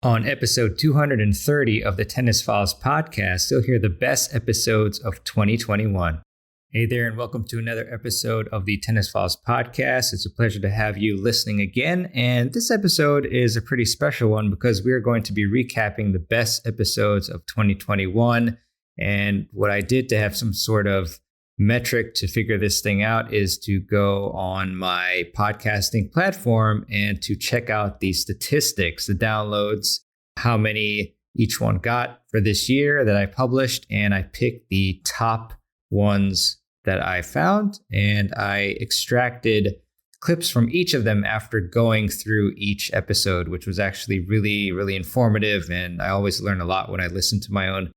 On episode 230 of the Tennis Files podcast, you'll hear the best episodes of 2021. Hey there, and welcome to another episode of the Tennis Files podcast. It's a pleasure to have you listening again. And this episode is a pretty special one because we're going to be recapping the best episodes of 2021. And what I did to have some sort of metric to figure this thing out is to go on my podcasting platform and to check out the statistics, the downloads, how many each one got for this year that I published. And I picked the top ones that I found, and I extracted clips from each of them after going through each episode, which was actually really, really informative. And I always learn a lot when I listen to my own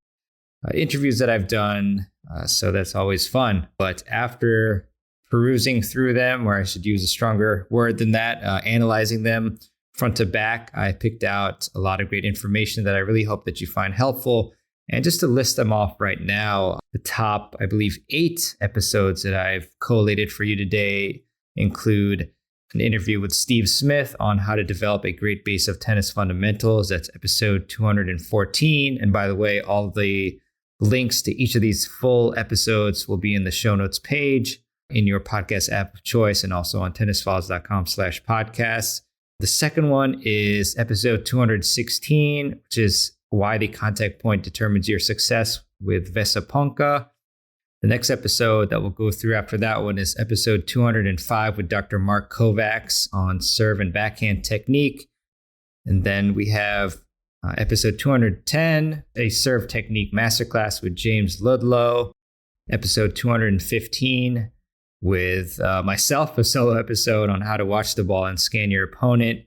interviews that I've done. So that's always fun. But after perusing through them, or I should use a stronger word than that, analyzing them front to back, I picked out a lot of great information that I really hope that you find helpful. And just to list them off right now, the top, I believe, 8 episodes that I've collated for you today include an interview with Steve Smith on how to develop a great base of tennis fundamentals. That's episode 214. And by the way, all the links to each of these full episodes will be in the show notes page in your podcast app of choice and also on tennisfiles.com/podcasts. The second one is episode 216, which is why the contact point determines your success with Vesaponka. The next episode that we'll go through after that one is episode 205 with Dr. Mark Kovacs on serve and backhand technique. And then we have episode 210, a serve technique masterclass with James Ludlow. Episode 215 with myself, a solo episode on how to watch the ball and scan your opponent.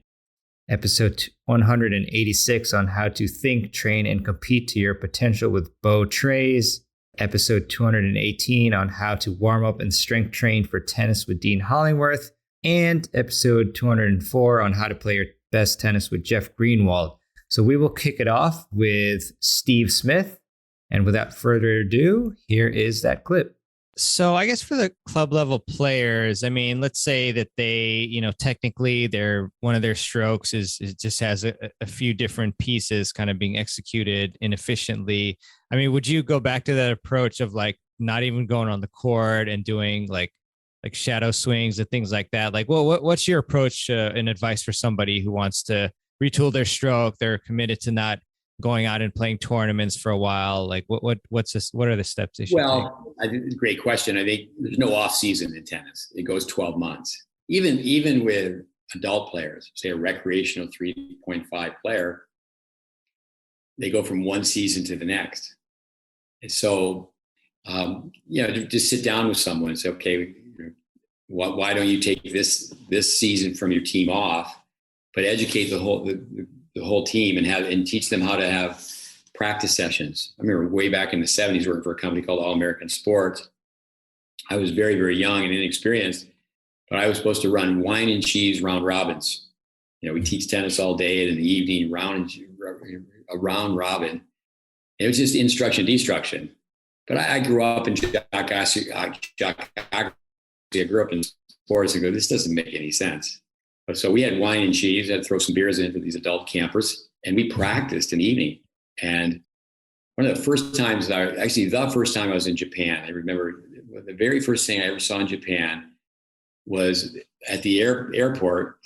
Episode 186 on how to think, train, and compete to your potential with Bo Trays. Episode 218 on how to warm up and strength train for tennis with Dean Hollingworth. And episode 204 on how to play your best tennis with Jeff Greenwald. So we will kick it off with Steve Smith. And without further ado, here is that clip. So I guess for the club level players, I mean, let's say that they, technically one of their strokes is just has a few different pieces kind of being executed inefficiently. I mean, would you go back to that approach of like not even going on the court and doing like shadow swings and things like that? Like, well, what's your approach and advice for somebody who wants to retool their stroke? They're committed to not going out and playing tournaments for a while. Like what are the steps they should take? I think it's a great question. I think there's no off season in tennis. It goes 12 months. Even with adult players, say a recreational 3.5 player, they go from one season to the next. And so, just sit down with someone and say, okay, why don't you take this season from your team off, but educate the whole team and teach them how to have practice sessions. I remember way back in the 70s working for a company called All American Sports. I was very, very young and inexperienced, but I was supposed to run wine and cheese round robins. We teach tennis all day and in the evening a round robin. It was just instruction, destruction. But I grew up in I grew up in sports and go, this doesn't make any sense. So we had wine and cheese. I had to throw some beers in for these adult campers, and we practiced in the evening. And one of the first times the first time I was in Japan, I remember the very first thing I ever saw in Japan was at the airport,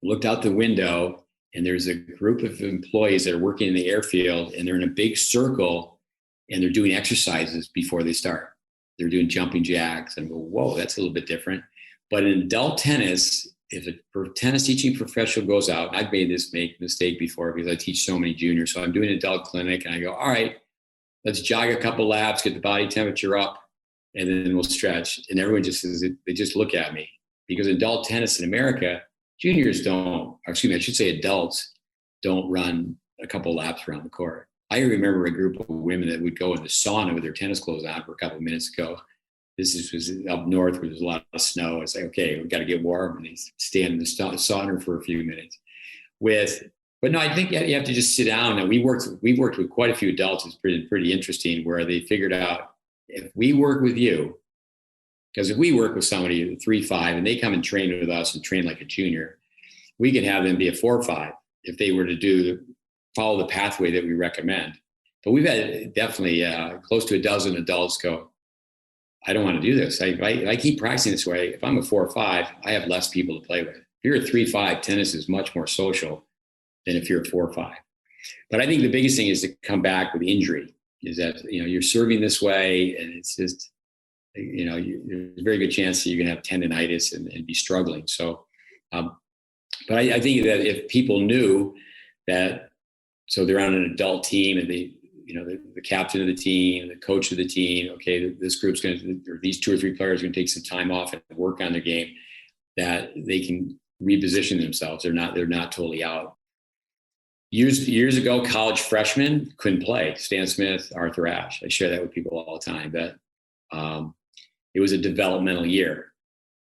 looked out the window, and there's a group of employees that are working in the airfield, and they're in a big circle, and they're doing exercises before they start. They're doing jumping jacks, and I go, whoa, that's a little bit different. But in adult tennis, if a tennis teaching professional goes out, and I've made this mistake before because I teach so many juniors. So I'm doing an adult clinic and I go, all right, let's jog a couple laps, get the body temperature up, and then we'll stretch. And everyone they just look at me because adult tennis in America, adults don't run a couple laps around the court. I remember a group of women that would go in the sauna with their tennis clothes on for a couple of minutes ago. This was up north where there's a lot of snow. It's like, okay, we've got to get warm. And they stand in the sauna for a few minutes. But no, I think you have to just sit down. And we worked with quite a few adults. It's pretty interesting where they figured out if we work with you, because if we work with somebody 3-5 and they come and train with us and train like a junior, we can have them be a 4-5 if they were to do follow the pathway that we recommend. But we've had definitely close to a dozen adults go, I don't want to do this. I keep practicing this way. If I'm a 4 or 5, I have less people to play with. If you're a 3-5, tennis is much more social than if you're a 4 or 5. But I think the biggest thing is to come back with injury. Is that you're serving this way, and it's just there's a very good chance that you're gonna have tendonitis and be struggling. So, but I think that if people knew that, so they're on an adult team and they, the captain of the team, the coach of the team, okay, this group's going to, or these 2 or 3 players are going to take some time off and work on their game, that they can reposition themselves. They're not totally out. Years ago, college freshmen couldn't play. Stan Smith, Arthur Ashe. I share that with people all the time, that it was a developmental year.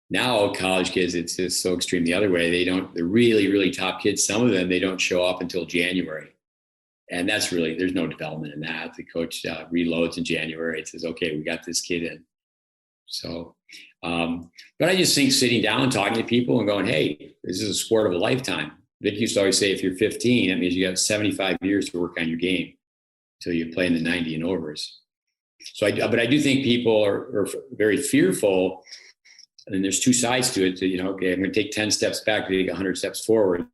Now college kids, it's just so extreme the other way. They're really, really top kids. Some of them, they don't show up until January. And that's really, there's no development in that. The coach reloads in January. It says, okay, we got this kid in. So, but I just think sitting down and talking to people and going, hey, this is a sport of a lifetime. Vic used to always say, if you're 15, that means you got 75 years to work on your game until you play in the 90 and overs. So, but I do think people are very fearful. And there's 2 sides to it. Okay, I'm going to take 10 steps back, take 100 steps forward.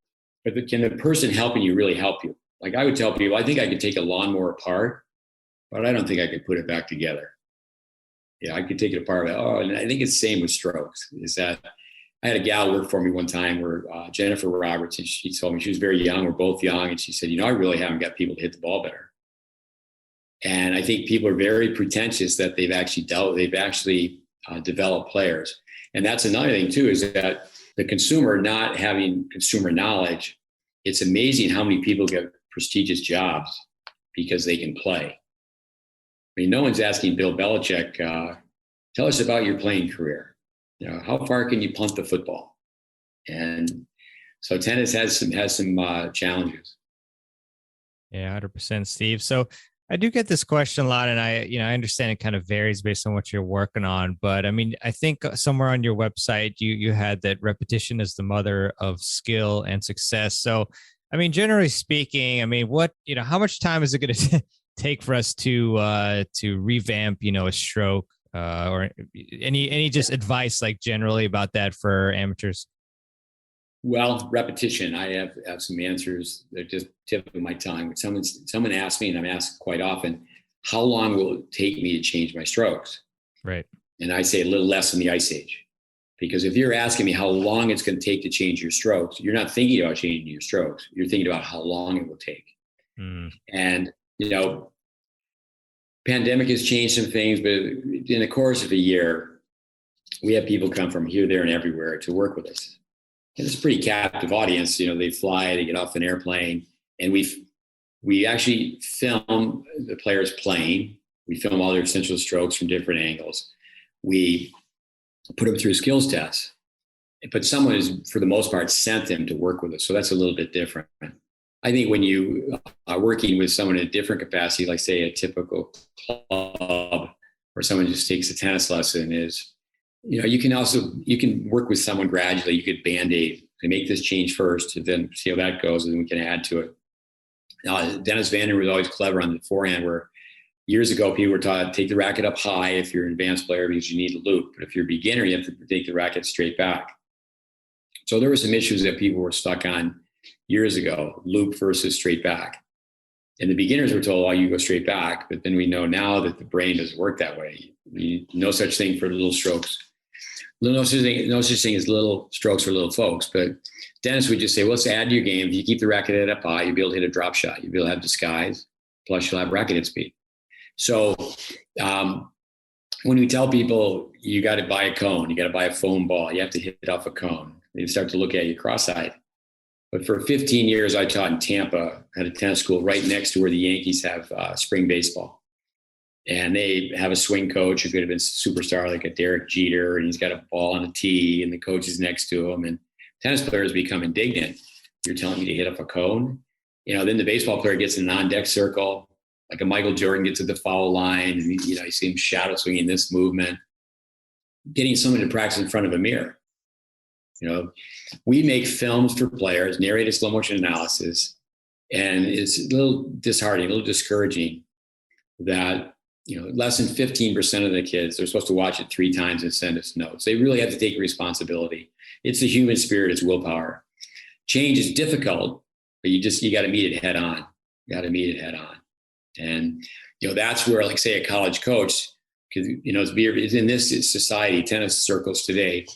But can the person helping you really help you? Like I would tell people, I think I could take a lawnmower apart, but I don't think I could put it back together. Yeah, I could take it apart. And I think it's the same with strokes. Is that I had a gal work for me one time where Jennifer Roberts, and she told me, she was very young. We're both young. And she said, I really haven't got people to hit the ball better. And I think people are very pretentious that they've actually developed players. And that's another thing too, is that the consumer not having consumer knowledge, it's amazing how many people get prestigious jobs because they can play. I mean, no one's asking Bill Belichick, tell us about your playing career. How far can you punt the football? And so tennis has some challenges. Yeah, 100%, Steve. So I do get this question a lot, and I understand it kind of varies based on what you're working on. But I mean, I think somewhere on your website, you had that repetition is the mother of skill and success. So, I mean, generally speaking, I mean, how much time is it going to take for us to revamp, a stroke, or any just advice, like generally about that for amateurs? Well, repetition. I have some answers that just tip of my tongue. When someone asks me, and I'm asked quite often, how long will it take me to change my strokes? Right. And I say a little less than the ice age. Because if you're asking me how long it's going to take to change your strokes, you're not thinking about changing your strokes. You're thinking about how long it will take. And, pandemic has changed some things, but in the course of a year, we have people come from here, there, and everywhere to work with us. And it's a pretty captive audience. They fly, they get off an airplane, and we actually film the players playing. We film all their essential strokes from different angles. We put them through skills tests, but someone is, for the most part, sent them to work with us. So that's a little bit different. I think when you are working with someone in a different capacity, like say a typical club, or someone just takes a tennis lesson, is, you can work with someone gradually. You could Band-Aid and make this change first, and then see how that goes, and then we can add to it. Dennis Vander was always clever on the forehand, where years ago people were taught, take the racket up high if you're an advanced player because you need a loop. But if you're a beginner, you have to take the racket straight back. So there were some issues that people were stuck on years ago, loop versus straight back. And the beginners were told, you go straight back. But then we know now that the brain doesn't work that way. No such thing for little strokes. No such thing as little strokes for little folks. But Dennis would just say, well, let's add to your game. If you keep the racket head up high, you'll be able to hit a drop shot. You'll be able to have disguise. Plus, you'll have racket hit speed. So when we tell people you got to buy a cone, you got to buy a foam ball, you have to hit it off a cone, they start to look at you cross-eyed. But for 15 years, I taught in Tampa at a tennis school right next to where the Yankees have spring baseball. And they have a swing coach who could have been a superstar like a Derek Jeter, and he's got a ball on a tee, and the coach is next to him. And tennis players become indignant. You're telling me to hit off a cone? Then the baseball player gets in an on-deck circle, like a Michael Jordan gets at the foul line, and you see him shadow swinging this movement, getting someone to practice in front of a mirror. We make films for players, narrated slow motion analysis, And it's a little disheartening, a little discouraging that, less than 15% of the kids, they're supposed to watch it 3 times and send us notes. They really have to take responsibility. It's the human spirit, it's willpower. Change is difficult, but you got to meet it head on. And, that's where, like, say, a college coach, because, it's in this society, tennis circles today,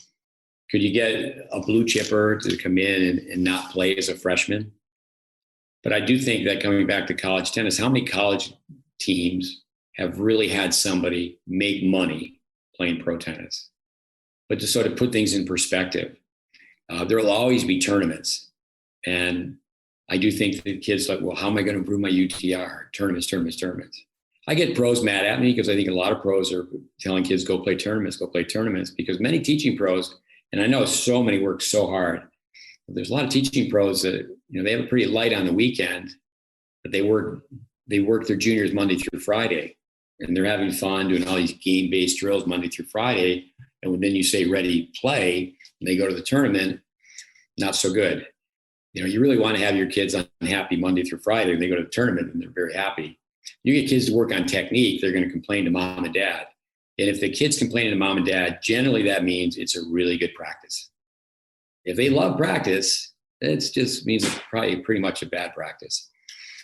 could you get a blue chipper to come in and not play as a freshman? But I do think that, coming back to college tennis, how many college teams have really had somebody make money playing pro tennis? But to sort of put things in perspective, there will always be tournaments. And I do think that kids like, well, how am I going to improve my UTR? Tournaments. I get pros mad at me because I think a lot of pros are telling kids, go play tournaments, because many teaching pros, and I know so many work so hard, but there's a lot of teaching pros that, they have a pretty light on the weekend, but they work their juniors Monday through Friday, and they're having fun doing all these game-based drills Monday through Friday. And then you say, ready, play, and they go to the tournament, not so good. You really want to have your kids unhappy Monday through Friday, and they go to the tournament and they're very happy. You get kids to work on technique, they're going to complain to mom and dad. And if the kid's complaining to mom and dad, generally that means it's a really good practice. If they love practice, it just means it's probably pretty much a bad practice.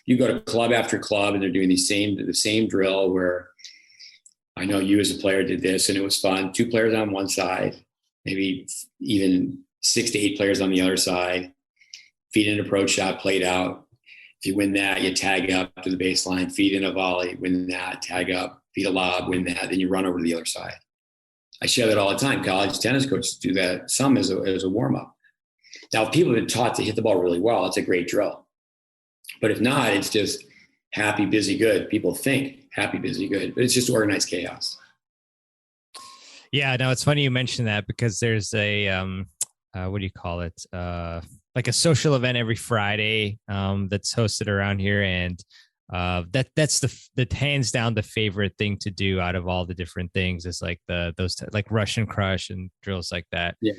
You go to club after club and they're doing the same drill, where I know you as a player did this and it was fun. 2 players on one side, maybe even 6 to 8 players on the other side. Feed in an approach shot, played out. If you win that, you tag up to the baseline, feed in a volley, win that, tag up, feed a lob, win that, then you run over to the other side. I share that all the time. College tennis coaches do that, some as a warm-up. Now, if people have been taught to hit the ball really well, it's a great drill. But if not, it's just happy, busy, good. People think happy, busy, good, but it's just organized chaos. Yeah, no, it's funny you mentioned that, because there's a, what do you call it? Like a social event every Friday that's hosted around here. And that's the hands down the favorite thing to do out of all the different things, is like those like Russian crush and drills like that. Yeah.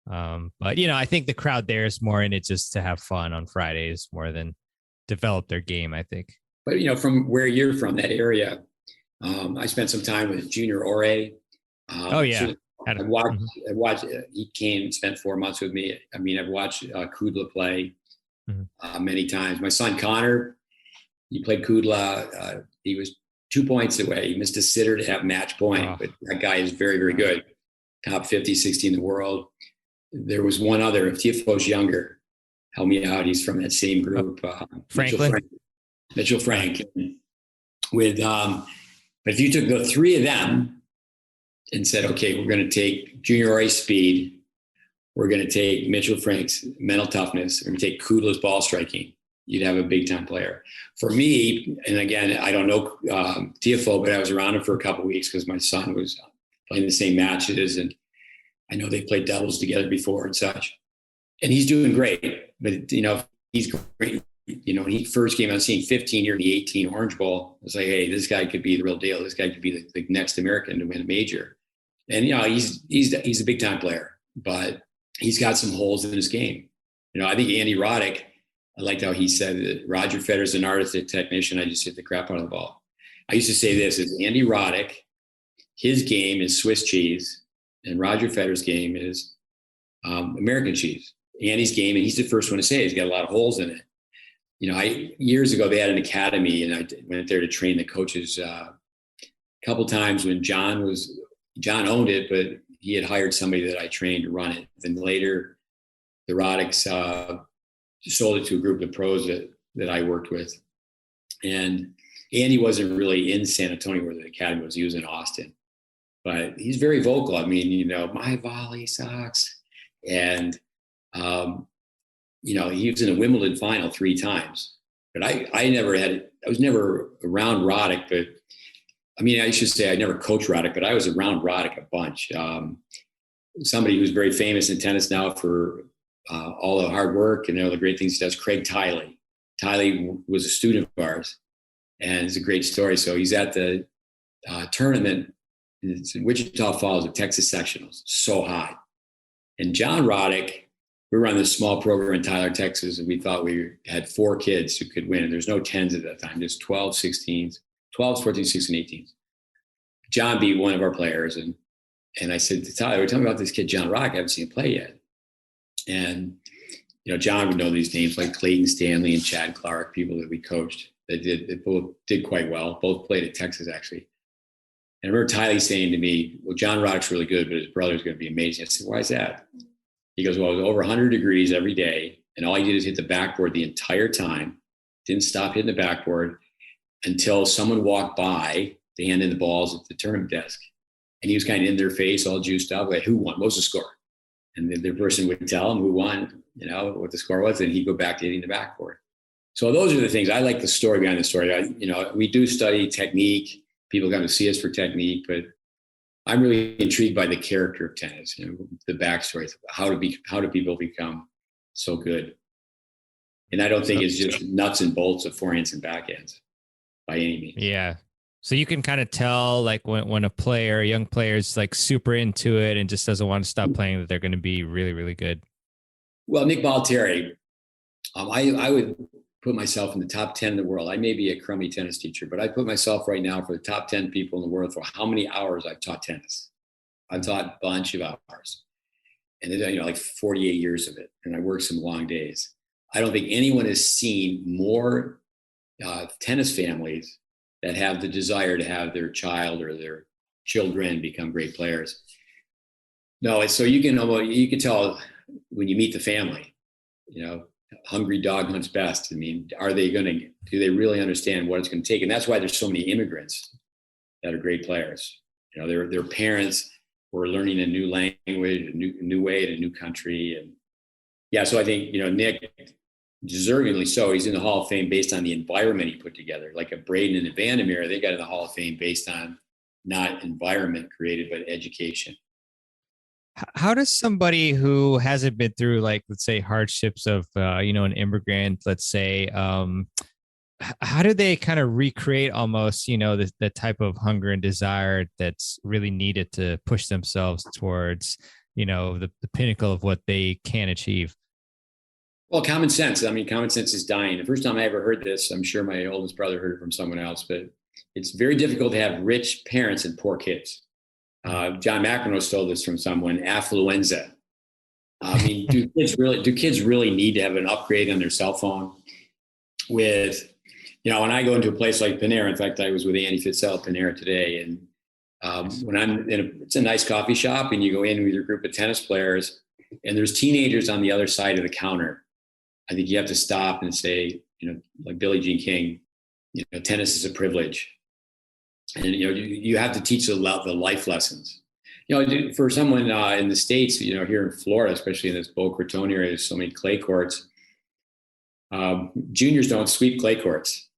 But I think the crowd there is more in it just to have fun on Fridays more than develop their game, I think. But from where you're from, that area, I spent some time with Junior Ore. Oh yeah. So I watched. He came and spent 4 months with me. I mean, I've watched Kudla play many times. My son Connor, he played Kudla. He was 2 points away. He missed a sitter to have match point, but that guy is very, very good. Top 50, 60 in the world. There was one other. If Tiafoe's younger, help me out. He's from that same group. Franklin. Mitchell Frank. But if you took the 3 of them and said, okay, we're going to take Junior Ore's speed, we're going to take Mitchell Frank's mental toughness, we're going to take Kudla's ball striking, you'd have a big time player. For me, and again, I don't know Tiafoe, but I was around him for a couple of weeks because my son was playing the same matches, and I know they played doubles together before and such. And he's doing great, but he's great. When he first came out, seeing 15 here in the 18 Orange Bowl, I was like, hey, this guy could be the real deal. This guy could be the next American to win a major. And he's a big time player, but he's got some holes in his game. I think Andy Roddick, I liked how he said that Roger Federer's an artist, a technician. I just hit the crap out of the ball. I used to say this: is Andy Roddick, his game is Swiss cheese, and Roger Federer's game is American cheese. Andy's game, and he's the first one to say it, he's got a lot of holes in it. Years ago, they had an academy, and I went there to train the coaches a couple times when John owned it, but he had hired somebody that I trained to run it. Then later, the Roddicks sold it to a group of pros that I worked with. And Andy wasn't really in San Antonio where the academy was. He was in Austin. But he's very vocal. I mean, my volley sucks. And, he was in a Wimbledon final 3 times. But I was never around Roddick, but I mean, I should say I never coached Roddick, but I was around Roddick a bunch. Somebody who's very famous in tennis now for all the hard work and all the great things he does, Craig Tiley. Tiley was a student of ours, and it's a great story. So he's at the tournament. It's in Wichita Falls, the Texas Sectionals. So hot. And John Roddick we were on this small program in Tyler, Texas, and we thought we had 4 kids who could win. And there's no 10s at that time, just 12, 16s, 12s, 14, 16, 18s. John beat one of our players. And I said to Tyler, tell me about this kid, John Rock. I haven't seen him play yet. And, John would know these names like Clayton Stanley and Chad Clark, people that we coached. They both did quite well. Both played at Texas, actually. And I remember Tyler saying to me, well, John Roddick's really good, but his brother's going to be amazing. I said, why is that? He goes, well, it was over 100 degrees every day. And all he did is hit the backboard the entire time. Didn't stop hitting the backboard until someone walked by to hand in the balls at the tournament desk. And he was kind of in their face, all juiced up, like, who won? What was the score? And the person would tell him who won, what the score was, and he'd go back to hitting the backboard. So those are the things. I like the story behind the story. We do study technique. People come to see us for technique, but I'm really intrigued by the character of tennis, the backstory, how do people become so good? And I don't think it's just nuts and bolts of forehands and backhands by any means. Yeah. So you can kind of tell like when a young player is like super into it and just doesn't want to stop playing, that they're going to be really, really good. Well, Nick Baltieri, I would put myself in the top 10 in the world. I may be a crummy tennis teacher, but I put myself right now for the top 10 people in the world for how many hours I've taught tennis. I've taught a bunch of hours, and like 48 years of it. And I worked some long days. I don't think anyone has seen more tennis families that have the desire to have their child or their children become great players. No, so you can tell when you meet the family, hungry dog hunts best. I mean, do they really understand what it's going to take? And that's why there's so many immigrants that are great players. Their parents were learning a new language, a new way in a new country. And yeah, so I think, Nick, deservingly so, he's in the Hall of Fame based on the environment he put together. Like a Braden and a Vandermeer, they got in the Hall of Fame based on not environment created, but education. How does somebody who hasn't been through, like, let's say, hardships of, an immigrant, let's say, how do they kind of recreate almost, the type of hunger and desire that's really needed to push themselves towards, the pinnacle of what they can achieve? Well, common sense. I mean, common sense is dying. The first time I ever heard this, I'm sure my oldest brother heard it from someone else, but it's very difficult to have rich parents and poor kids. John McEnroe stole this from someone, affluenza. I mean, do kids really need to have an upgrade on their cell phone? When I go into a place like Panera, in fact, I was with Andy Fitzell at Panera today, and when it's a nice coffee shop, and you go in with your group of tennis players, and there's teenagers on the other side of the counter. I think you have to stop and say, like Billie Jean King, tennis is a privilege. And, you have to teach the life lessons. For someone in the States, here in Florida, especially in this Boca Raton area, there's so many clay courts. Juniors don't sweep clay courts.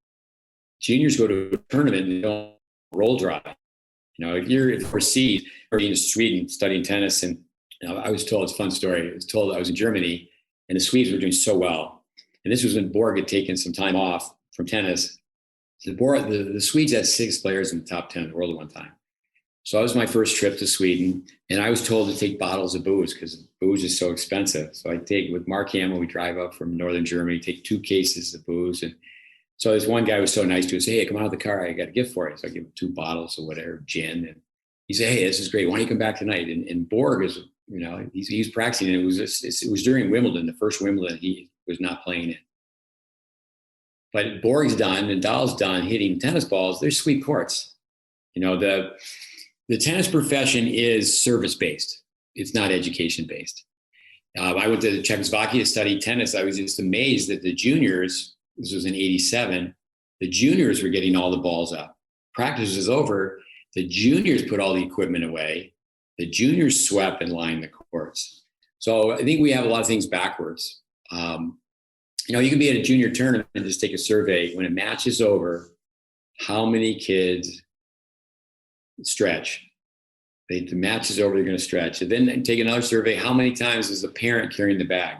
Juniors go to a tournament and don't roll dry. If you're overseas or in Sweden studying tennis, and I was told, it's a fun story. I was told I was in Germany and the Swedes were doing so well. And this was when Borg had taken some time off from tennis. The Swedes had 6 players in the top 10 in the world at one time. So that was my first trip to Sweden, and I was told to take bottles of booze because booze is so expensive. So I take, with Mark Hamill, we drive up from northern Germany, take 2 cases of booze. And so this one guy was so nice to us, hey, come out of the car, I got a gift for you. So I give him 2 bottles of whatever, gin. And he said, hey, this is great. Why don't you come back tonight? And Borg is, he's practicing. And it was during Wimbledon, the first Wimbledon he was not playing in. But Borg's done, Nadal's done hitting tennis balls. They're sweet courts. The tennis profession is service-based. It's not education-based. I went to Czechoslovakia to study tennis. I was just amazed that the juniors, this was in '87, the juniors were getting all the balls up. Practice was over. The juniors put all the equipment away. The juniors swept and lined the courts. So I think we have a lot of things backwards. You can be at a junior tournament and just take a survey. When a match is over, how many kids stretch? The match is over, they're going to stretch. And then take another survey. How many times is the parent carrying the bag?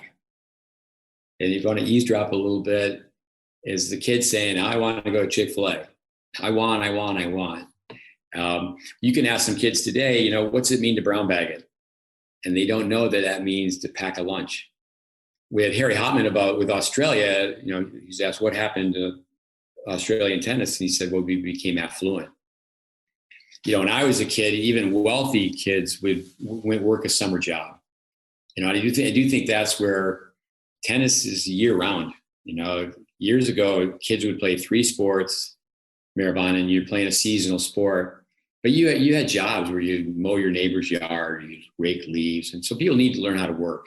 And if you want to eavesdrop a little bit, is the kid saying, I want to go to Chick-fil-A. I want. You can ask some kids today, what's it mean to brown bag it? And they don't know that means to pack a lunch. we had Harry Hopman with Australia. He's asked what happened to Australian tennis, and he said, well, we became affluent. When I was a kid, even wealthy kids would work a summer job. I do think that's where tennis is year round. Years ago, kids would play 3 sports, mehrban, and you're playing a seasonal sport. But you had jobs where you mow your neighbor's yard, you rake leaves, and so people need to learn how to work.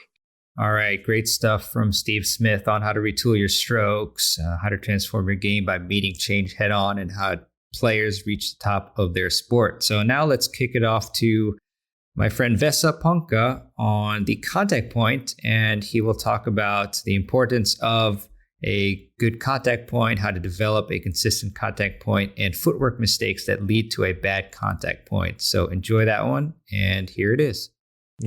All right, great stuff from Steve Smith on how to retool your strokes, how to transform your game by meeting change head on, and how players reach the top of their sport. So now let's kick it off to my friend Vesa Ponka on the contact point, and he will talk about the importance of a good contact point, how to develop a consistent contact point, and footwork mistakes that lead to a bad contact point. So enjoy that one, and here it is.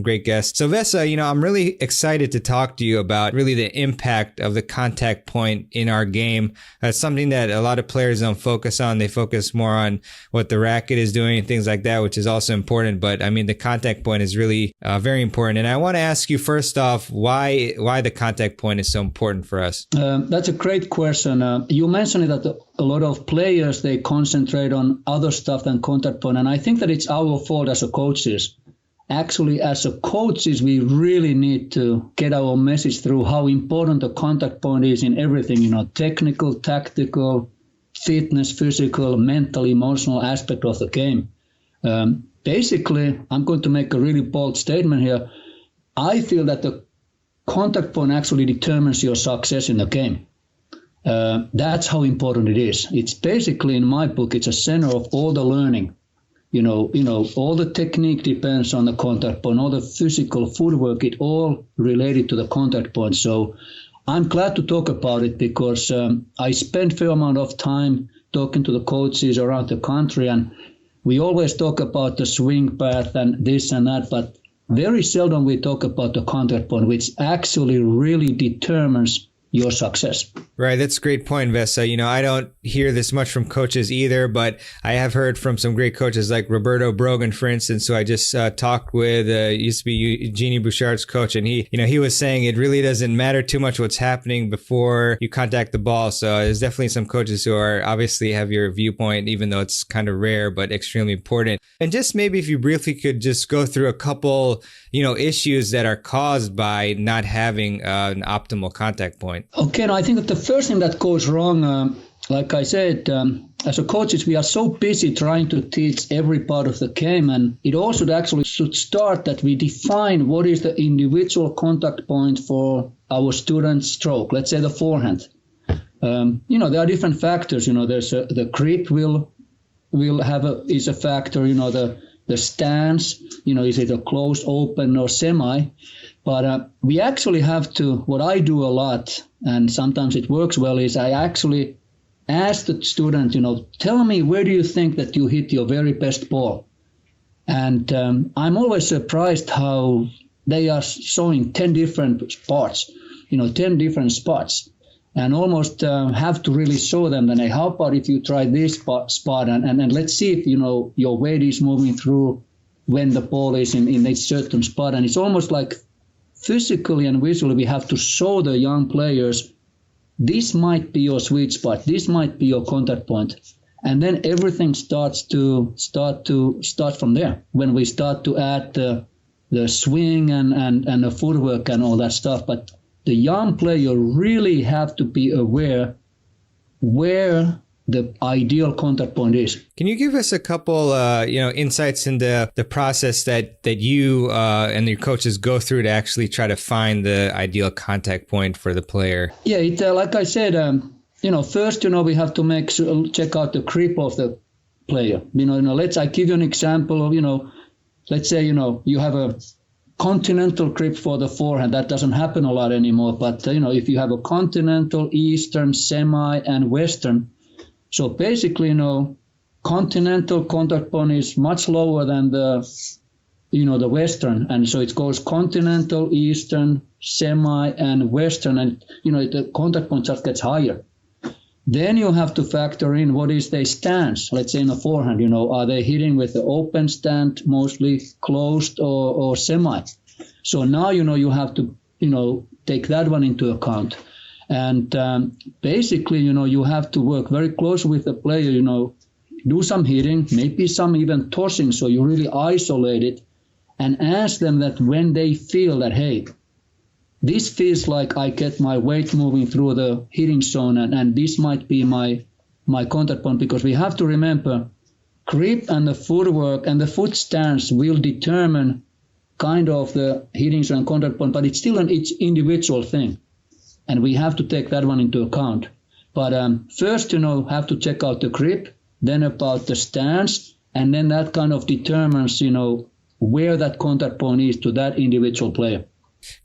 Great guest. So Vesa, I'm really excited to talk to you about really the impact of the contact point in our game. That's something that a lot of players don't focus on. They focus more on what the racket is doing and things like that, which is also important. But the contact point is really very important. And I want to ask you first off, why the contact point is so important for us? That's a great question. You mentioned that a lot of players, they concentrate on other stuff than contact point. And I think that it's our fault as a coaches. Actually, as a coaches, we really need to get our message through how important the contact point is in everything, technical, tactical, fitness, physical, mental, emotional aspect of the game. Basically, I'm going to make a really bold statement here. I feel that the contact point actually determines your success in the game. That's how important it is. It's basically, in my book, it's a center of all the learning. All the technique depends on the contact point, all the physical footwork, it all related to the contact point. So I'm glad to talk about it because I spent a fair amount of time talking to the coaches around the country, and we always talk about the swing path and this and that, but very seldom we talk about the contact point, which actually really determines your success. Right. That's a great point, Vesa. I don't hear this much from coaches either, but I have heard from some great coaches like Roberto Brogan, for instance, who I just talked with, used to be Eugenie Bouchard's coach. And he was saying it really doesn't matter too much what's happening before you contact the ball. So there's definitely some coaches who are obviously have your viewpoint, even though it's kind of rare, but extremely important. And just maybe if you briefly could just go through a couple, issues that are caused by not having an optimal contact point. Okay, I think that the first thing that goes wrong, like I said, as a coaches, we are so busy trying to teach every part of the game, and it also actually should start that we define what is the individual contact point for our student's stroke. Let's say the forehand. There are different factors. There's the grip is a factor. The stance. Is it a closed, open, or semi? But we actually have to, what I do a lot, and sometimes it works well, is I actually ask the student, tell me, where do you think that you hit your very best ball? And I'm always surprised how they are showing 10 different spots, 10 different spots. And almost have to really show them that, hey, how about if you try this spot and let's see if, your weight is moving through when the ball is in a certain spot. And it's almost like physically and visually, we have to show the young players, this might be your sweet spot, this might be your contact point. And then everything starts from there. When we start to add the swing and the footwork and all that stuff. But the young player really have to be aware where the ideal contact point is. Can you give us a couple, insights into the process that you and your coaches go through to actually try to find the ideal contact point for the player? Yeah, like I said, first, we have to check out the grip of the player. I give you an example of, let's say, you have a continental grip for the forehand. That doesn't happen a lot anymore. But, if you have a continental, eastern, semi, and western, so basically, continental contact point is much lower than the western. And so it goes continental, eastern, semi, and western. And, the contact point just gets higher. Then you have to factor in what is their stance. Let's say in a forehand, are they hitting with the open stand, mostly closed or semi? So now, you have to, take that one into account. And basically, you have to work very close with the player, do some hitting, maybe some even tossing, so you really isolate it and ask them that when they feel that, hey, this feels like I get my weight moving through the hitting zone, and this might be my contact point, because we have to remember grip and the footwork and the foot stance will determine kind of the hitting zone and contact point, but it's still an each individual thing. And we have to take that one into account. But first, have to check out the grip, then about the stance, and then that kind of determines, where that contact point is to that individual player.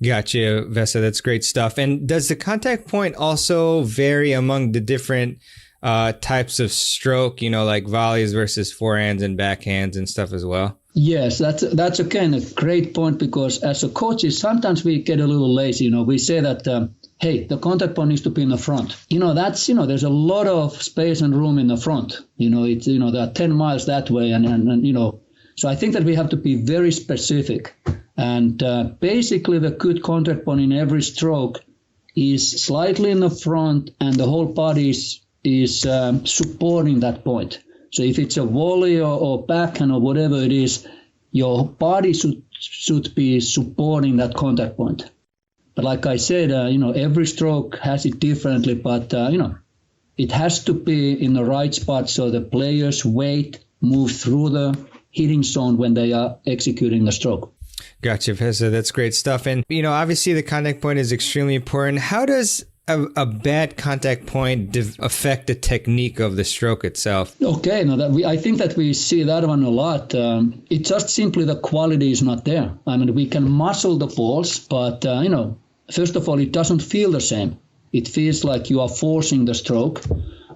Gotcha, Vesa. That's great stuff. And does the contact point also vary among the different types of stroke, like volleys versus forehands and backhands and stuff as well? Yes, that's again a great point, because as a coaches, sometimes we get a little lazy. We say that, hey, the contact point needs to be in the front. There's a lot of space and room in the front. It's, there are 10 miles that way. And so I think that we have to be very specific. And basically the good contact point in every stroke is slightly in the front, and the whole body is supporting that point. So if it's a volley or backhand or whatever it is, your body should be supporting that contact point. But like I said, every stroke has it differently, but, it has to be in the right spot so the player's weight moves through the hitting zone when they are executing the stroke. Gotcha, Vesa. That's great stuff. And, obviously the contact point is extremely important. How does a bad contact point affect the technique of the stroke itself? Okay, I think that we see that one a lot. It's just simply the quality is not there. I mean, we can muscle the balls, but, first of all, it doesn't feel the same. It feels like you are forcing the stroke.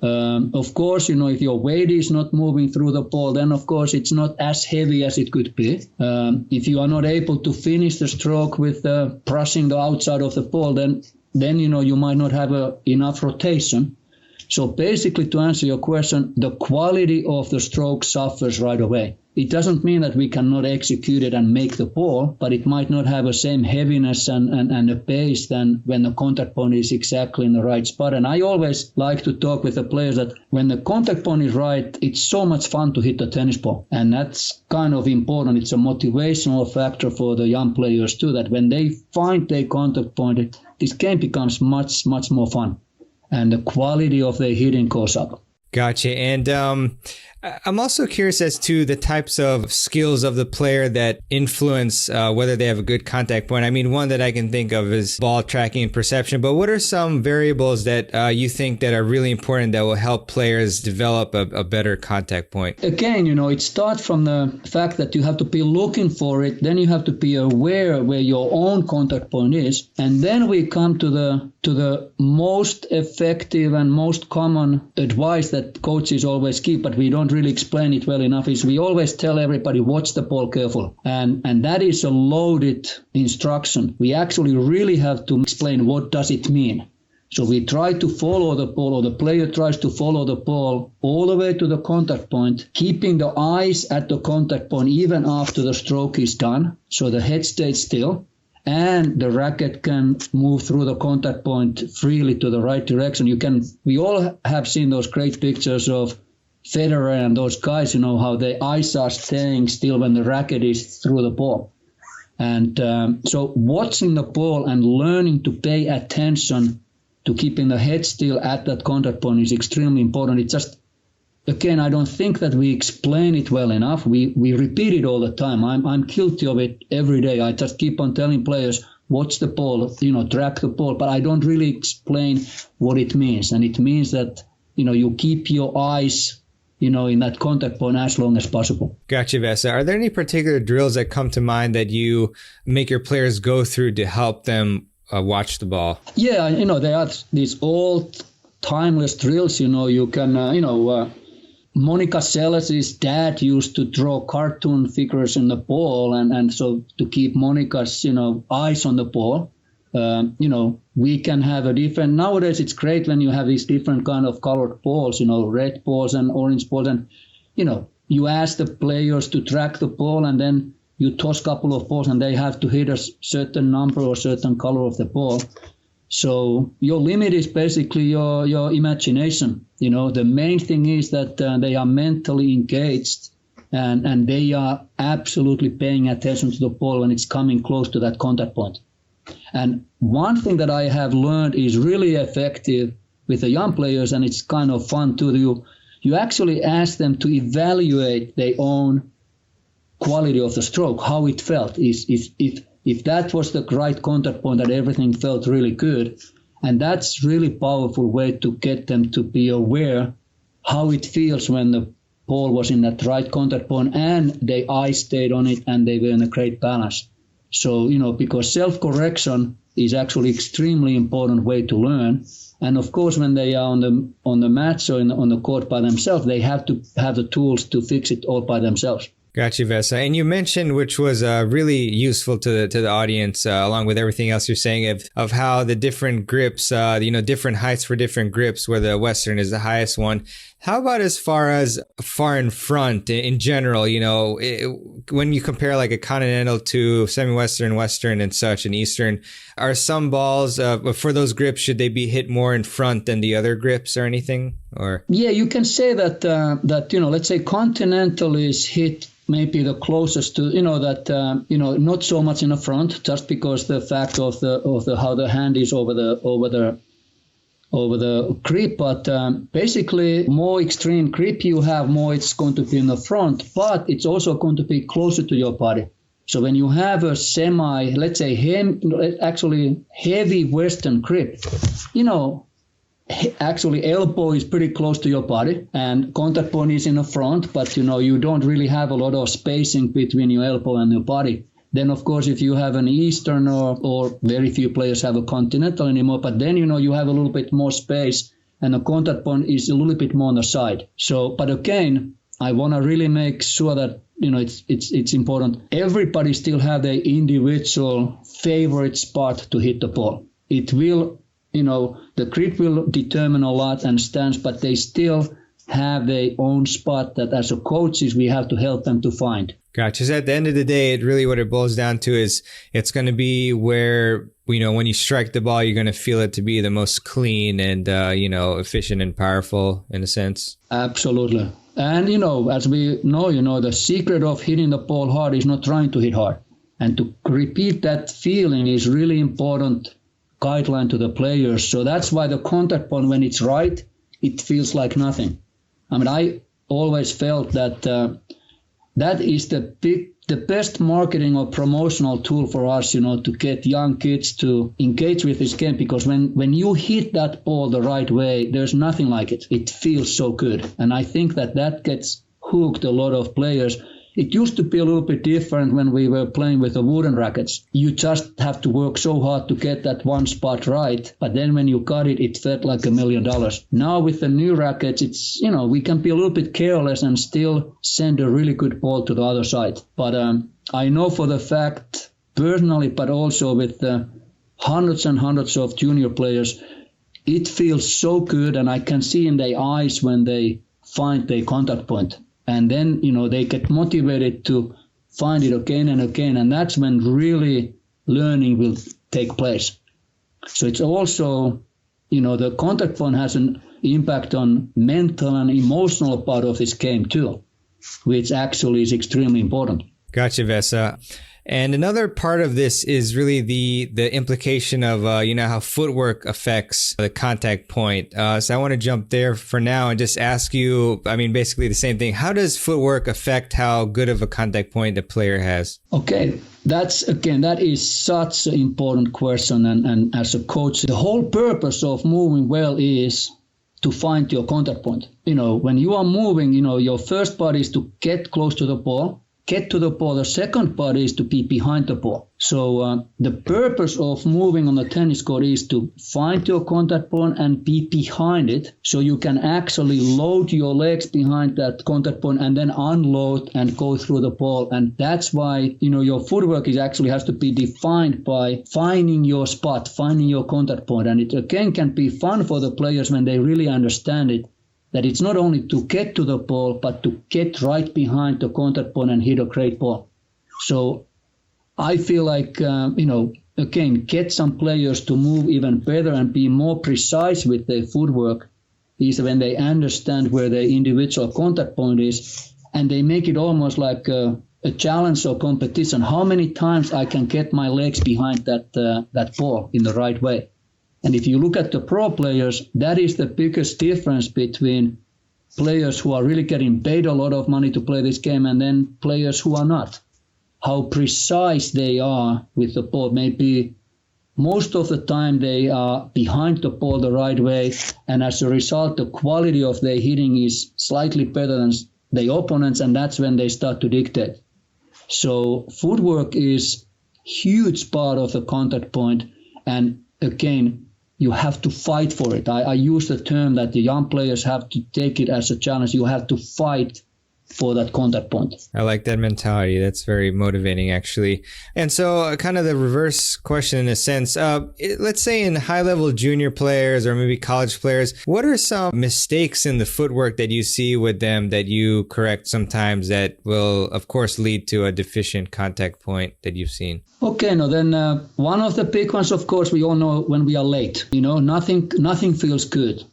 Of course, if your weight is not moving through the ball, then of course it's not as heavy as it could be. If you are not able to finish the stroke with brushing the outside of the ball, then you might not have enough rotation. So basically, to answer your question, the quality of the stroke suffers right away. It doesn't mean that we cannot execute it and make the ball, but it might not have the same heaviness and a pace than when the contact point is exactly in the right spot. And I always like to talk with the players that when the contact point is right, it's so much fun to hit the tennis ball. And that's kind of important. It's a motivational factor for the young players too, that when they find their contact point, this game becomes much, much more fun. And the quality of their hitting goes up. Gotcha. And I'm also curious as to the types of skills of the player that influence whether they have a good contact point. I mean, one that I can think of is ball tracking and perception, but what are some variables that you think that are really important that will help players develop a better contact point? Again, it starts from the fact that you have to be looking for it, then you have to be aware where your own contact point is, and then we come to the most effective and most common advice that coaches always give, but we don't really explain it well enough, is we always tell everybody, watch the ball careful. And that is a loaded instruction. We actually really have to explain what does it mean. So we try to follow the ball, or the player tries to follow the ball all the way to the contact point, keeping the eyes at the contact point even after the stroke is done, so the head stays still, and the racket can move through the contact point freely to the right direction. We all have seen those great pictures of Federer and those guys, how their eyes are staying still when the racket is through the ball. And so watching the ball and learning to pay attention to keeping the head still at that contact point is extremely important. It's just, again, I don't think that we explain it well enough. We repeat it all the time. I'm guilty of it every day. I just keep on telling players, watch the ball, track the ball, but I don't really explain what it means. And it means that, you keep your eyes in that contact point as long as possible. Gotcha, Vesa. Are there any particular drills that come to mind that you make your players go through to help them watch the ball? Yeah, there are these old timeless drills. You can, Monica Seles' dad used to draw cartoon figures in the ball, and so to keep Monica's, eyes on the ball. We can have a different, nowadays it's great when you have these different kind of colored balls, red balls and orange balls, and, you ask the players to track the ball, and then you toss a couple of balls and they have to hit a certain number or certain color of the ball. So your limit is basically your imagination. The main thing is that they are mentally engaged and they are absolutely paying attention to the ball when it's coming close to that contact point. And one thing that I have learned is really effective with the young players, and it's kind of fun too. You actually ask them to evaluate their own quality of the stroke, how it felt. If that was the right contact point, that everything felt really good. And that's really powerful way to get them to be aware how it feels when the ball was in that right contact point and their eyes stayed on it and they were in a great balance. So, because self-correction is actually extremely important way to learn. And of course, when they are on the match or on the court by themselves, they have to have the tools to fix it all by themselves. Gotcha, Vesa. And you mentioned, which was really useful to the audience, along with everything else you're saying, of how the different grips, different heights for different grips, where the Western is the highest one. How about as far in front in general? When you compare like a continental to semi-Western, Western, and such, and Eastern, are some balls for those grips, should they be hit more in front than the other grips or anything? Or yeah, you can say that let's say continental is hit maybe the closest to not so much in the front, just because the fact of the how the hand is over the grip, but basically more extreme grip you have, more it's going to be in the front, but it's also going to be closer to your body. So when you have a let's say actually heavy Western grip, actually elbow is pretty close to your body and contact point is in the front, but you don't really have a lot of spacing between your elbow and your body. Then of course if you have an Eastern or very few players have a continental anymore, but then you have a little bit more space and the contact point is a little bit more on the side. So but again, I want to really make sure that it's important. Everybody still have their individual favorite spot to hit the ball. It will the grip will determine a lot and stance, but they still have their own spot that as a coaches we have to help them to find. Gotcha. So at the end of the day, what it boils down to is it's going to be where, when you strike the ball, you're going to feel it to be the most clean and, efficient and powerful in a sense. Absolutely. And, as we know, the secret of hitting the ball hard is not trying to hit hard. And to repeat that feeling is really important guideline to the players. So that's why the contact point, when it's right, it feels like nothing. I mean, I always felt that that is the best marketing or promotional tool for us, to get young kids to engage with this game, because when you hit that ball the right way, there's nothing like it. It feels so good. And I think that gets hooked a lot of players. It used to be a little bit different when we were playing with the wooden rackets. You just have to work so hard to get that one spot right. But then when you got it, it felt like $1 million. Now with the new rackets, it's, we can be a little bit careless and still send a really good ball to the other side. But I know for the fact, personally, but also with hundreds and hundreds of junior players, it feels so good. And I can see in their eyes when they find their contact point. And then, they get motivated to find it again and again. And that's when really learning will take place. So it's also, the contact point has an impact on mental and emotional part of this game too, which actually is extremely important. Gotcha, Vesa. And another part of this is really the implication of, how footwork affects the contact point. So I want to jump there for now and just ask you, basically the same thing. How does footwork affect how good of a contact point the player has? Okay. That is such an important question. And as a coach, the whole purpose of moving well is to find your contact point. When you are moving, your first part is to get close to the ball. Get to the ball. The second part is to be behind the ball. So the purpose of moving on the tennis court is to find your contact point and be behind it, so you can actually load your legs behind that contact point and then unload and go through the ball. And that's why, your footwork actually has to be defined by finding your spot, finding your contact point. And it again can be fun for the players when they really understand it, that it's not only to get to the ball, but to get right behind the contact point and hit a great ball. So I feel like, again, get some players to move even better and be more precise with their footwork is when they understand where their individual contact point is, and they make it almost like a challenge or competition. How many times I can get my legs behind that ball in the right way. And if you look at the pro players, that is the biggest difference between players who are really getting paid a lot of money to play this game and then players who are not. How precise they are with the ball. Maybe most of the time they are behind the ball the right way, and as a result, the quality of their hitting is slightly better than the opponents, and that's when they start to dictate. So footwork is huge part of the contact point, and again, you have to fight for it. I use the term that the young players have to take it as a challenge. You have to fight for that contact point. I like that mentality. That's very motivating, actually. And so kind of the reverse question in a sense, let's say in high-level junior players or maybe college players, what are some mistakes in the footwork that you see with them that you correct sometimes that will, of course, lead to a deficient contact point that you've seen? Okay, then one of the big ones, of course, we all know when we are late. Nothing feels good.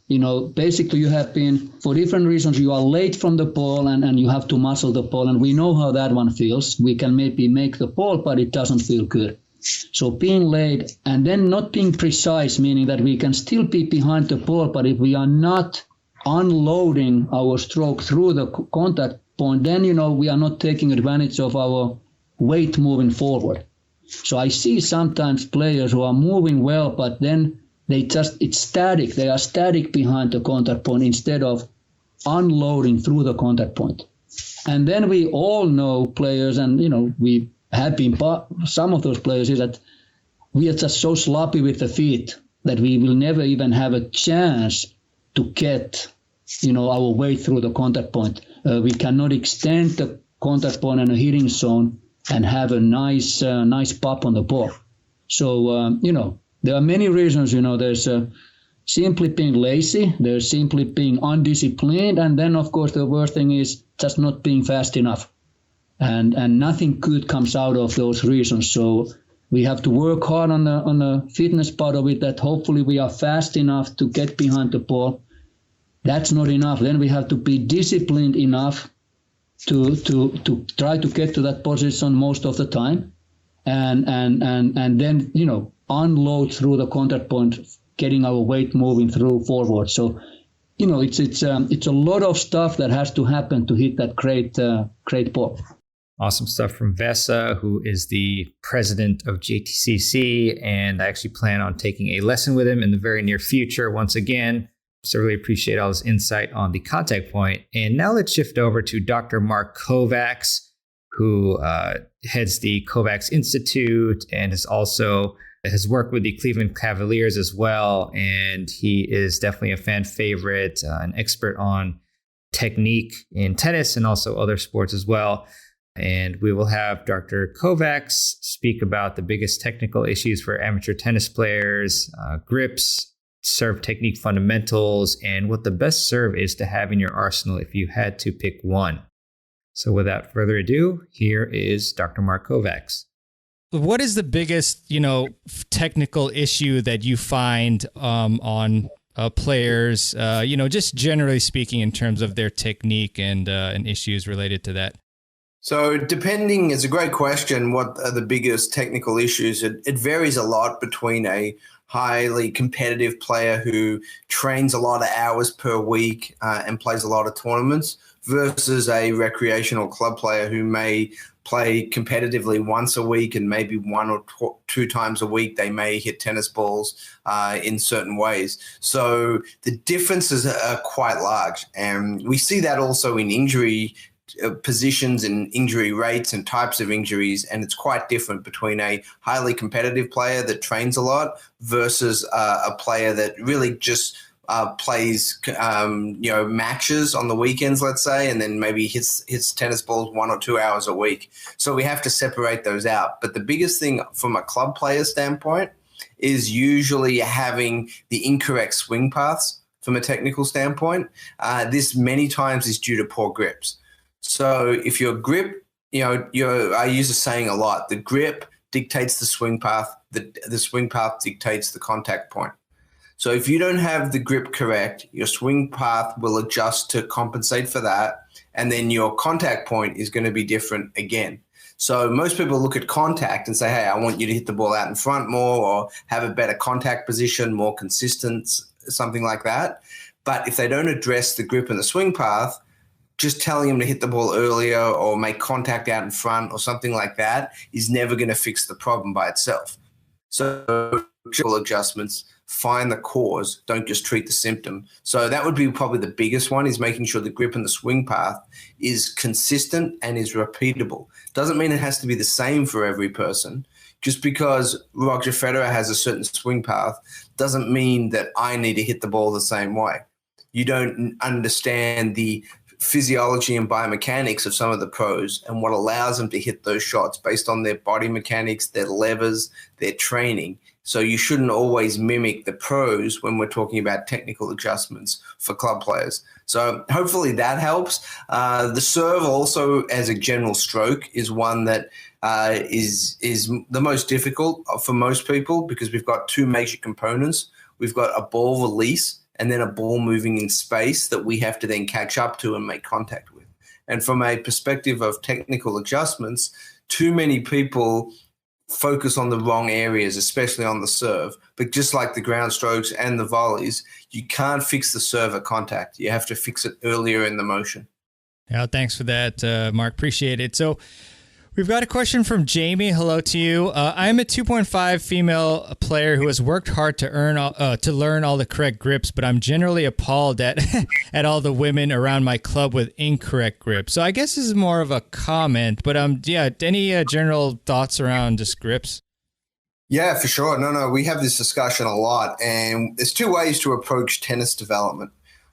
Basically you have been, for different reasons, you are late from the ball and you have to muscle the ball. And we know how that one feels. We can maybe make the ball, but it doesn't feel good. So being late and then not being precise, meaning that we can still be behind the ball, but if we are not unloading our stroke through the contact point, then, we are not taking advantage of our weight moving forward. So I see sometimes players who are moving well, but then it's static. They are static behind the contact point instead of unloading through the contact point. And then we all know players, and, we have been some of those players, is that we are just so sloppy with the feet that we will never even have a chance to get, our way through the contact point. We cannot extend the contact point and a hitting zone and have a nice pop on the ball. So, there are many reasons, there's simply being lazy, there's simply being undisciplined, and then, of course, the worst thing is just not being fast enough. And nothing good comes out of those reasons. So we have to work hard on the fitness part of it, that hopefully we are fast enough to get behind the ball. That's not enough. Then we have to be disciplined enough to try to get to that position most of the time, and then unload through the contact point, getting our weight moving through forward. So it's a lot of stuff that has to happen to hit that great ball. Awesome stuff from Vesa, who is the president of JTCC, and I actually plan on taking a lesson with him in the very near future once again. So really appreciate all this insight on the contact point. And now let's shift over to Dr. Mark Kovacs, who heads the Kovacs Institute and has worked with the Cleveland Cavaliers as well. And he is definitely a fan favorite, an expert on technique in tennis and also other sports as well. And we will have Dr. Kovacs speak about the biggest technical issues for amateur tennis players, grips, serve technique fundamentals, and what the best serve is to have in your arsenal if you had to pick one. So without further ado, here is Dr. Mark Kovacs. What is the biggest, technical issue that you find on players, just generally speaking in terms of their technique and issues related to that? So it's a great question. What are the biggest technical issues? It varies a lot between a highly competitive player who trains a lot of hours per week and plays a lot of tournaments versus a recreational club player who may play competitively once a week and maybe one or two times a week they may hit tennis balls in certain ways. So the differences are quite large. And we see that also in injury positions and injury rates and types of injuries, and it's quite different between a highly competitive player that trains a lot versus a player that really just plays matches on the weekends, let's say, and then maybe hits tennis balls 1 or 2 hours a week. So we have to separate those out. But the biggest thing from a club player standpoint is usually having the incorrect swing paths from a technical standpoint. This many times is due to poor grips. So if your grip I use the saying a lot. The grip dictates the swing path. The swing path dictates the contact point. So if you don't have the grip correct, your swing path will adjust to compensate for that. And then your contact point is going to be different again. So most people look at contact and say, hey, I want you to hit the ball out in front more or have a better contact position, more consistent, something like that. But if they don't address the grip and the swing path, just telling them to hit the ball earlier or make contact out in front or something like that is never going to fix the problem by itself. So adjustments, find the cause, don't just treat the symptom. So that would be probably the biggest one, is making sure the grip and the swing path is consistent and is repeatable. Doesn't mean it has to be the same for every person. Just because Roger Federer has a certain swing path doesn't mean that I need to hit the ball the same way. You don't understand the physiology and biomechanics of some of the pros and what allows them to hit those shots based on their body mechanics, their levers, their training. So you shouldn't always mimic the pros when we're talking about technical adjustments for club players. So hopefully that helps. The serve also, as a general stroke, is one that is the most difficult for most people, because we've got two major components. We've got a ball release and then a ball moving in space that we have to then catch up to and make contact with. And from a perspective of technical adjustments, too many people focus on the wrong areas, especially on the serve. But just like the ground strokes and the volleys, you can't fix the serve at contact. You have to fix it earlier in the motion. Yeah, thanks for that, Mark. Appreciate it. So we've got a question from Jamie. Hello to you. I'm a 2.5 female player who has worked hard to learn all the correct grips, but I'm generally appalled at at all the women around my club with incorrect grips. So I guess this is more of a comment, but any general thoughts around just grips? Yeah, for sure. No, we have this discussion a lot, and there's two ways to approach tennis development.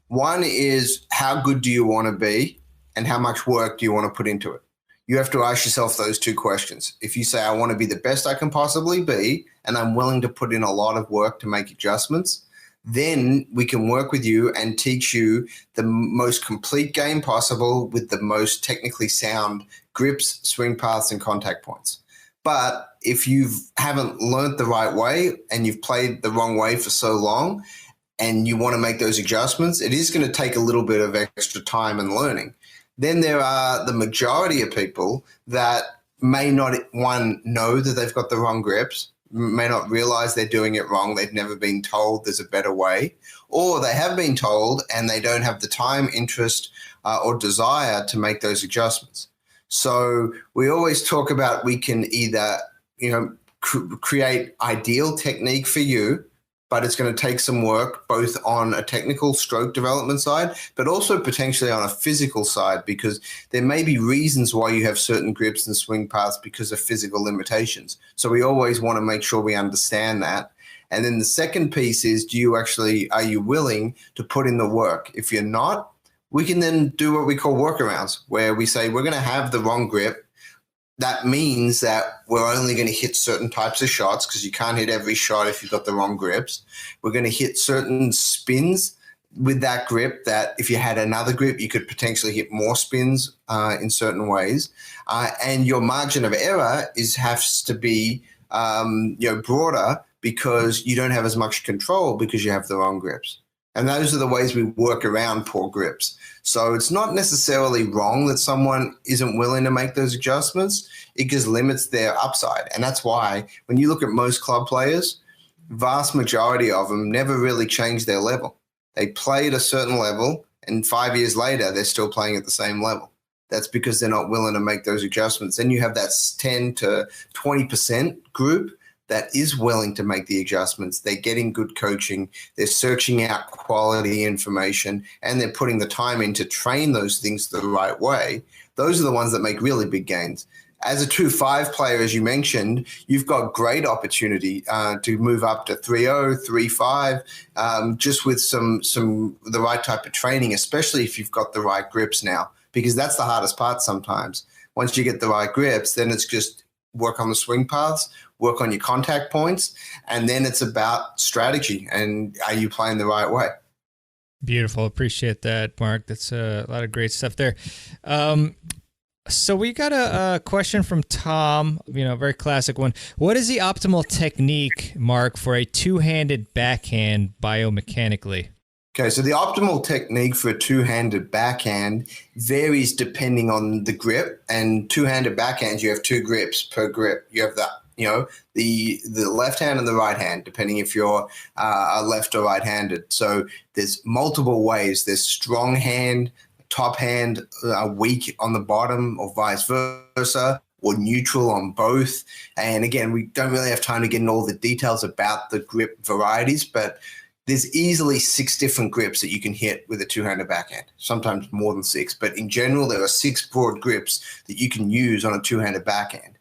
One is, how good do you want to be, and how much work do you want to put into it? You have to ask yourself those two questions. If you say, I want to be the best I can possibly be, and I'm willing to put in a lot of work to make adjustments, then we can work with you and teach you the most complete game possible with the most technically sound grips, swing paths, and contact points. But if you haven't learned the right way and you've played the wrong way for so long and you want to make those adjustments, it is going to take a little bit of extra time and learning. Then there are the majority of people that may not, one, know that they've got the wrong grips, may not realize they're doing it wrong. They've never been told there's a better way, or they have been told and they don't have the time, interest, or desire to make those adjustments. So we always talk about, we can either, create ideal technique for you, but it's going to take some work both on a technical stroke development side, but also potentially on a physical side, because there may be reasons why you have certain grips and swing paths because of physical limitations. So we always want to make sure we understand that. And then the second piece is, are you willing to put in the work? If you're not, we can then do what we call workarounds, where we say we're going to have the wrong grip. That means that we're only going to hit certain types of shots, because you can't hit every shot if you've got the wrong grips. We're going to hit certain spins with that grip that if you had another grip, you could potentially hit more spins in certain ways. And your margin of error has to be broader, because you don't have as much control because you have the wrong grips. And those are the ways we work around poor grips. So it's not necessarily wrong that someone isn't willing to make those adjustments. It just limits their upside. And that's why when you look at most club players, vast majority of them never really change their level. They play at a certain level, and 5 years later, they're still playing at the same level. That's because they're not willing to make those adjustments. Then you have that 10 to 20% group that is willing to make the adjustments. They're getting good coaching. They're searching out quality information, and they're putting the time in to train those things the right way. Those are the ones that make really big gains. As a 2-5 player, as you mentioned, you've got great opportunity to move up to 3-0, 3-5, just with the right type of training, especially if you've got the right grips now, because that's the hardest part sometimes. Once you get the right grips, then it's just work on the swing paths, work on your contact points, and then it's about strategy and are you playing the right way? Beautiful. Appreciate that, Mark. That's a lot of great stuff there. So we got a question from Tom, very classic one. What is the optimal technique, Mark, for a two-handed backhand biomechanically? Okay, so the optimal technique for a two-handed backhand varies depending on the grip. And two-handed backhands, you have two grips per grip. You have the left hand and the right hand, depending if you're left or right-handed. So there's multiple ways. There's strong hand, top hand, weak on the bottom, or vice versa, or neutral on both. And again, we don't really have time to get into all the details about the grip varieties, but there's easily 6 different grips that you can hit with a two-handed backhand, sometimes more than 6. But in general, there are 6 broad grips that you can use on a two-handed backhand.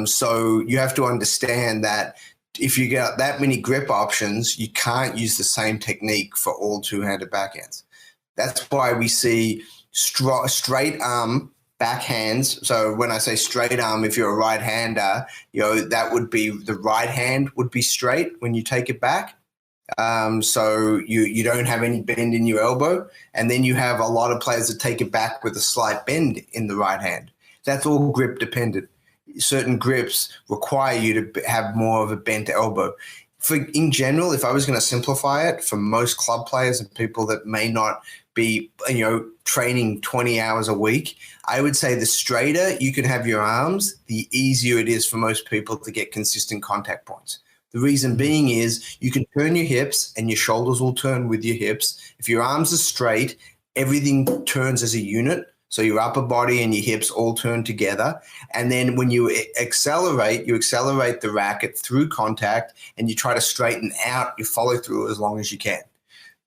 So you have to understand that if you get that many grip options, you can't use the same technique for all two-handed backhands. That's why we see straight arm backhands. So when I say straight arm, if you're a right-hander, that would be the right hand would be straight when you take it back. So you don't have any bend in your elbow. And then you have a lot of players that take it back with a slight bend in the right hand. That's all grip dependent. Certain grips require you to have more of a bent elbow. In general, if I was going to simplify it for most club players and people that may not be, training 20 hours a week, I would say the straighter you can have your arms, the easier it is for most people to get consistent contact points. The reason being is you can turn your hips and your shoulders will turn with your hips. If your arms are straight, everything turns as a unit. So your upper body and your hips all turn together. And then when you accelerate the racket through contact and you try to straighten out your follow through as long as you can.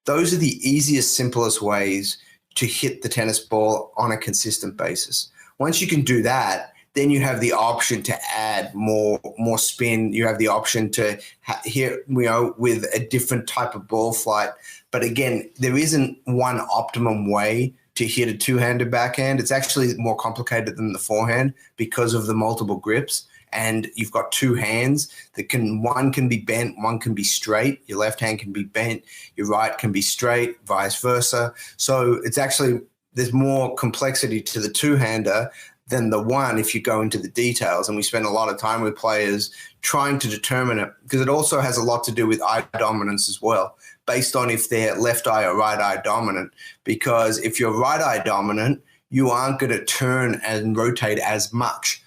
Those are the easiest, simplest ways to hit the tennis ball on a consistent basis. Once you can do that, then you have the option to add more spin. You have the option to hit, with a different type of ball flight. But again, there isn't one optimum way to hit a two-handed backhand. It's actually more complicated than the forehand because of the multiple grips. And you've got two hands one can be bent, one can be straight. Your left hand can be bent, your right can be straight, vice versa. So it's actually, there's more complexity to the two-hander than the one if you go into the details. And we spend a lot of time with players trying to determine it because it also has a lot to do with eye dominance as well, based on if they're left eye or right eye dominant. Because if you're right eye dominant, you aren't going to turn and rotate as much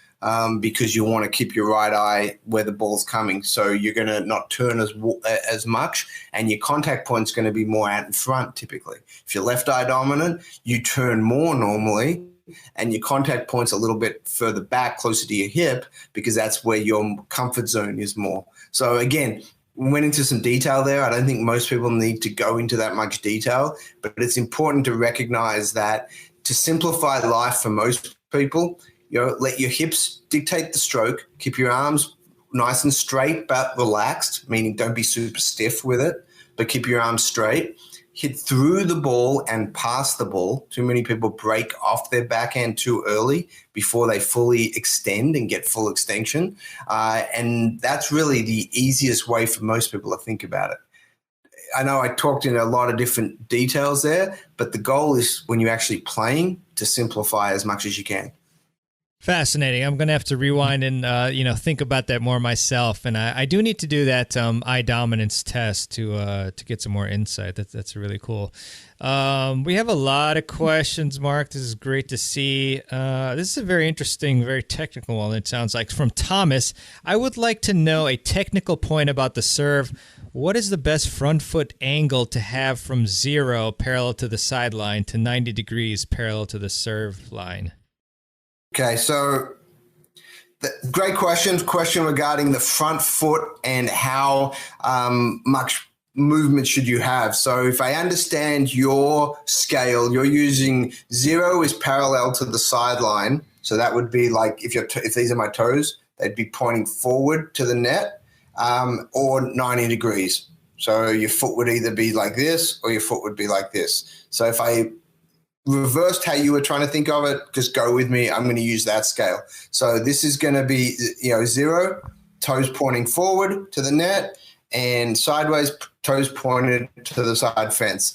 because you want to keep your right eye where the ball's coming. So you're going to not turn as much, and your contact point's going to be more out in front typically. If you're left eye dominant, you turn more normally, and your contact point's a little bit further back, closer to your hip, because that's where your comfort zone is more. So again, we went into some detail there. I don't think most people need to go into that much detail, but it's important to recognize that to simplify life for most people, let your hips dictate the stroke, keep your arms nice and straight but relaxed, meaning don't be super stiff with it, but keep your arms straight. Hit through the ball and past the ball. Too many people break off their backhand too early before they fully extend and get full extension. And that's really the easiest way for most people to think about it. I know I talked in a lot of different details there, but the goal is when you're actually playing to simplify as much as you can. Fascinating. I'm going to have to rewind and, think about that more myself. And I do need to do that eye dominance test to get some more insight. That's really cool. We have a lot of questions, Mark. This is great to see. This is a very interesting, very technical one, it sounds like. From Thomas, I would like to know a technical point about the serve. What is the best front foot angle to have from 0 parallel to the sideline to 90 degrees parallel to the serve line? Okay, so great question regarding the front foot and how much movement should you have. So if I understand your scale, you're using 0 is parallel to the sideline. So that would be like if these are my toes, they'd be pointing forward to the net or 90 degrees. So your foot would either be like this or your foot would be like this. So if I reversed how you were trying to think of it, just go with me. I'm going to use that scale. So this is going to be, 0, toes pointing forward to the net, and sideways, toes pointed to the side fence.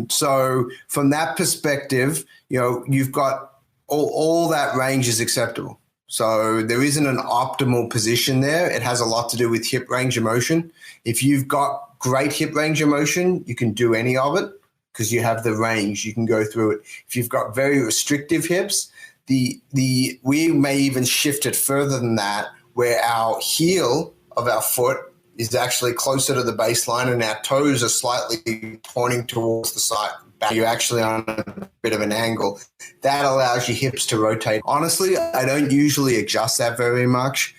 So from that perspective, you've got all that range is acceptable. So there isn't an optimal position there. It has a lot to do with hip range of motion. If you've got great hip range of motion, you can do any of it because you have the range. You can go through it. If you've got very restrictive hips, we may even shift it further than that, where our heel of our foot is actually closer to the baseline and our toes are slightly pointing towards the side. You're actually on a bit of an angle. That allows your hips to rotate. Honestly, I don't usually adjust that very much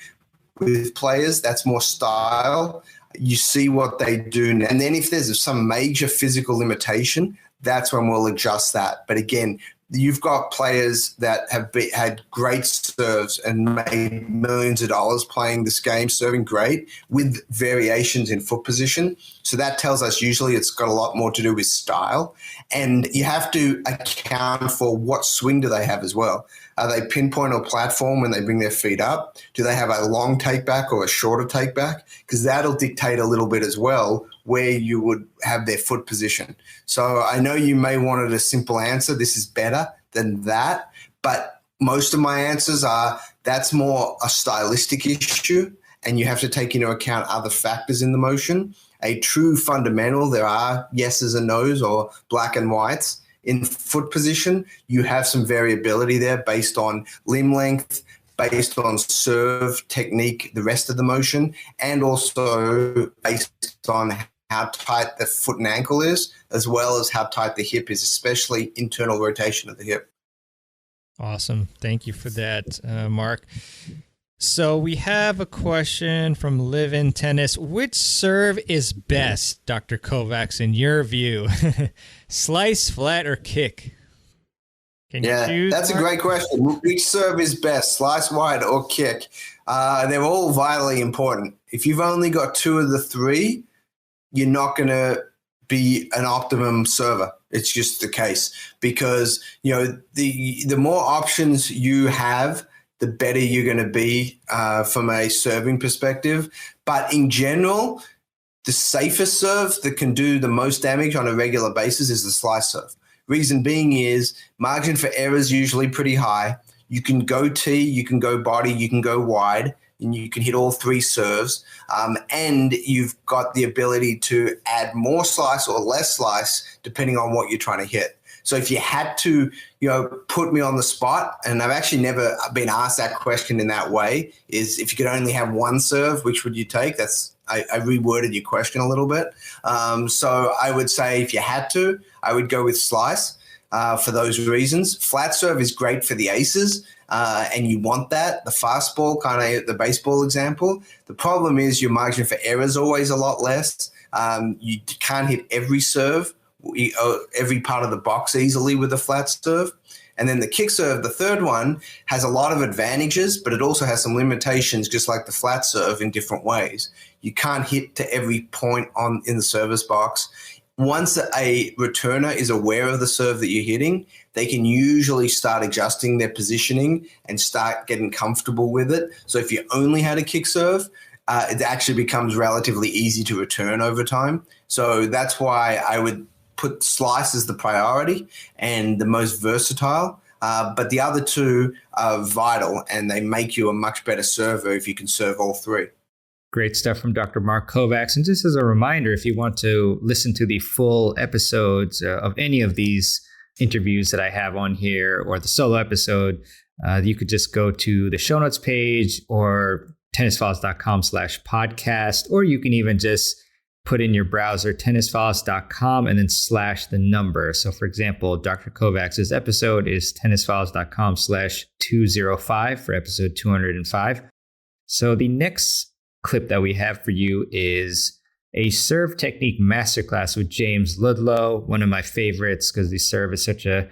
with players. That's more style. You see what they do. And then if there's some major physical limitation, that's when we'll adjust that. But again, you've got players that have had great serves and made millions of dollars playing this game, serving great with variations in foot position. So that tells us usually it's got a lot more to do with style. And you have to account for what swing do they have as well. Are they pinpoint or platform when they bring their feet up? Do they have a long take back or a shorter take back? Because that'll dictate a little bit as well where you would have their foot position. So I know you may wanted a simple answer. This is better than that. But most of my answers are that's more a stylistic issue, and you have to take into account other factors in the motion. A true fundamental, there are yeses and nos or black and whites. In foot position, you have some variability there based on limb length, based on serve technique, the rest of the motion, and also based on how tight the foot and ankle is, as well as how tight the hip is, especially internal rotation of the hip. Awesome. Thank you for that, Mark. So we have a question from Live in Tennis. Which serve is best, Dr. Kovacs, in your view? Slice, flat, or kick? Can you choose, that's Mark? a great question. Which serve is best, slice, wide, or kick? They're all vitally important. If you've only got two of the three, you're not going to be an optimum server. It's just the case because, the more options you have, the better you're going to be from a serving perspective. But in general, the safest serve that can do the most damage on a regular basis is the slice serve. Reason being is margin for error is usually pretty high. You can go tee, you can go body, you can go wide, and you can hit all three serves. And you've got the ability to add more slice or less slice depending on what you're trying to hit. So if you had to, put me on the spot, and I've actually never been asked that question in that way, is if you could only have one serve, which would you take? I reworded your question a little bit. So I would say if you had to, I would go with slice for those reasons. Flat serve is great for the aces, and you want that. The fastball, kind of the baseball example. The problem is your margin for error is always a lot less. You can't hit every serve, every part of the box easily with a flat serve. And then the kick serve, the third one, has a lot of advantages, but it also has some limitations, just like the flat serve in different ways. You can't hit to every point in the service box. Once a returner is aware of the serve that you're hitting, they can usually start adjusting their positioning and start getting comfortable with it. So if you only had a kick serve, it actually becomes relatively easy to return over time. So that's why I would put slice as the priority and the most versatile. But the other two are vital, and they make you a much better server if you can serve all three. Great stuff from Dr. Mark Kovacs. And just as a reminder, if you want to listen to the full episodes of any of these interviews that I have on here or the solo episode, you could just go to the show notes page or tennisfiles.com/podcast, or you can even just put in your browser tennisfiles.com and then / the number. So for example, Dr. Kovacs' episode is tennisfiles.com/205 for episode 205. So the next clip that we have for you is a serve technique masterclass with James Ludlow, one of my favorites because the serve is such a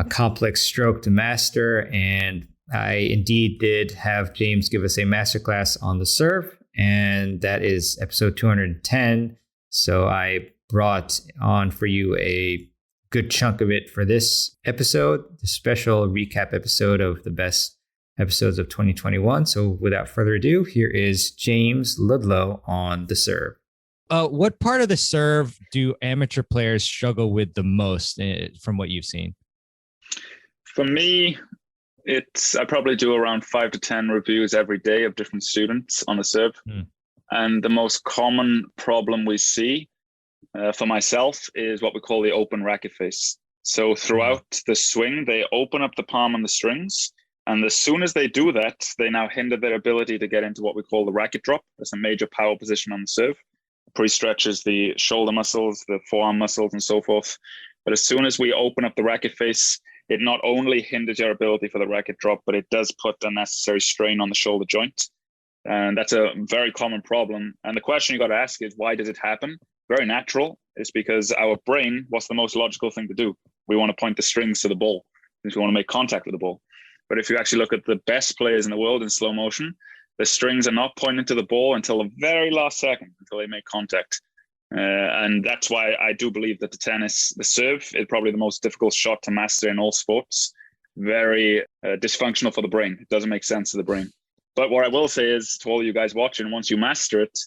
complex stroke to master. And I indeed did have James give us a masterclass on the serve, and that is episode 210. So I brought on for you a good chunk of it for this episode, the special recap episode of the best episodes of 2021. So without further ado, here is James Ludlow on the serve. What part of the serve do amateur players struggle with the most from what you've seen? For me, I probably do around 5 to 10 reviews every day of different students on the serve. And the most common problem we see for myself is what we call the open racket face. So throughout the swing, they open up the palm and the strings. And as soon as they do that, they now hinder their ability to get into what we call the racket drop. That's a major power position on the serve. Pre-stretches the shoulder muscles, the forearm muscles, and so forth. But as soon as we open up the racket face, it not only hinders your ability for the racket drop, but it does put unnecessary strain on the shoulder joint. And that's a very common problem. And the question you got to ask is, why does it happen? Very natural. It's because our brain, what's the most logical thing to do? We want to point the strings to the ball because we want to make contact with the ball. But if you actually look at the best players in the world in slow motion, the strings are not pointing to the ball until the very last second, until they make contact. And that's why I do believe that the serve is probably the most difficult shot to master in all sports. Very dysfunctional for the brain. It doesn't make sense to the brain. But what I will say is, to all of you guys watching, once you master it,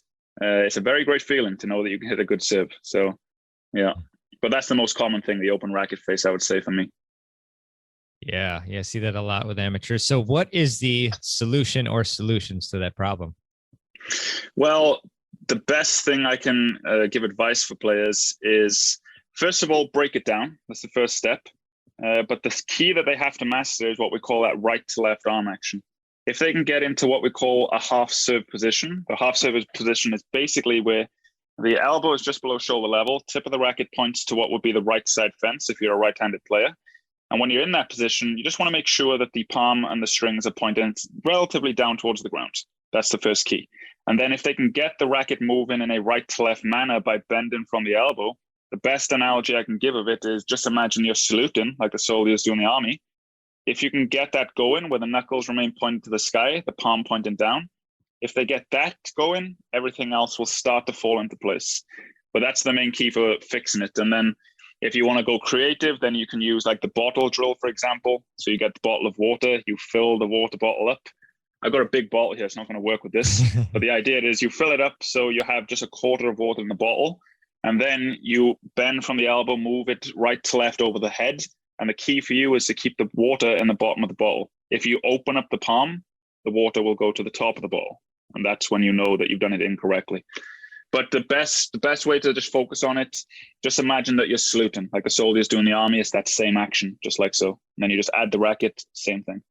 it's a very great feeling to know that you can hit a good serve. So, yeah. But that's the most common thing, the open racket face, I would say, for me. Yeah, I see that a lot with amateurs. So what is the solution or solutions to that problem? Well, the best thing I can give advice for players is, first of all, break it down. That's the first step. But the key that they have to master is what we call that right to left arm action. If they can get into what we call a half serve position, the half serve position is basically where the elbow is just below shoulder level, tip of the racket points to what would be the right side fence if you're a right-handed player. And when you're in that position, you just want to make sure that the palm and the strings are pointing relatively down towards the ground. That's the first key. And then if they can get the racket moving in a right to left manner by bending from the elbow, the best analogy I can give of it is just imagine you're saluting like the soldiers do in the army. If you can get that going where the knuckles remain pointed to the sky, the palm pointing down, if they get that going, everything else will start to fall into place. But that's the main key for fixing it. And then if you want to go creative, then you can use like the bottle drill, for example. So you get the bottle of water, you fill the water bottle up. I've got a big bottle here, it's not going to work with this. But the idea is you fill it up so you have just a quarter of water in the bottle. And then you bend from the elbow, move it right to left over the head. And the key for you is to keep the water in the bottom of the bottle. If you open up the palm, the water will go to the top of the bottle. And that's when you know that you've done it incorrectly. But the best way to just focus on it, just imagine that you're saluting, like the soldiers do in the army. It's that same action, just like so. And then you just add the racket, same thing.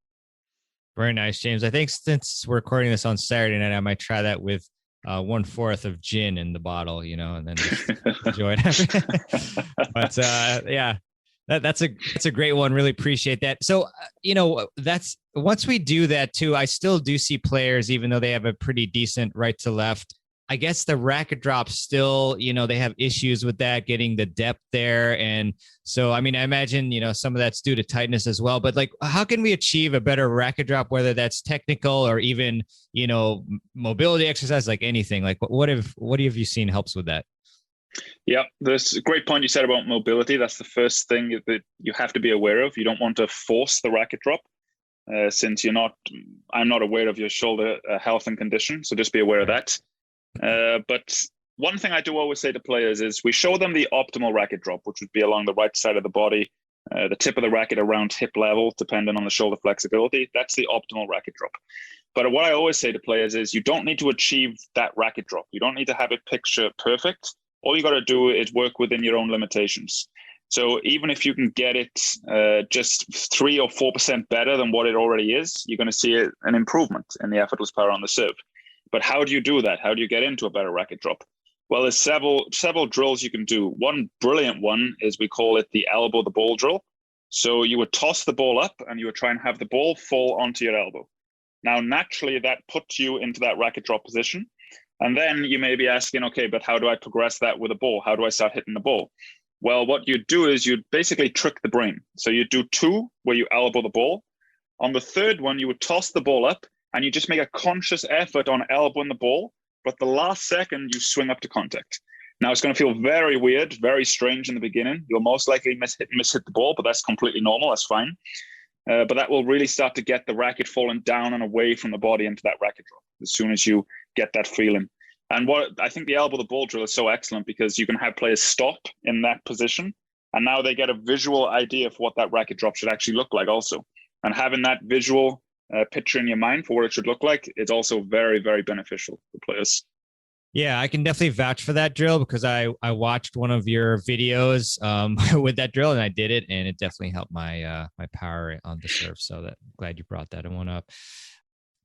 Very nice, James. I think since we're recording this on Saturday night, I might try that with 1/4 of gin in the bottle, and then just enjoy it. But yeah, that's a great one. Really appreciate that. So, that's once we do that too, I still do see players, even though they have a pretty decent right to left, I guess the racket drop still, they have issues with that, getting the depth there. And so, I imagine, some of that's due to tightness as well, but like, how can we achieve a better racket drop, whether that's technical or even, mobility exercise, like anything? Like what have you seen helps with that? Yeah, there's a great point you said about mobility. That's the first thing that you have to be aware of. You don't want to force the racket drop since I'm not aware of your shoulder health and condition. So just be aware of that. But one thing I do always say to players is we show them the optimal racket drop, which would be along the right side of the body, the tip of the racket around hip level, depending on the shoulder flexibility. That's the optimal racket drop. But what I always say to players is you don't need to achieve that racket drop. You don't need to have it picture perfect. All you got to do is work within your own limitations. So even if you can get it just 3 or 4% better than what it already is, you're going to see an improvement in the effortless power on the serve. But how do you do that? How do you get into a better racket drop? Well, there's several drills you can do. One brilliant one is we call it the elbow the ball drill. So you would toss the ball up and you would try and have the ball fall onto your elbow. Now, naturally, that puts you into that racket drop position. And then you may be asking, okay, but how do I progress that with a ball? How do I start hitting the ball? Well, what you do is you basically trick the brain. So you do 2 where you elbow the ball. On the third one, you would toss the ball up and you just make a conscious effort on elbowing the ball, but the last second you swing up to contact. Now it's going to feel very weird, very strange in the beginning. You'll most likely miss hit the ball, but that's completely normal. That's fine. But that will really start to get the racket falling down and away from the body into that racket drop as soon as you get that feeling. And what I think the elbow the ball drill is so excellent because you can have players stop in that position And now they get a visual idea of what that racket drop should actually look like also. And having that visual picture in your mind for what it should look like is also very, very beneficial for players. Yeah, I can definitely vouch for that drill because I watched one of your videos with that drill and I did it, and it definitely helped my my power on the serve. So that glad you brought that one up.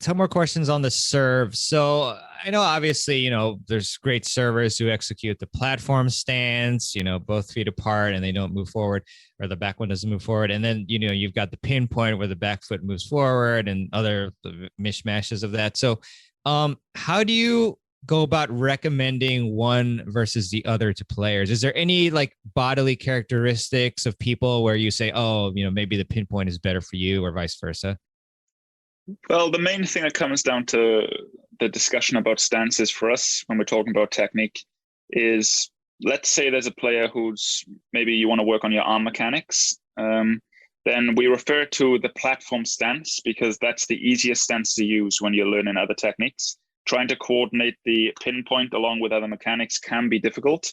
Some more questions on the serve. So I know obviously, you know, there's great servers who execute the platform stance, you know, both feet apart and they don't move forward, or the back one doesn't move forward. And then, you know, you've got the pinpoint where the back foot moves forward and other mishmashes of that. So how do you go about recommending one versus the other to players? Is there any like bodily characteristics of people where you say, oh, you know, maybe the pinpoint is better for you or vice versa? Well, the main thing that comes down to the discussion about stances for us when we're talking about technique is, let's say there's a player who's maybe you want to work on your arm mechanics. Then we refer to the platform stance because that's the easiest stance to use when you're learning other techniques. Trying to coordinate the pinpoint along with other mechanics can be difficult.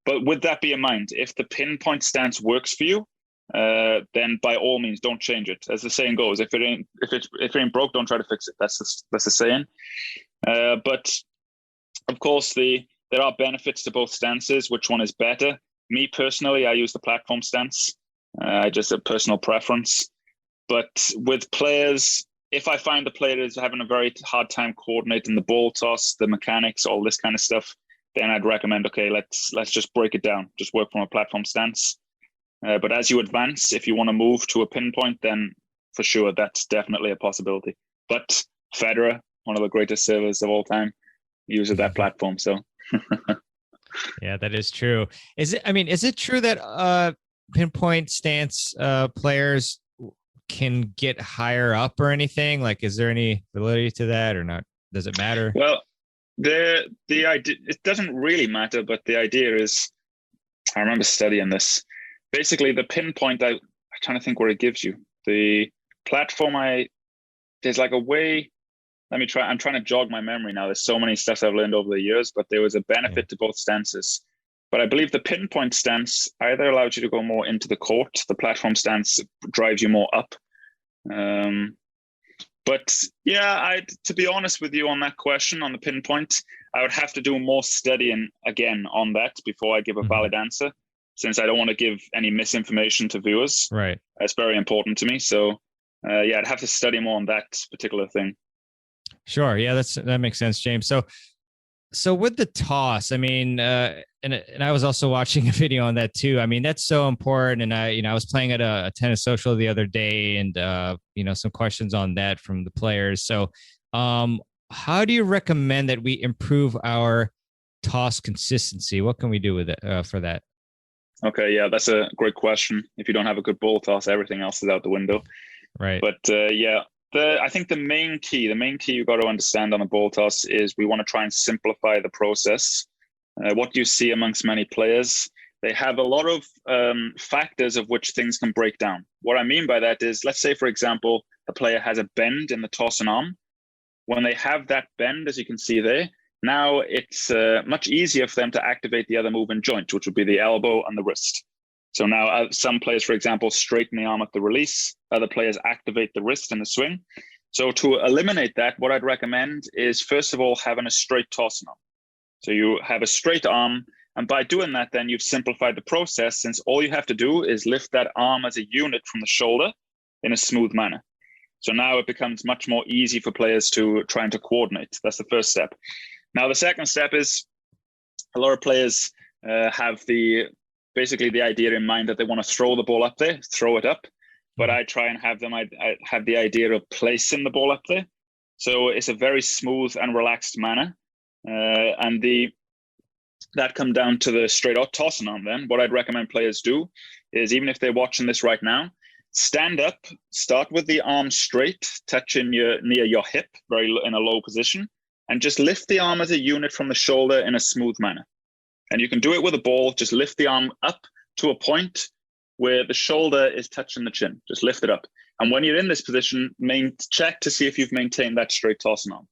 But with that be in mind, if the pinpoint stance works for you, then by all means don't change it. As the saying goes, if it ain't broke, don't try to fix it. That's the saying. But of course, there are benefits to both stances. Which one is better? Me personally, I use the platform stance. Just a personal preference. But with players, if I find the player is having a very hard time coordinating the ball toss, the mechanics, all this kind of stuff, then I'd recommend, okay, let's just break it down. Just work from a platform stance. But as you advance, if you want to move to a pinpoint, then for sure, that's definitely a possibility. But Federer, one of the greatest servers of all time, uses that platform. So, yeah, that is true. Is it true that pinpoint stance players can get higher up or anything? Like, is there any validity to that or not? Does it matter? Well, the idea, it doesn't really matter, but the idea is, I remember studying this. Basically, the pinpoint, I'm trying to think where it gives you. The platform, there's like a way, I'm trying to jog my memory now. There's so many stuff I've learned over the years, but there was a benefit to both stances. But I believe the pinpoint stance either allows you to go more into the court, the platform stance drives you more up. But yeah, to be honest with you on that question, on the pinpoint, I would have to do more studying again on that before I give a valid answer, since I don't want to give any misinformation to viewers. Right. That's very important to me. So yeah, I'd have to study more on that particular thing. Sure. Yeah, that makes sense, James. So with the toss, I mean, and I was also watching a video on that too. I mean, that's so important. And I was playing at a tennis social the other day, and some questions on that from the players. So, how do you recommend that we improve our toss consistency? What can we do with it for that? Okay, yeah, that's a great question. If you don't have a good ball toss, everything else is out the window. Right. But yeah. I think the main key you've got to understand on a ball toss is we want to try and simplify the process. What you see amongst many players, they have a lot of factors of which things can break down. What I mean by that is, let's say, for example, a player has a bend in the toss and arm. When they have that bend, as you can see there, now it's much easier for them to activate the other movement joint, which would be the elbow and the wrist. So now some players, for example, straighten the arm at the release. Other players activate the wrist in the swing. So to eliminate that, what I'd recommend is, first of all, having a straight toss arm. So you have a straight arm. And by doing that, then you've simplified the process, since all you have to do is lift that arm as a unit from the shoulder in a smooth manner. So now it becomes much more easy for players to try and to coordinate. That's the first step. Now, the second step is a lot of players have basically the idea in mind that they want to throw the ball up there, throw it up. But I try and have I have the idea of placing the ball up there. So it's a very smooth and relaxed manner. And that come down to the straight out tossing arm then. What I'd recommend players do is, even if they're watching this right now, stand up, start with the arm straight, touching near your hip, in a low position, and just lift the arm as a unit from the shoulder in a smooth manner. And you can do it with a ball. Just lift the arm up to a point where the shoulder is touching the chin. Just lift it up. And when you're in this position, check to see if you've maintained that straight tossing arm.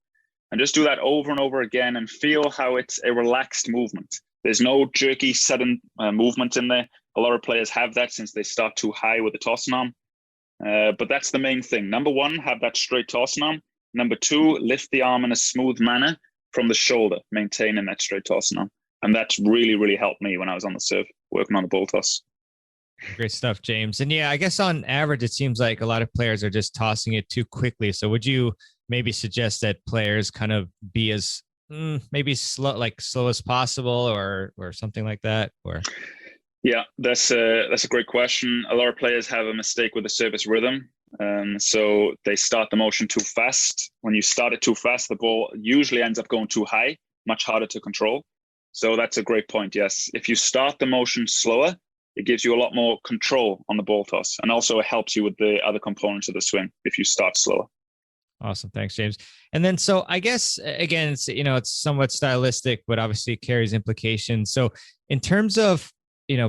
And just do that over and over again and feel how it's a relaxed movement. There's no jerky, sudden movement in there. A lot of players have that since they start too high with the tossing arm. But that's the main thing. Number one, have that straight tossing arm. Number two, lift the arm in a smooth manner from the shoulder, maintaining that straight tossing arm. And that's really, really helped me when I was on the serve, working on the ball toss. Great stuff, James. And yeah, I guess on average, it seems like a lot of players are just tossing it too quickly. So would you maybe suggest that players kind of be as maybe slow as possible or something like that? Or yeah, that's a great question. A lot of players have a mistake with the service rhythm. So they start the motion too fast. When you start it too fast, the ball usually ends up going too high, much harder to control. So that's a great point. Yes, if you start the motion slower, it gives you a lot more control on the ball toss, and also it helps you with the other components of the swing if you start slower. Awesome. Thanks, James. And then, so I guess, again, it's somewhat stylistic, but obviously it carries implications. So in terms of,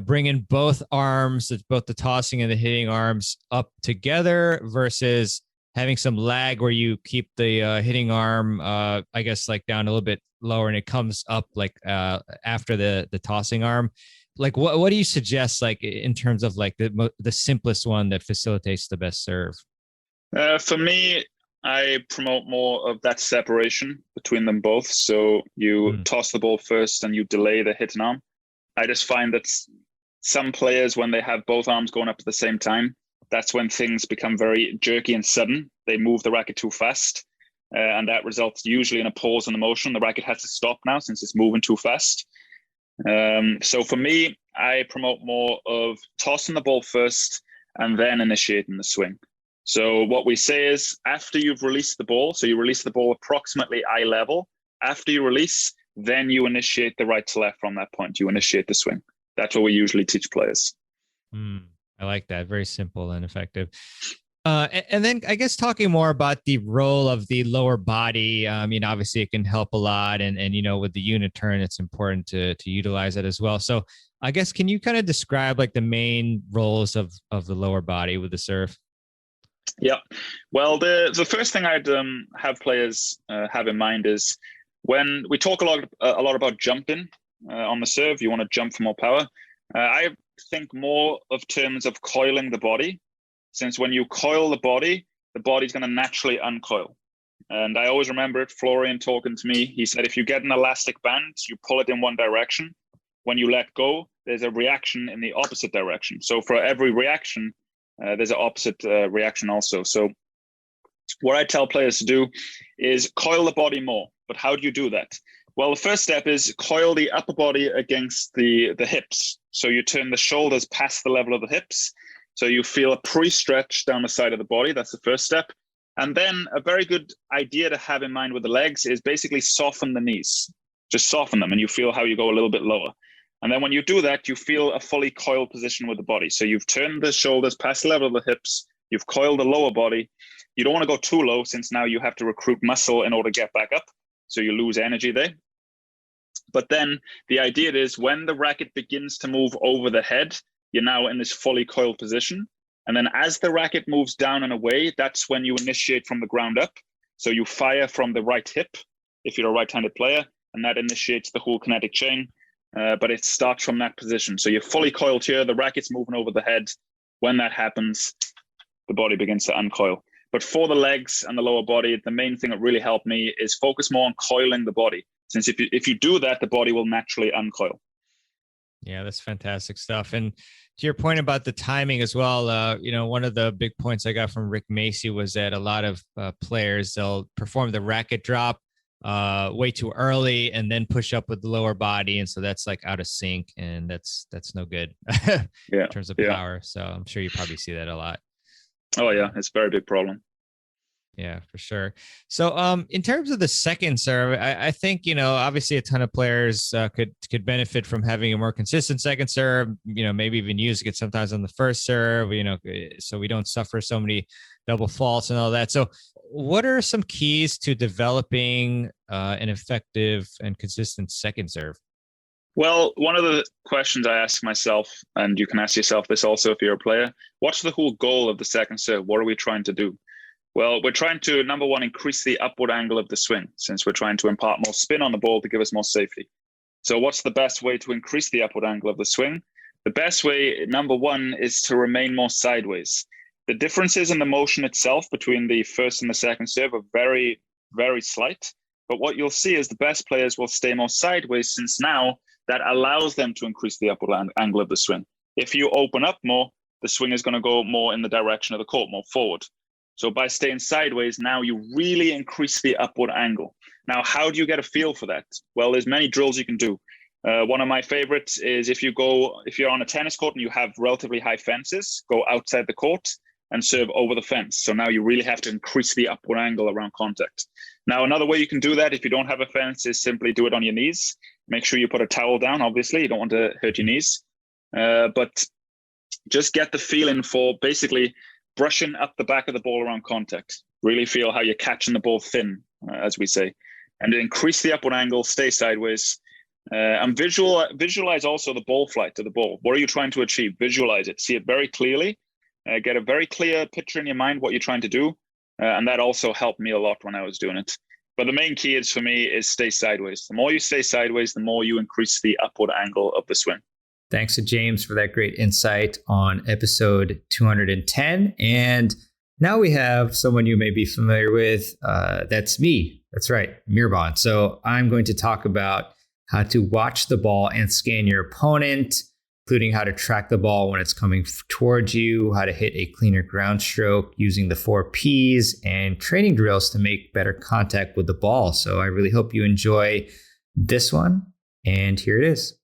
bringing both arms, both the tossing and the hitting arms up together versus having some lag where you keep the hitting arm, I guess, like down a little bit lower and it comes up like after the tossing arm. Like, what do you suggest, like, in terms of like the simplest one that facilitates the best serve? For me, I promote more of that separation between them both. So you toss the ball first and you delay the hitting arm. I just find that some players, when they have both arms going up at the same time, that's when things become very jerky and sudden. They move the racket too fast, and that results usually in a pause in the motion. The racket has to stop now since it's moving too fast. So for me, I promote more of tossing the ball first and then initiating the swing. So what we say is, after you've released the ball, so you release the ball approximately eye level, after you release, then you initiate the right to left from that point. You initiate the swing. That's what we usually teach players. I like that. Very simple and effective. And then I guess talking more about the role of the lower body, obviously it can help a lot. And with the unit turn, it's important to utilize it as well. So I guess, can you kind of describe like the main roles of the lower body with the serve? Yeah. Well, the first thing I'd have players have in mind is, when we talk a lot about jumping on the serve, you want to jump for more power. I think more of terms of coiling the body, since when you coil the body's going to naturally uncoil. And I always remember it, Florian talking to me, he said, if you get an elastic band, you pull it in one direction. When you let go, there's a reaction in the opposite direction. So for every reaction, there's an opposite reaction also. So what I tell players to do is coil the body more. But how do you do that? Well, the first step is coil the upper body against the hips. So you turn the shoulders past the level of the hips. So you feel a pre-stretch down the side of the body. That's the first step. And then a very good idea to have in mind with the legs is basically soften the knees. Just soften them and you feel how you go a little bit lower. And then when you do that, you feel a fully coiled position with the body. So you've turned the shoulders past the level of the hips. You've coiled the lower body. You don't want to go too low, since now you have to recruit muscle in order to get back up. So you lose energy there. But then the idea is, when the racket begins to move over the head, you're now in this fully coiled position. And then as the racket moves down and away, that's when you initiate from the ground up. So you fire from the right hip if you're a right-handed player, and that initiates the whole kinetic chain. But it starts from that position. So you're fully coiled here, the racket's moving over the head. When that happens, the body begins to uncoil. But for the legs and the lower body, the main thing that really helped me is focus more on coiling the body. Since if you do that, the body will naturally uncoil. Yeah, that's fantastic stuff. And to your point about the timing as well, one of the big points I got from Rick Macy was that a lot of players, they'll perform the racket drop way too early and then push up with the lower body. And so that's like out of sync, and that's no good in terms of power. So I'm sure you probably see that a lot. Oh yeah, it's a very big problem. Yeah, for sure. So in terms of the second serve, I think, obviously a ton of players could benefit from having a more consistent second serve, maybe even using it sometimes on the first serve, so we don't suffer so many double faults and all that. So what are some keys to developing an effective and consistent second serve? Well, one of the questions I ask myself, and you can ask yourself this also if you're a player, what's the whole goal of the second serve? What are we trying to do? Well, we're trying to, number one, increase the upward angle of the swing, since we're trying to impart more spin on the ball to give us more safety. So what's the best way to increase the upward angle of the swing? The best way, number one, is to remain more sideways. The differences in the motion itself between the first and the second serve are very, very slight. But what you'll see is the best players will stay more sideways, since now that allows them to increase the upward angle of the swing. If you open up more, the swing is going to go more in the direction of the court, more forward. So by staying sideways, now you really increase the upward angle. Now, how do you get a feel for that? Well, there's many drills you can do. One of my favorites is if you're on a tennis court and you have relatively high fences, go outside the court and serve over the fence. So now you really have to increase the upward angle around contact. Now, another way you can do that if you don't have a fence is simply do it on your knees. Make sure you put a towel down, obviously. You don't want to hurt your knees. But just get the feeling for basically brushing up the back of the ball around contact. Really feel how you're catching the ball thin, as we say. And increase the upward angle, stay sideways. And visualize also the ball flight of the ball. What are you trying to achieve? Visualize it. See it very clearly. Get a very clear picture in your mind what you're trying to do. And that also helped me a lot when I was doing it. But the main key is for me is stay sideways. The more you stay sideways, the more you increase the upward angle of the swing. Thanks to James for that great insight on episode 210. And now we have someone you may be familiar with. That's me. That's right, mehrban. So I'm going to talk about how to watch the ball and scan your opponent, including how to track the ball when it's coming towards you, how to hit a cleaner ground stroke using the 4 Ps, and training drills to make better contact with the ball. So I really hope you enjoy this one. And here it is.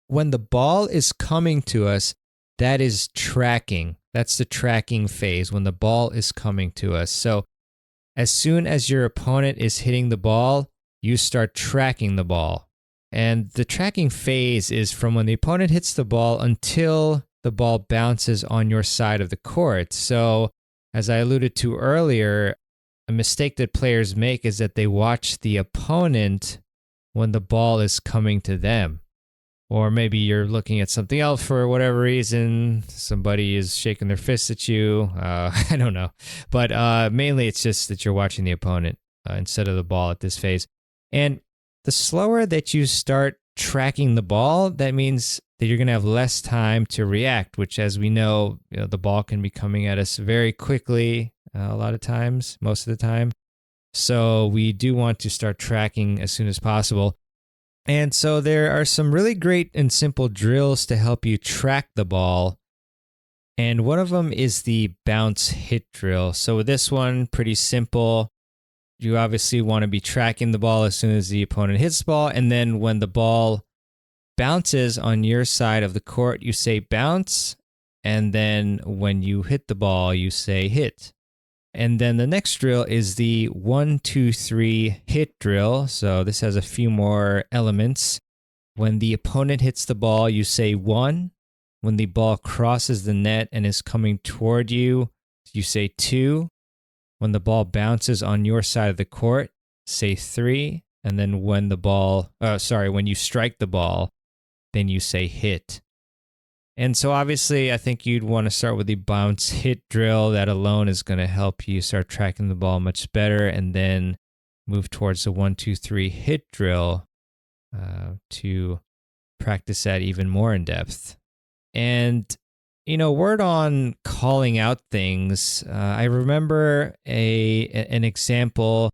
When the ball is coming to us, that is tracking. That's the tracking phase when the ball is coming to us. So as soon as your opponent is hitting the ball, you start tracking the ball. And the tracking phase is from when the opponent hits the ball until the ball bounces on your side of the court. So as I alluded to earlier, a mistake that players make is that they watch the opponent when the ball is coming to them. Or maybe you're looking at something else for whatever reason. Somebody is shaking their fist at you. I don't know. But mainly it's just that you're watching the opponent instead of the ball at this phase. And the slower that you start tracking the ball, that means that you're going to have less time to react, which, as we know, the ball can be coming at us very quickly a lot of times, most of the time. So we do want to start tracking as soon as possible. And so there are some really great and simple drills to help you track the ball. And one of them is the bounce hit drill. So with this one, pretty simple. You obviously want to be tracking the ball as soon as the opponent hits the ball. And then when the ball bounces on your side of the court, you say bounce. And then when you hit the ball, you say hit. And then the next drill is the 1, 2, 3 hit drill. So this has a few more elements. When the opponent hits the ball, you say 1. When the ball crosses the net and is coming toward you, you say 2. When the ball bounces on your side of the court, say 3. And then when when you strike the ball, then you say hit. And so obviously, I think you'd want to start with the bounce hit drill. That alone is going to help you start tracking the ball much better, and then move towards the 1, 2, 3 hit drill to practice that even more in depth. And, word on calling out things. I remember an example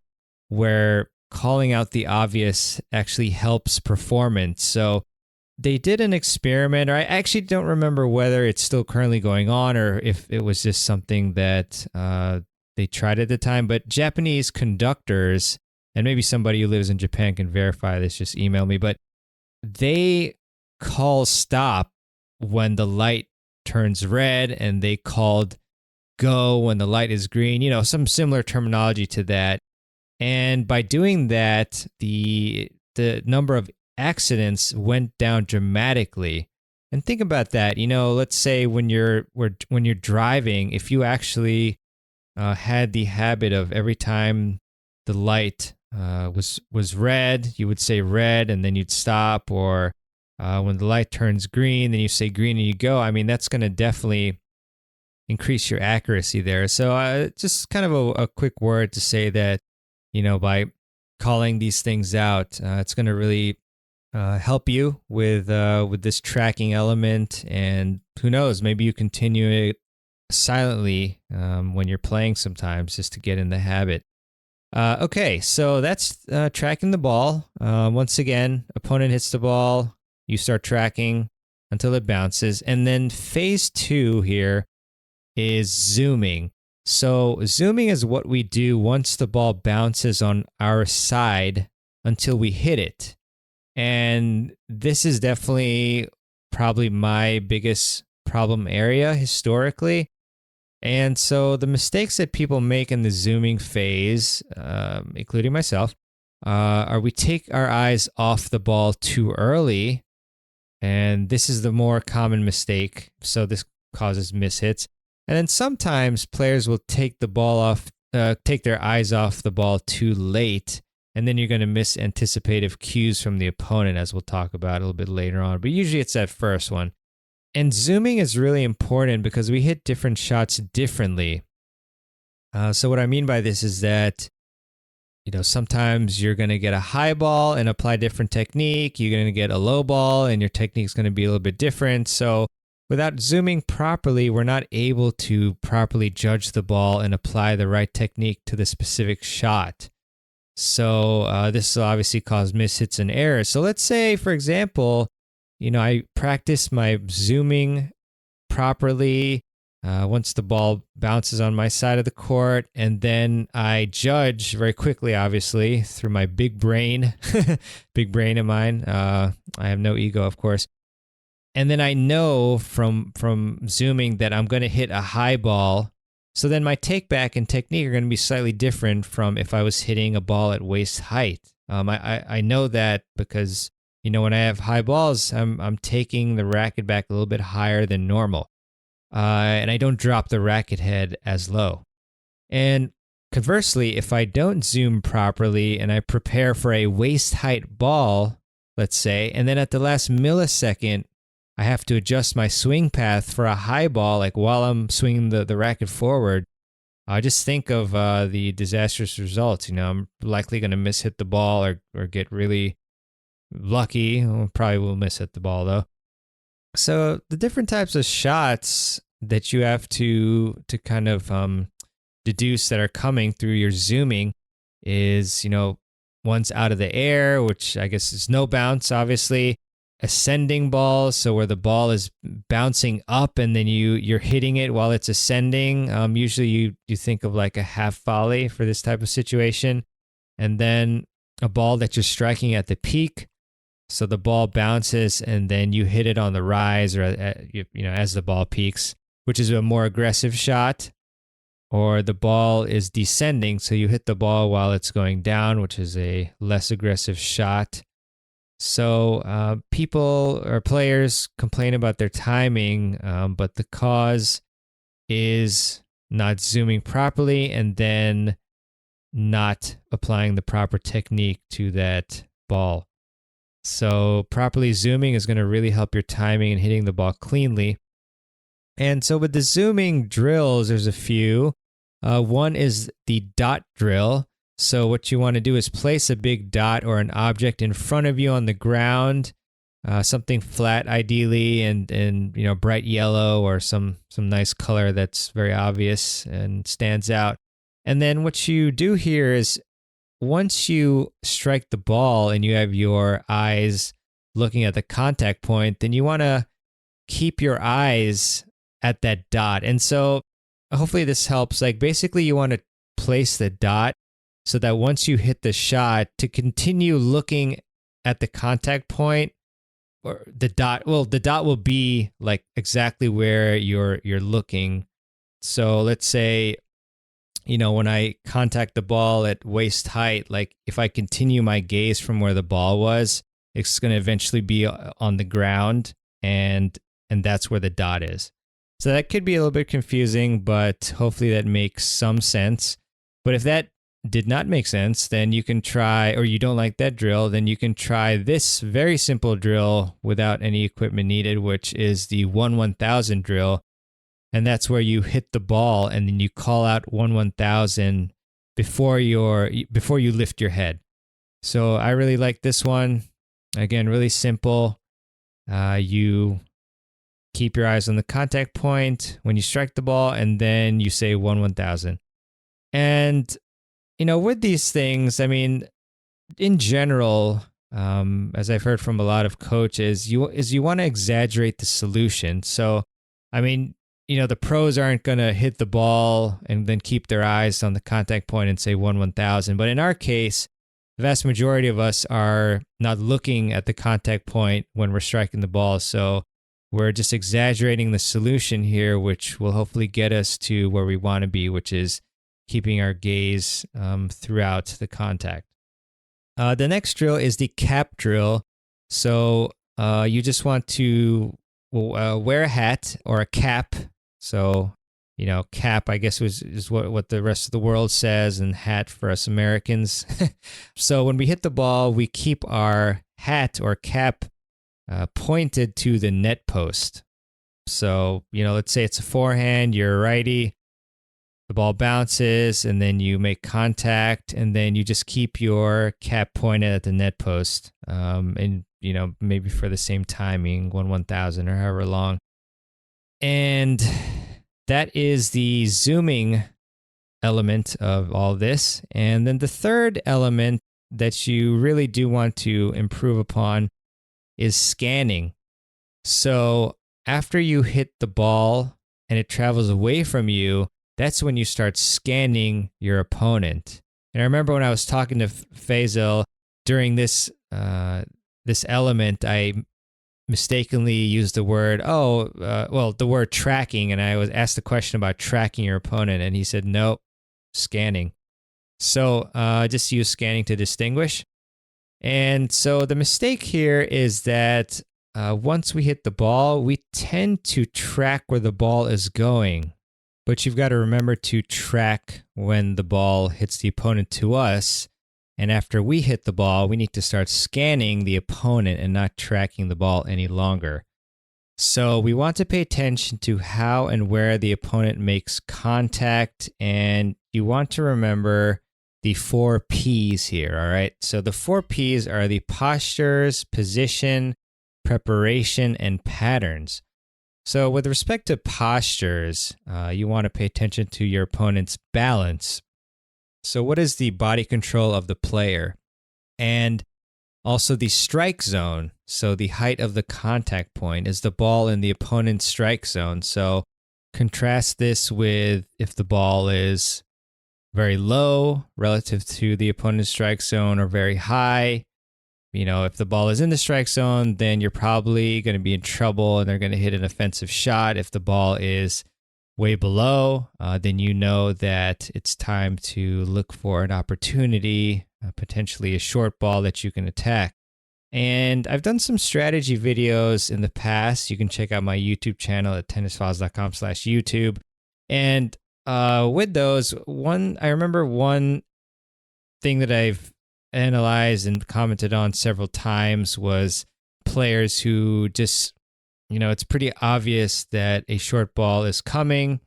where calling out the obvious actually helps performance. So they did an experiment, or I actually don't remember whether it's still currently going on or if it was just something that they tried at the time, but Japanese conductors, and maybe somebody who lives in Japan can verify this, just email me, but they call stop when the light turns red, and they called go when the light is green, some similar terminology to that. And by doing that, the number of accidents went down dramatically. And think about that. Let's say when you're driving, if you actually had the habit of every time the light was red, you would say red and then you'd stop, or when the light turns green, then you say green and you go. I mean, that's going to definitely increase your accuracy there. So just kind of a quick word to say that, by calling these things out, it's going to really help you with this tracking element, and who knows, maybe you continue it silently when you're playing sometimes, just to get in the habit. Okay, so that's tracking the ball. Once again, opponent hits the ball, you start tracking until it bounces, and then phase 2 here is zooming. So zooming is what we do once the ball bounces on our side until we hit it. And this is definitely probably my biggest problem area historically. And so the mistakes that people make in the zooming phase, including myself, are we take our eyes off the ball too early. And this is the more common mistake. So this causes mishits. And then sometimes players will take their eyes off the ball too late, and then you're going to miss anticipative cues from the opponent, as we'll talk about a little bit later on. But usually it's that first one. And zooming is really important because we hit different shots differently. So what I mean by this is that, sometimes you're going to get a high ball and apply different technique. You're going to get a low ball and your technique is going to be a little bit different. So without zooming properly, we're not able to properly judge the ball and apply the right technique to the specific shot. So this will obviously cause mishits and errors. So let's say, for example, I practice my zooming properly once the ball bounces on my side of the court, and then I judge very quickly, obviously, through my big brain, big brain of mine. I have no ego, of course. And then I know from zooming that I'm going to hit a high ball. So then my take back and technique are going to be slightly different from if I was hitting a ball at waist height. I know that because, when I have high balls, I'm taking the racket back a little bit higher than normal. And I don't drop the racket head as low. And conversely, if I don't zoom properly and I prepare for a waist height ball, let's say, and then at the last millisecond, I have to adjust my swing path for a high ball, like while I'm swinging the racket forward. I just think of the disastrous results. I'm likely going to mishit the ball or get really lucky. Probably will mishit the ball though. So the different types of shots that you have to kind of deduce that are coming through your zooming is, one's out of the air, which I guess is no bounce, obviously. Ascending balls, so where the ball is bouncing up and then you're hitting it while it's ascending. Usually you think of like a half volley for this type of situation. And then a ball that you're striking at the peak. So the ball bounces and then you hit it on the rise or as the ball peaks, which is a more aggressive shot. Or the ball is descending, so you hit the ball while it's going down, which is a less aggressive shot. So people or players complain about their timing, but the cause is not zooming properly and then not applying the proper technique to that ball. So properly zooming is going to really help your timing and hitting the ball cleanly. And so with the zooming drills, there's a few. One is the dot drill. So what you want to do is place a big dot or an object in front of you on the ground, something flat ideally, and bright yellow or some nice color that's very obvious and stands out. And then what you do here is once you strike the ball and you have your eyes looking at the contact point, then you want to keep your eyes at that dot. And so hopefully this helps. Like basically you want to place the dot so that once you hit the shot, to continue looking at the contact point, or the dot will be like exactly where you're looking. So let's say, when I contact the ball at waist height, like if I continue my gaze from where the ball was, it's going to eventually be on the ground, and that's where the dot is. So that could be a little bit confusing, but hopefully that makes some sense. But if that did not make sense, then you can try, or you don't like that drill, then you can try this very simple drill without any equipment needed, which is the 1/1000 drill. And that's where you hit the ball and then you call out 1/1000 before you lift your head. So I really like this one. Again, really simple. You keep your eyes on the contact point when you strike the ball, and then you say 1/1000. And, with these things, I mean, in general, as I've heard from a lot of coaches, you want to exaggerate the solution. So, I mean, the pros aren't going to hit the ball and then keep their eyes on the contact point and say 1/1000. But in our case, the vast majority of us are not looking at the contact point when we're striking the ball. So we're just exaggerating the solution here, which will hopefully get us to where we want to be, which is keeping our gaze throughout the contact. The next drill is the cap drill. So you just want to wear a hat or a cap. So, cap, I guess, is what the rest of the world says, and hat for us Americans. So when we hit the ball, we keep our hat or cap pointed to the net post. So, let's say it's a forehand, you're a righty, the ball bounces, and then you make contact, and then you just keep your cap pointed at the net post, and, maybe for the same timing, 1/1000 or however long. And that is the zooming element of all this. And then the third element that you really do want to improve upon is scanning. So after you hit the ball and it travels away from you, that's when you start scanning your opponent. And I remember when I was talking to Faisal during this element, I mistakenly used the word, the word tracking. And I was asked the question about tracking your opponent. And he said, nope, scanning. So just use scanning to distinguish. And so the mistake here is that once we hit the ball, we tend to track where the ball is going. But you've got to remember to track when the ball hits the opponent to us. And after we hit the ball, we need to start scanning the opponent and not tracking the ball any longer. So we want to pay attention to how and where the opponent makes contact. And you want to remember the 4 Ps here, all right? So the 4 Ps are the postures, position, preparation, and patterns. So with respect to postures, you want to pay attention to your opponent's balance. So what is the body control of the player? And also the strike zone. So the height of the contact point. Is the ball in the opponent's strike zone? So contrast this with if the ball is very low relative to the opponent's strike zone or very high. If the ball is in the strike zone, then you're probably going to be in trouble and they're going to hit an offensive shot. If the ball is way below, then you know that it's time to look for an opportunity, potentially a short ball that you can attack. And I've done some strategy videos in the past. You can check out my YouTube channel at tennisfiles.com/YouTube. And with those, I remember one thing that I've analyzed and commented on several times was players who just, it's pretty obvious that a short ball is coming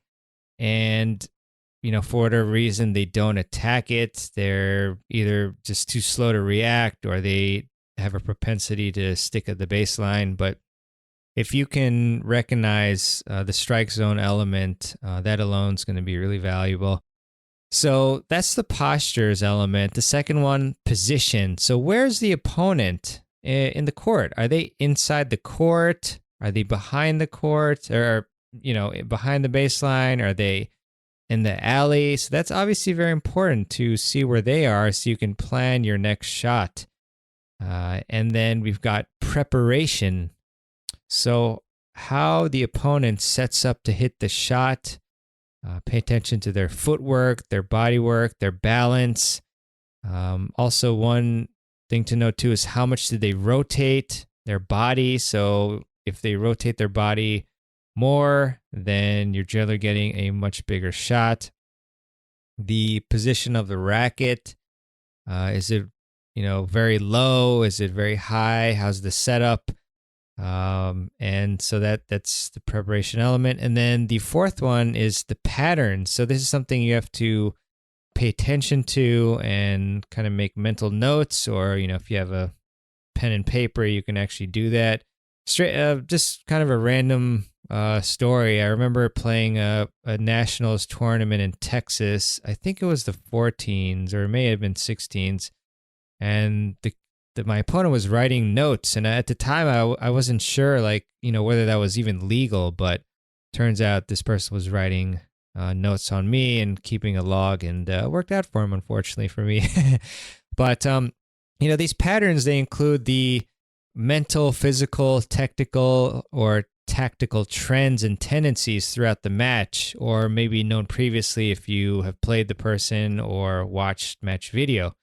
and, for whatever reason, they don't attack it. They're either just too slow to react or they have a propensity to stick at the baseline. But if you can recognize the strike zone element, that alone is going to be really valuable. So that's the postures element. The second one, position. So where's the opponent in the court? Are they inside the court? Are they behind the court? Or, behind the baseline? Are they in the alley? So that's obviously very important to see where they are so you can plan your next shot. And then we've got preparation. So how the opponent sets up to hit the shot. Pay attention to their footwork, their body work, their balance. Also, one thing to note too is how much do they rotate their body. So if they rotate their body more, then you're generally getting a much bigger shot. The position of the racket. Is it, very low? Is it very high? How's the setup? And so that's the preparation element. And then the fourth one is the pattern. So this is something you have to pay attention to and kind of make mental notes, or, if you have a pen and paper, you can actually do that. Just kind of a random story. I remember playing a nationals tournament in Texas. I think it was the 14s or it may have been 16s. And my opponent was writing notes. And at the time, I wasn't sure, like, whether that was even legal. But turns out this person was writing notes on me and keeping a log, and worked out for him, unfortunately for me. But, these patterns, they include the mental, physical, technical, or tactical trends and tendencies throughout the match, or maybe known previously if you have played the person or watched match video.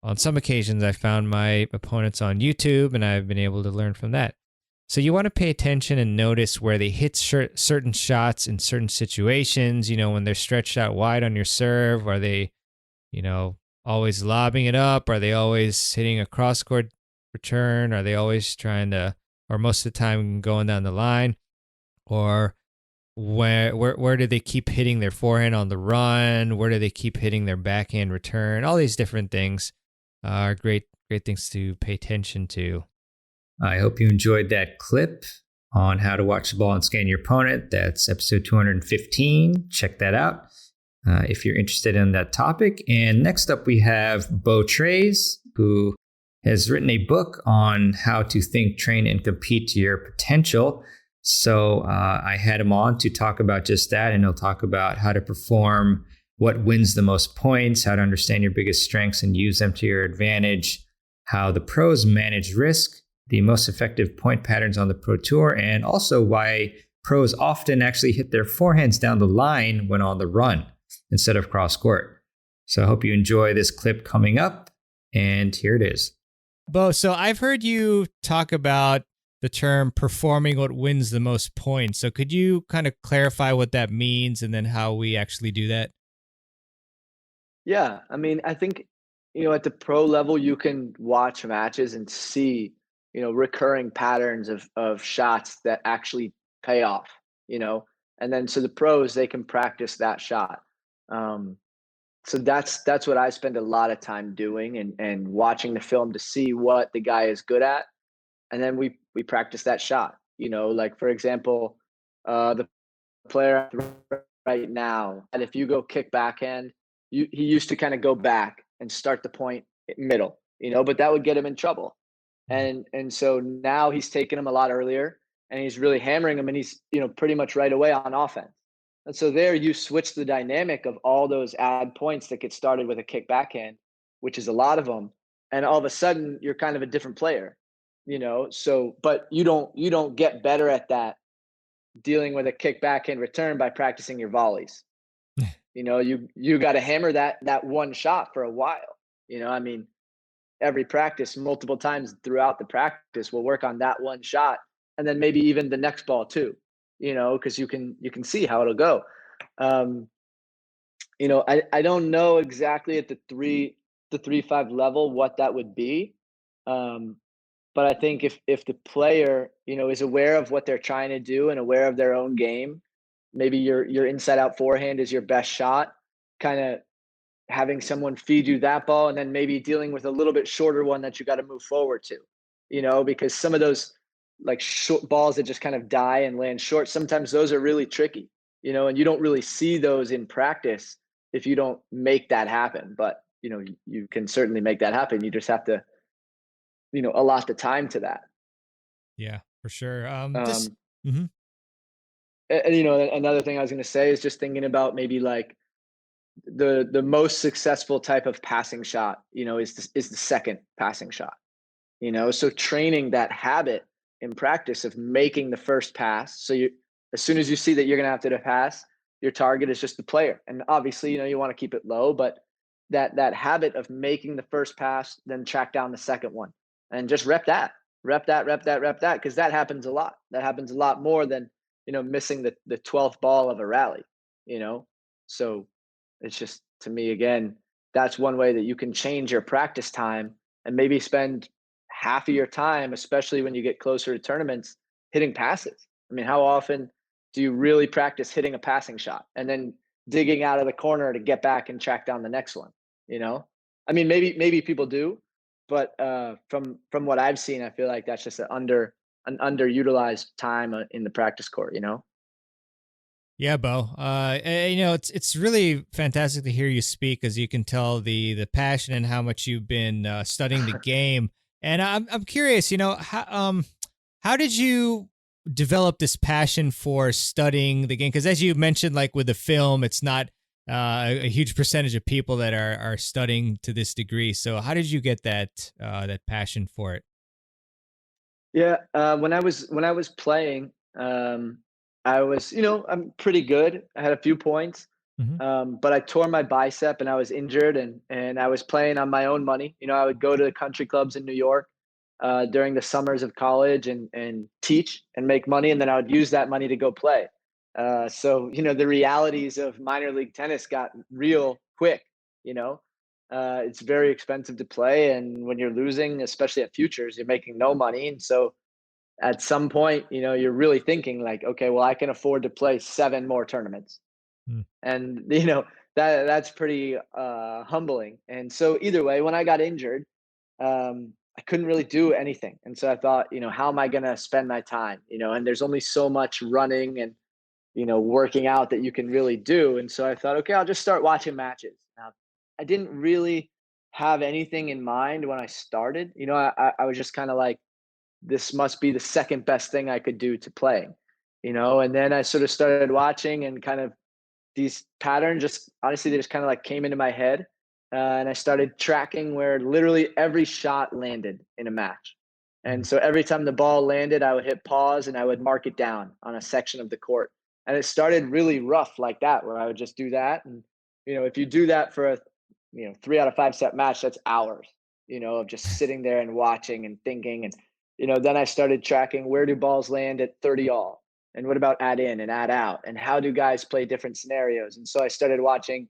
On some occasions, I found my opponents on YouTube, and I've been able to learn from that. So you want to pay attention and notice where they hit certain shots in certain situations. When they're stretched out wide on your serve, are they, always lobbing it up? Are they always hitting a cross-court return? Are they always trying to, or most of the time going down the line? Or where do they keep hitting their forehand on the run? Where do they keep hitting their backhand return? All these different things are great things to pay attention to. I hope you enjoyed that clip on how to watch the ball and scan your opponent. That's episode 215. Check that out if you're interested in that topic. And next up, we have Bo Trays, who has written a book on how to think, train, and compete to your potential. So I had him on to talk about just that, and he'll talk about how to perform, what wins the most points, how to understand your biggest strengths and use them to your advantage, how the pros manage risk, the most effective point patterns on the Pro Tour, and also why pros often actually hit their forehands down the line when on the run instead of cross court. So I hope you enjoy this clip coming up, and here it is. Bo, so I've heard you talk about the term performing what wins the most points. So could you kind of clarify what that means and then how we actually do that? Yeah, I mean, I think, at the pro level, you can watch matches and see, recurring patterns of shots that actually pay off, and then so the pros, they can practice that shot. So that's what I spend a lot of time doing, and watching the film to see what the guy is good at. And then we practice that shot, like, for example, the player right now, and if you go kick backhand, he used to kind of go back and start the point middle, but that would get him in trouble. And so now he's taking him a lot earlier, and he's really hammering him, and he's, pretty much right away on offense. And so there you switch the dynamic of all those ad points that get started with a kick backhand, which is a lot of them. And all of a sudden you're kind of a different player, so, but you don't get better at that dealing with a kick backhand return by practicing your volleys. You got to hammer that one shot for a while. I mean, every practice, multiple times throughout the practice, we'll work on that one shot, and then maybe even the next ball too. Because you can see how it'll go. I don't know exactly at the 3-5 level what that would be. But I think if the player, is aware of what they're trying to do and aware of their own game, maybe your inside out forehand is your best shot, kind of having someone feed you that ball, and then maybe dealing with a little bit shorter one that you got to move forward to, because some of those, like, short balls that just kind of die and land short, sometimes those are really tricky, and you don't really see those in practice if you don't make that happen. But, you can certainly make that happen. You just have to, allot the time to that. Yeah, for sure. And, another thing I was going to say is just thinking about maybe like the most successful type of passing shot, is the second passing shot, so training that habit in practice of making the first pass. So as soon as you see that you're going to have to pass, your target is just the player. And obviously, you want to keep it low, but that habit of making the first pass, then track down the second one, and just rep that, because that happens a lot. That happens a lot more than, missing the 12th ball of a rally, so it's just, to me, again, that's one way that you can change your practice time and maybe spend half of your time, especially when you get closer to tournaments, hitting passes. I mean, how often do you really practice hitting a passing shot and then digging out of the corner to get back and track down the next one? I mean, maybe people do, but from what I've seen, I feel like that's just an underutilized time in the practice court. You know. Yeah, Bo. It's really fantastic to hear you speak, as you can tell the passion and how much you've been studying the game. And I'm curious, how did you develop this passion for studying the game? Because as you mentioned, like with the film, it's not a huge percentage of people that are studying to this degree. So how did you get that passion for it? Yeah, when I was playing, I was, I'm pretty good. I had a few points, Hmm. but I tore my bicep and I was injured, and I was playing on my own money. I would go to the country clubs in New York during the summers of college and teach and make money, and then I would use that money to go play. So the realities of minor league tennis got real quick. You know, it's very expensive to play, and when you're losing, especially at futures, you're making no money, and so at some point, you're really thinking like, okay, well, I can afford to play 7 more tournaments. Mm. And that's pretty humbling. And so either way, when I got injured, I couldn't really do anything. And so I thought, how am I going to spend my time? And there's only so much running and working out that you can really do. And so I thought, okay, I'll just start watching matches. Now, I didn't really have anything in mind when I started. I was just kind of like, this must be the second best thing I could do to playing, and then I sort of started watching, and kind of these patterns just honestly, they just kind of like came into my head. And I started tracking where literally every shot landed in a match. And Mm. so every time the ball landed, I would hit pause and I would mark it down on a section of the court. And it started really rough like that, where I would just do that. And, if you do that for a, 3 out of 5 set match, that's hours, of just sitting there and watching and thinking. And, then I started tracking, where do balls land at 30 all? And what about add in and add out? And how do guys play different scenarios? And so I started watching,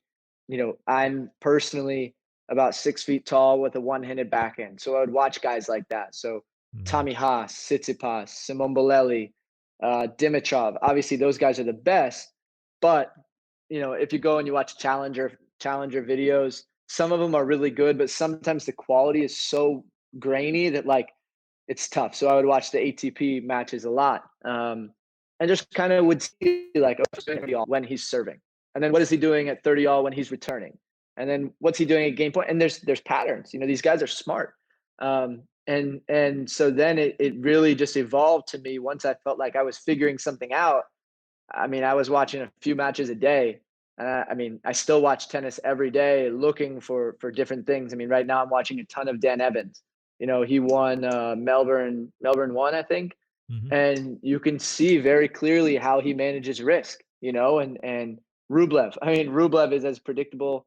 I'm personally about 6 feet tall with a one-handed backhand. So I would watch guys like that. So Mm. Tommy Haas, Tsitsipas, Simone Bolelli, Dimitrov. Obviously, those guys are the best. But if you go and you watch challenger videos, some of them are really good, but sometimes the quality is so grainy that like it's tough. So I would watch the ATP matches a lot, and just kind of would see like, oh, when he's serving, and then what is he doing at 30 all when he's returning, and then what's he doing at game point. And there's patterns. These guys are smart, and so then it really just evolved to me once I felt like I was figuring something out. I mean, I was watching a few matches a day. I mean, I still watch tennis every day, looking for different things. I mean, right now I'm watching a ton of Dan Evans. He won Melbourne one, I think, Hmm. and you can see very clearly how he manages risk. And Rublev. I mean, Rublev is as predictable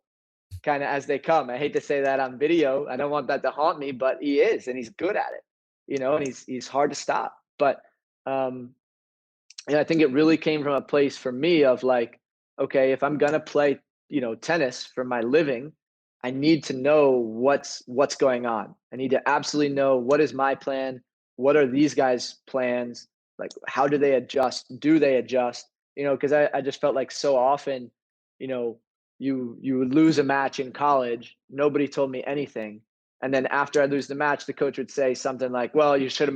kind of as they come. I hate to say that on video. I don't want that to haunt me, but he is, and he's good at it. And he's hard to stop. But um, I think it really came from a place for me of like, okay, if I'm gonna play, tennis for my living, I need to know what's going on. I need to absolutely know, what is my plan, what are these guys' plans, like how do they adjust? Do they adjust? Because I just felt like so often, you know, you would lose a match in college, nobody told me anything. And then after I lose the match, the coach would say something like, "Well, you should have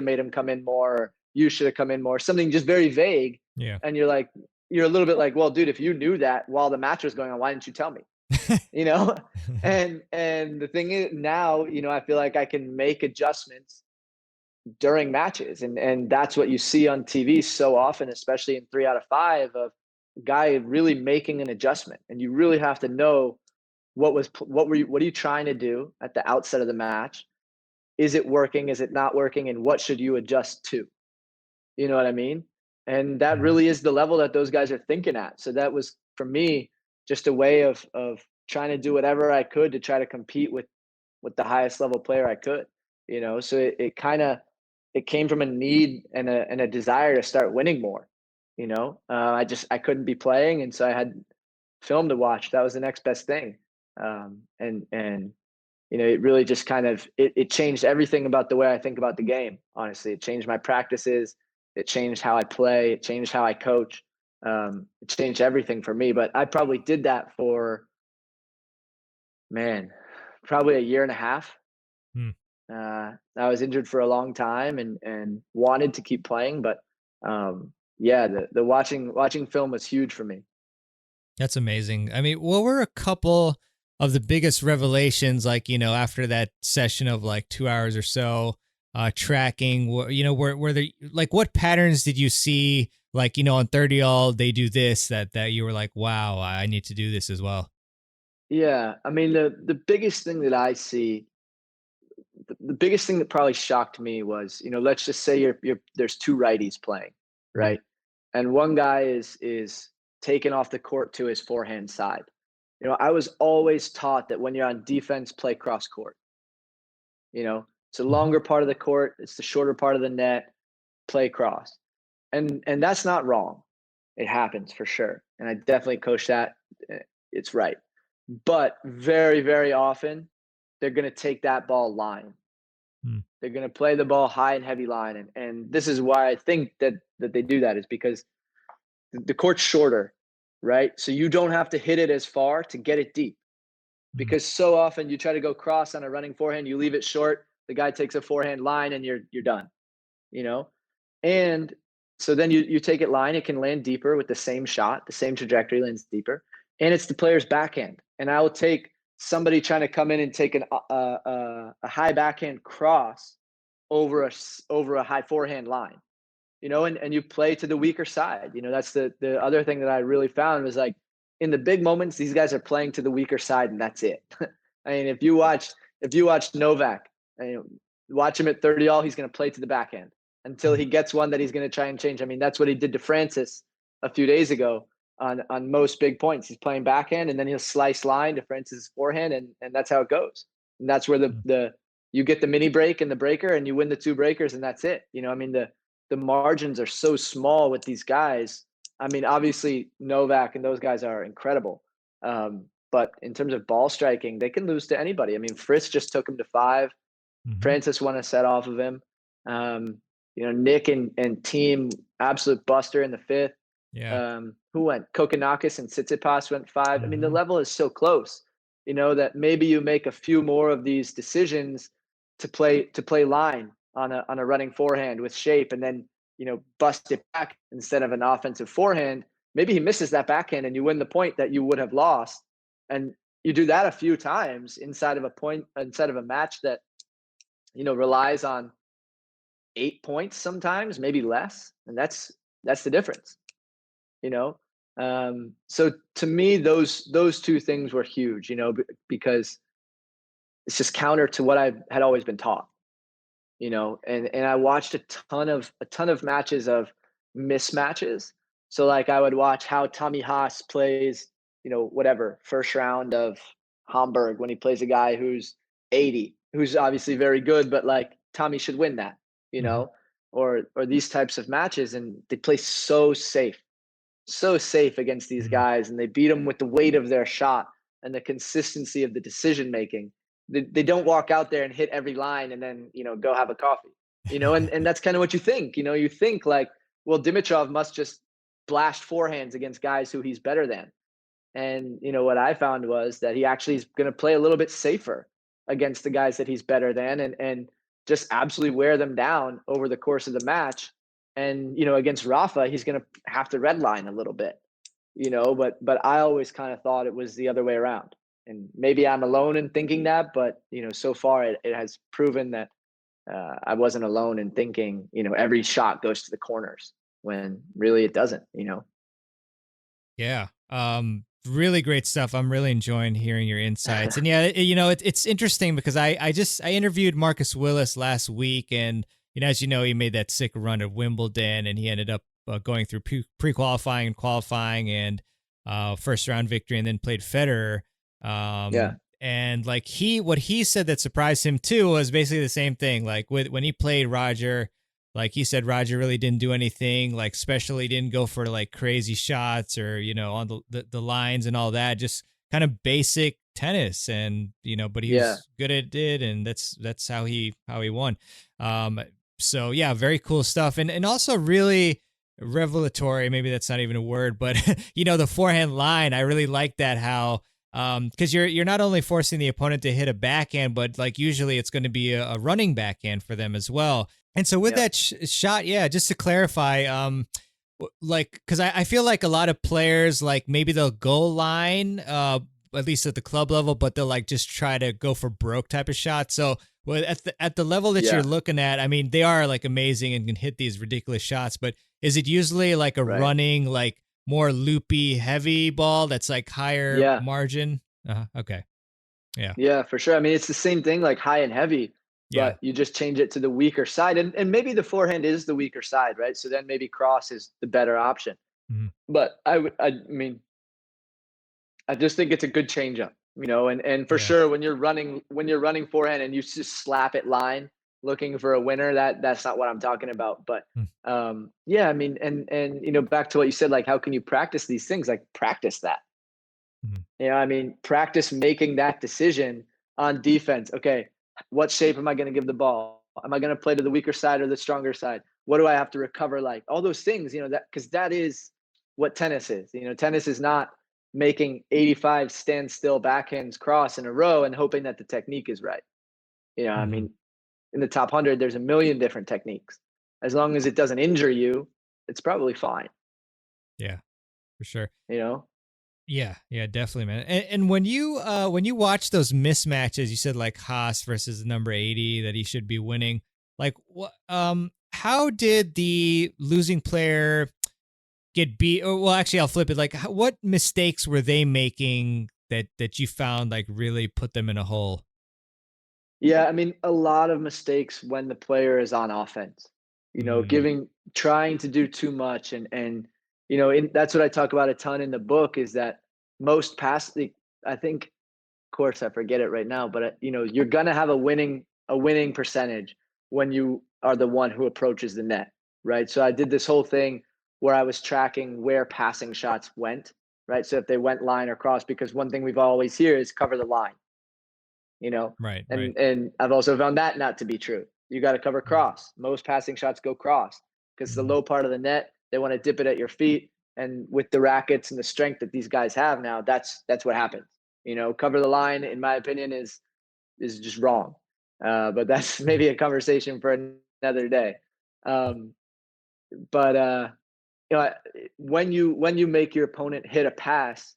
made him come in more, or you should have come in more," something just very vague. Yeah. And you're a little bit like, well, dude, if you knew that while the match was going on, why didn't you tell me? you know and the thing is, now I feel like I can make adjustments during matches, and that's what you see on TV so often, especially in 3 out of 5, of a guy really making an adjustment. And you really have to know what are you trying to do at the outset of the match. Is it working? Is it not working? And what should you adjust to? You know what I mean? And that Mhm. really is the level that those guys are thinking at. So that was, for me, just a way of trying to do whatever I could to try to compete with the highest level player I could. So it kind of, it came from a need and a desire to start winning more. I couldn't be playing, and so I had film to watch. That was the next best thing. And it really just kind of, it changed everything about the way I think about the game. Honestly, it changed my practices. It changed how I play. It changed how I coach. It changed everything for me. But I probably did that for, man, probably a year and a half. I was injured for a long time and wanted to keep playing, but yeah, the watching film was huge for me. That's amazing. I mean, what were a couple of the biggest revelations, like, after that session of like 2 hours or so, tracking, were there, like, what patterns did you see, like, on 30 all, they do this, that you were like, wow, I need to do this as well? Yeah, I mean, the biggest thing that I see, the biggest thing that probably shocked me was, let's just say there's two righties playing, Mhm. right? And one guy is taken off the court to his forehand side. I was always taught that when you're on defense, play cross court. It's a Mhm. longer part of the court, it's the shorter part of the net, play cross. And that's not wrong. It happens for sure. And I definitely coach that. It's right. But very, very often, they're going to take that ball line. Mm. They're going to play the ball high and heavy line. And this is why I think that they do that, is because the court's shorter, right? So you don't have to hit it as far to get it deep. Mm. Because so often you try to go cross on a running forehand, you leave it short, the guy takes a forehand line and you're done, you know? And so then you take it line, it can land deeper with the same shot, the same trajectory, lands deeper, and it's the player's backhand. And I will take somebody trying to come in and take a high backhand cross over a high forehand line, and you play to the weaker side. That's the other thing that I really found was, like, in the big moments, these guys are playing to the weaker side, and that's it. I mean, if you watch Novak, watch him at 30 all, he's going to play to the backhand until he gets one that he's going to try and change. I mean, that's what he did to Francis a few days ago on most big points. He's playing backhand, and then he'll slice line to Francis's forehand, and that's how it goes. And that's where the you get the mini break and the breaker, and you win the two breakers, and that's it. I mean, the margins are so small with these guys. I mean, obviously Novak and those guys are incredible. But in terms of ball striking, they can lose to anybody. I mean, Fritz just took him to 5. Mhm. Francis won a set off of him. Nick and team, absolute buster in the 5th. Yeah. Who went? Kokonakis and Tsitsipas went 5. I mean, the Mhm. level is so close, that maybe you make a few more of these decisions to play line on a running forehand with shape, and then bust it back instead of an offensive forehand. Maybe he misses that backhand, and you win the point that you would have lost. And you do that a few times inside of a match that relies on 8 points sometimes, maybe less, and that's the difference. you know so to me, those two things were huge, because it's just counter to what I had always been taught. And I watched a ton of matches of mismatches. So, like, I would watch how Tommy Haas plays, whatever, first round of Hamburg, when he plays a guy who's 80, who's obviously very good, but, like, Tommy should win that, you Mhm. know, or these types of matches, and they play so safe against these Mhm. guys, and they beat them with the weight of their shot and the consistency of the decision making. They don't walk out there and hit every line and then go have a coffee. And that's kind of what you think. You think, like, well, Dimitrov must just blast forehands against guys who he's better than. And what I found was that he actually is going to play a little bit safer against the guys that he's better than, and just absolutely wear them down over the course of the match. And against Rafa, he's going to have to redline a little bit. But I always kind of thought it was the other way around. And maybe I'm alone in thinking that, but so far it has proven that I wasn't alone in thinking every shot goes to the corners, when really it doesn't. Yeah. Really great stuff. I'm really enjoying hearing your insights. And yeah, it's interesting because I interviewed Marcus Willis last week, and as you know, he made that sick run at Wimbledon, and he ended up going through pre-qualifying and qualifying, and first round victory, and then played Federer. Yeah. And like what he said that surprised him too was basically the same thing. Like when he played Roger, like he said, Roger really didn't do anything, like especially didn't go for like crazy shots or, on the lines and all that, just kind of basic tennis. And, but he Yeah. was good at it. And that's how he won. So yeah, very cool stuff. And also really revelatory. Maybe that's not even a word, but the forehand line, I really like that, how Because you're not only forcing the opponent to hit a backhand, but like usually it's going to be a running backhand for them as well. And so with that shot, yeah, just to clarify, like, because I feel like a lot of players, like maybe they'll goal line, at least at the club level, but they'll like just try to go for broke type of shots. So well, at the level that you're looking at, I mean, they are like amazing and can hit these ridiculous shots, but is it usually like a running, like more loopy, heavy ball that's like higher margin? Okay. Yeah, for sure. I mean, it's the same thing, like high and heavy, but you just change it to the weaker side. And maybe the forehand is the weaker side, right? So then maybe cross is the better option. Mm-hmm. But I mean, I just think it's a good changeup, and for sure when you're running forehand and you just slap it line looking for a winner, that's not what I'm talking about. But I mean, and back to what you said, like how can you practice these things? Like practice that. I mean, practice making that decision on defense. Okay, what shape am I going to give the ball? Am I going to play to the weaker side or the stronger side? What do I have to recover like? All those things, that because that is what tennis is. Tennis is not making 85 standstill backhands cross in a row and hoping that the technique is right. I mean, in the top 100, there's a million different techniques. As long as it doesn't injure you, it's probably fine. Yeah, for sure. Yeah, definitely, man. And when you watch those mismatches, you said like Haas versus number 80 that he should be winning. Like, what? How did the losing player get beat? Or, well, actually, I'll flip it. Like, what mistakes were they making that you found like really put them in a hole? Yeah, I mean, a lot of mistakes when the player is on offense. Trying to do too much, and that's what I talk about a ton in the book. Is that most I think, of course, I forget it right now, but you're gonna have a winning percentage when you are the one who approaches the net, right? So I did this whole thing where I was tracking where passing shots went, right? So if they went line or cross, because one thing we've always hear is cover the line. Right. And I've also found that not to be true. You got to cover cross. Most passing shots go cross because the low part of the net, they want to dip it at your feet. And with the rackets and the strength that these guys have now, that's what happens. Cover the line, in my opinion, is just wrong. But that's maybe a conversation for another day. But when you make your opponent hit a pass,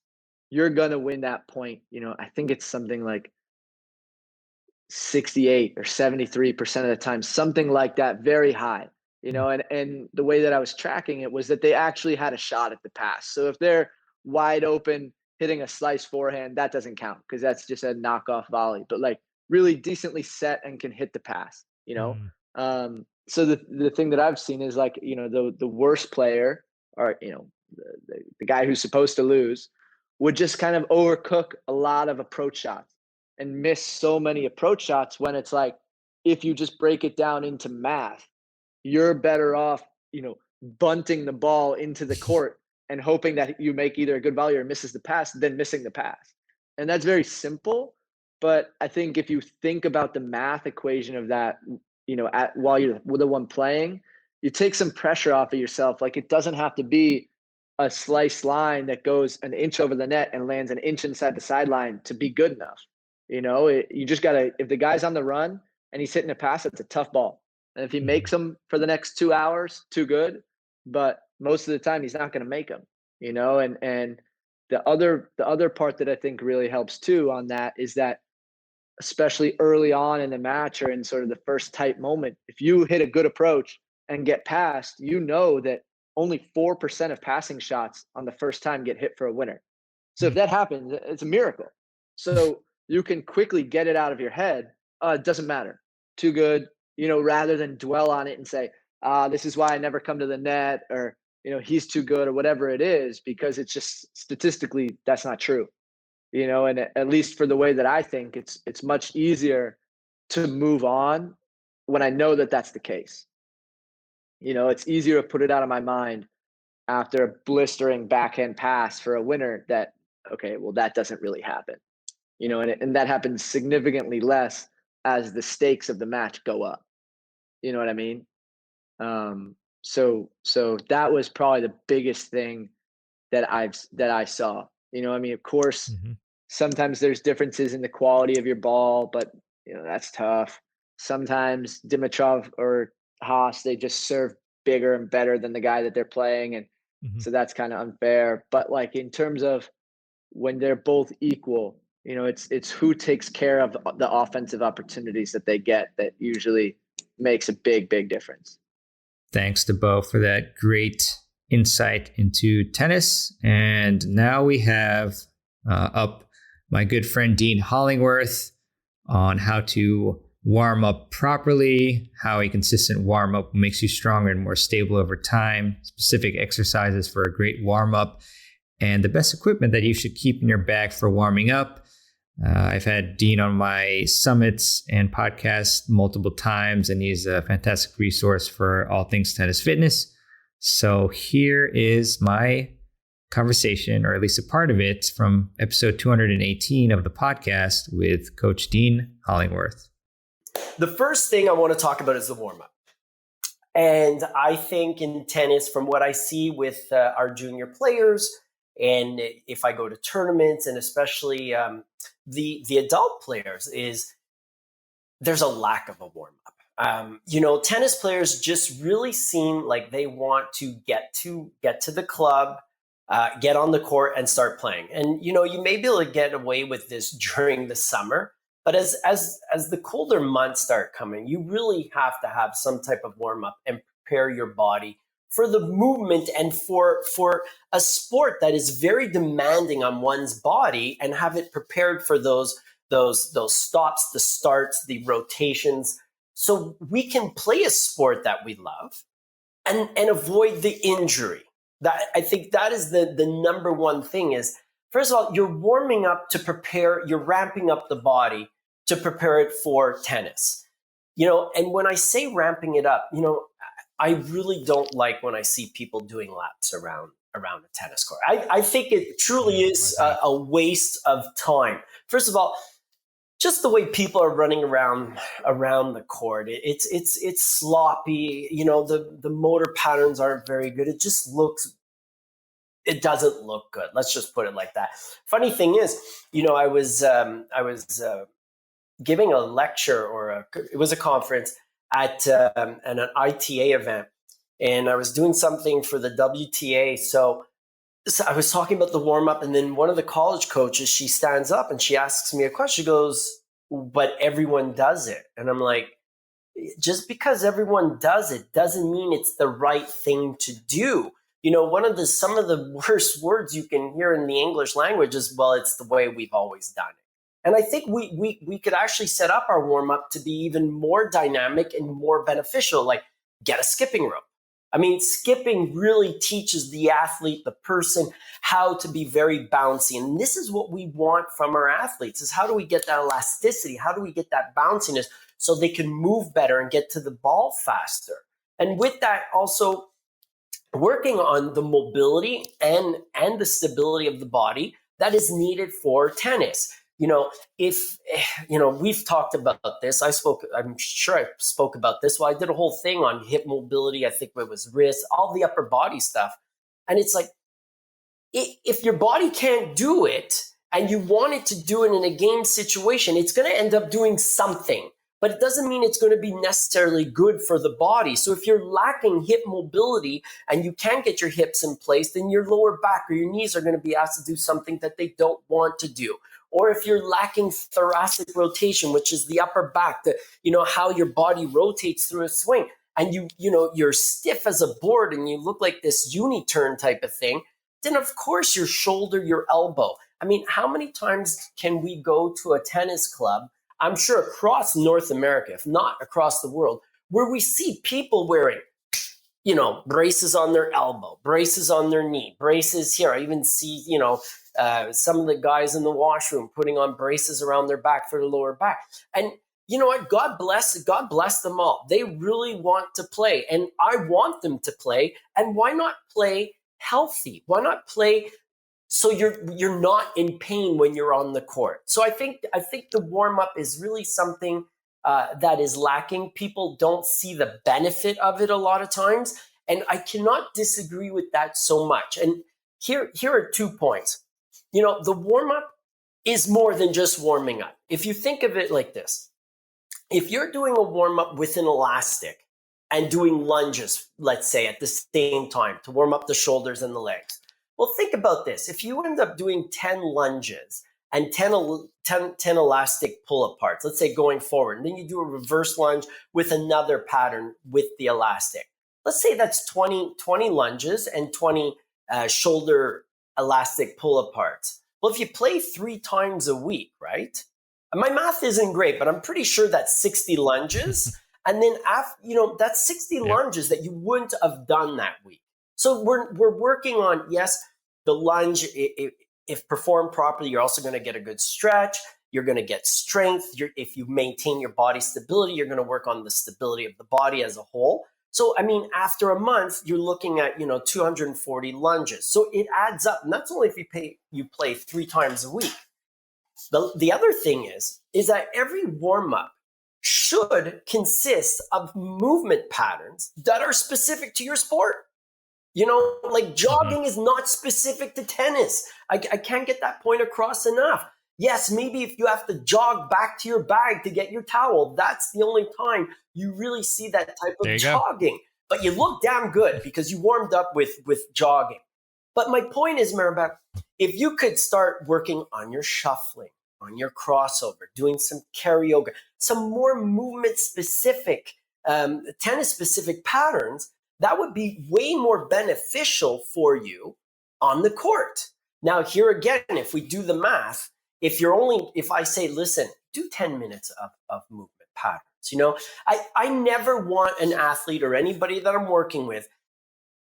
you're gonna win that point. I think it's something like 68 or 73% of the time, something like that, very high. And the way that I was tracking it was that they actually had a shot at the pass. So if they're wide open hitting a slice forehand, that doesn't count because that's just a knockoff volley. But like really decently set and can hit the pass. So the thing that I've seen is like the worst player, or the guy who's supposed to lose, would just kind of overcook a lot of approach shots and miss so many approach shots when it's like, if you just break it down into math, you're better off, bunting the ball into the court and hoping that you make either a good volley or misses the pass than missing the pass. And that's very simple. But I think if you think about the math equation of that, while you're the one playing, you take some pressure off of yourself. Like it doesn't have to be a slice line that goes an inch over the net and lands an inch inside the sideline to be good enough. You just gotta, if the guy's on the run and he's hitting a pass, it's a tough ball. And if he makes them for the next 2 hours, too good. But most of the time he's not going to make them, and the other part that I think really helps too on that is that, especially early on in the match or in sort of the first tight moment, if you hit a good approach and get past, that only 4% of passing shots on the first time get hit for a winner. So if that happens, it's a miracle. So you can quickly get it out of your head. It doesn't matter. Too good, rather than dwell on it and say, this is why I never come to the net, or, he's too good, or whatever it is, because it's just statistically, that's not true. And at least for the way that I think, it's much easier to move on when I know that that's the case. It's easier to put it out of my mind after a blistering backhand pass for a winner that, okay, well, that doesn't really happen. And that happens significantly less as the stakes of the match go up. You know what I mean? So that was probably the biggest thing that I saw. I mean, of course, Sometimes there's differences in the quality of your ball, but that's tough. Sometimes Dimitrov or Haas, they just serve bigger and better than the guy that they're playing, and Mhm. so that's kind of unfair. But like in terms of when they're both equal, it's who takes care of the offensive opportunities that they get that usually makes a big difference. Thanks to Bo for that great insight into tennis. And now we have up my good friend Dean Hollingworth on how to warm up properly, how a consistent warm up makes you stronger and more stable over time, specific exercises for a great warm up, and the best equipment that you should keep in your bag for warming up. I've had Dean on my summits and podcasts multiple times, and he's a fantastic resource for all things tennis fitness. So here is my conversation, or at least a part of it, from episode 218 of the podcast with Coach Dean Hollingworth. The first thing I want to talk about is the warm-up. And I think in tennis, from what I see with our junior players, and if I go to tournaments, and especially the adult players, is there's a lack of a warm-up. Tennis players just really seem like they want to get to the club, get on the court and start playing. And, you may be able to get away with this during the summer, but as the colder months start coming, you really have to have some type of warm-up and prepare your body for the movement and for a sport that is very demanding on one's body, and have it prepared for those stops, the starts, the rotations, so we can play a sport that we love and avoid the injury. That, I think that is the number one thing is, first of all, you're warming up to prepare, you're ramping up the body to prepare it for tennis. And when I say ramping it up, I really don't like when I see people doing laps around a tennis court. I think it truly is a waste of time. First of all, just the way people are running around the court, it's sloppy. The motor patterns aren't very good. It doesn't look good. Let's just put it like that. Funny thing is, I was giving a lecture, or it was a conference at an ITA event, and I was doing something for the WTA. So I was talking about the warm up, and then one of the college coaches, she stands up and she asks me a question. She goes, "But everyone does it," and I'm like, just because everyone does it doesn't mean it's the right thing to do. Some of the worst words you can hear in the English language is, well, it's the way we've always done it. And I think we could actually set up our warm-up to be even more dynamic and more beneficial, like get a skipping rope. I mean, skipping really teaches the athlete, the person, how to be very bouncy. And this is what we want from our athletes, is how do we get that elasticity? How do we get that bounciness so they can move better and get to the ball faster? And with that, also working on the mobility and the stability of the body that is needed for tennis. If we've talked about this. I'm sure I spoke about this. Well, I did a whole thing on hip mobility. I think it was wrist, all the upper body stuff. And it's like, if your body can't do it and you want it to do it in a game situation, it's going to end up doing something. But it doesn't mean it's going to be necessarily good for the body. So if you're lacking hip mobility and you can't get your hips in place, then your lower back or your knees are going to be asked to do something that they don't want to do. Or if you're lacking thoracic rotation, which is the upper back, how your body rotates through a swing, and you're stiff as a board and you look like this uni-turn type of thing, then of course your shoulder, your elbow. I mean, how many times can we go to a tennis club, I'm sure across North America, if not across the world, where we see people wearing, braces on their elbow, braces on their knee, braces here. I even see, some of the guys in the washroom putting on braces around their back for the lower back. And you know what? God bless them all. They really want to play, and I want them to play. And why not play healthy? Why not play so you're not in pain when you're on the court? So I think the warm up is really something that is lacking. People don't see the benefit of it a lot of times, and I cannot disagree with that so much. And here are 2 points. The warm up is more than just warming up. If you think of it like this, if you're doing a warm up with an elastic and doing lunges, let's say at the same time to warm up the shoulders and the legs. Well, think about this. If you end up doing 10 lunges and 10 elastic pull aparts, let's say going forward, and then you do a reverse lunge with another pattern with the elastic. Let's say that's 20 lunges and 20 shoulder elastic pull aparts. Well, if you play 3 times a week, right? My math isn't great, but I'm pretty sure that's 60 lunges. And then after, that's 60 lunges that you wouldn't have done that week. So we're working on, yes, the lunge, if performed properly, you're also going to get a good stretch. You're going to get strength. If you maintain your body stability, you're going to work on the stability of the body as a whole. So, I mean, after a month, you're looking at, 240 lunges. So it adds up. And that's only if you play 3 times a week. The other thing is that every warm-up should consist of movement patterns that are specific to your sport. Like jogging is not specific to tennis. I can't get that point across enough. Yes, maybe if you have to jog back to your bag to get your towel, that's the only time you really see that type of jogging. But you look damn good because you warmed up with jogging. But my point is, mehrban, if you could start working on your shuffling, on your crossover, doing some karaoke, some more movement-specific, tennis-specific patterns, that would be way more beneficial for you on the court. Now, here again, if we do the math, if I say, listen, do 10 minutes of movement patterns, I never want an athlete or anybody that I'm working with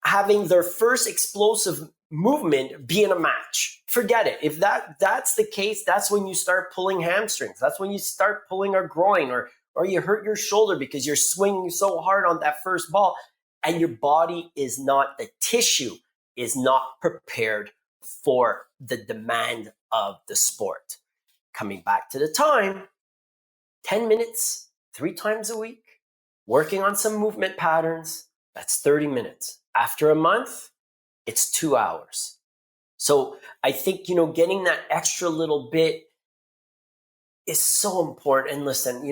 having their first explosive movement be in a match. Forget it. If that's the case, that's when you start pulling hamstrings. That's when you start pulling a groin or you hurt your shoulder because you're swinging so hard on that first ball and your body the tissue is not prepared for the demand of the sport. Coming back to the time, 10 minutes, 3 times a week, working on some movement patterns, that's 30 minutes. After a month, it's 2 hours. So I think, getting that extra little bit is so important. And listen,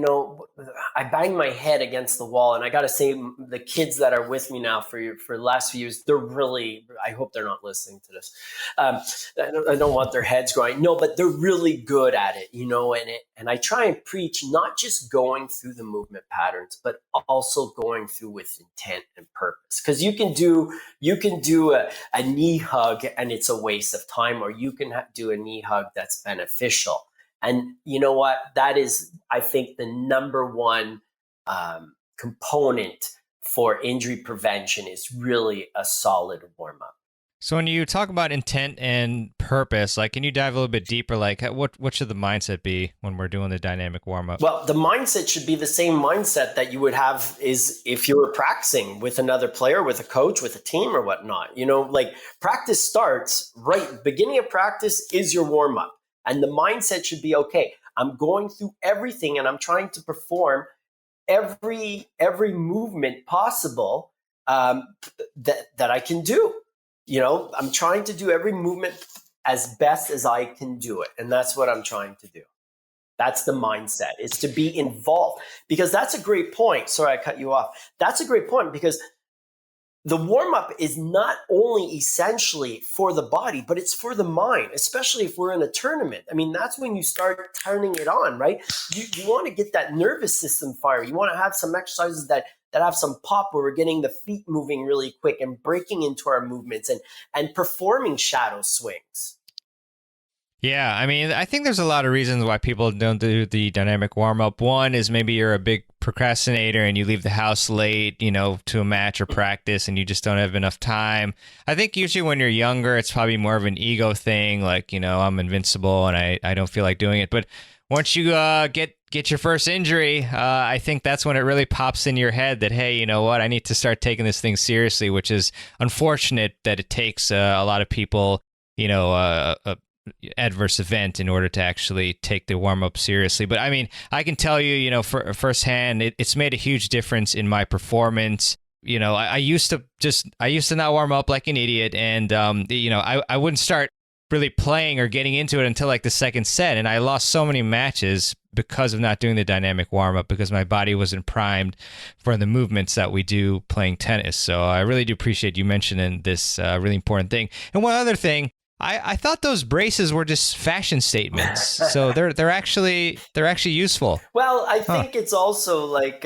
I banged my head against the wall, and I got to say, the kids that are with me now for the last few years, they're really, I hope they're not listening to this. I don't want their heads growing. No, but they're really good at it, and I try and preach not just going through the movement patterns, but also going through with intent and purpose. Because you can do a knee hug and it's a waste of time, or you can do a knee hug that's beneficial. And you know what? That is, I think, the number one component for injury prevention is really a solid warm-up. So when you talk about intent and purpose, can you dive a little bit deeper? What should the mindset be when we're doing the dynamic warm-up? Well, the mindset should be the same mindset that you would have is if you were practicing with another player, with a coach, with a team or whatnot. Practice starts right. Beginning of practice is your warm-up. And the mindset should be, okay, I'm going through everything and I'm trying to perform every movement possible that I can do. I'm trying to do every movement as best as I can do it. And that's what I'm trying to do. That's the mindset. It's to be involved. Because that's a great point. Sorry, I cut you off. That's a great point because the warm-up is not only essentially for the body, but it's for the mind, especially if we're in a tournament. I mean, that's when you start turning it on, right? You want to get that nervous system fire. You want to have some exercises that have some pop where we're getting the feet moving really quick and breaking into our movements and performing shadow swings. Yeah, I mean, I think there's a lot of reasons why people don't do the dynamic warm-up. One is maybe you're a big procrastinator and you leave the house late, to a match or practice and you just don't have enough time. I think usually when you're younger, it's probably more of an ego thing, I'm invincible and I don't feel like doing it. But once you get your first injury, I think that's when it really pops in your head that, hey, you know what, I need to start taking this thing seriously, which is unfortunate that it takes a lot of people, adverse event in order to actually take the warm-up seriously. But I mean, I can tell you, for firsthand, it's made a huge difference in my performance. I used to not warm up like an idiot, and I wouldn't start really playing or getting into it until like the second set. And I lost so many matches because of not doing the dynamic warm up, because my body wasn't primed for the movements that we do playing tennis. So I really do appreciate you mentioning this really important thing. And one other thing, I thought those braces were just fashion statements. So they're actually useful. Well, I think it's also like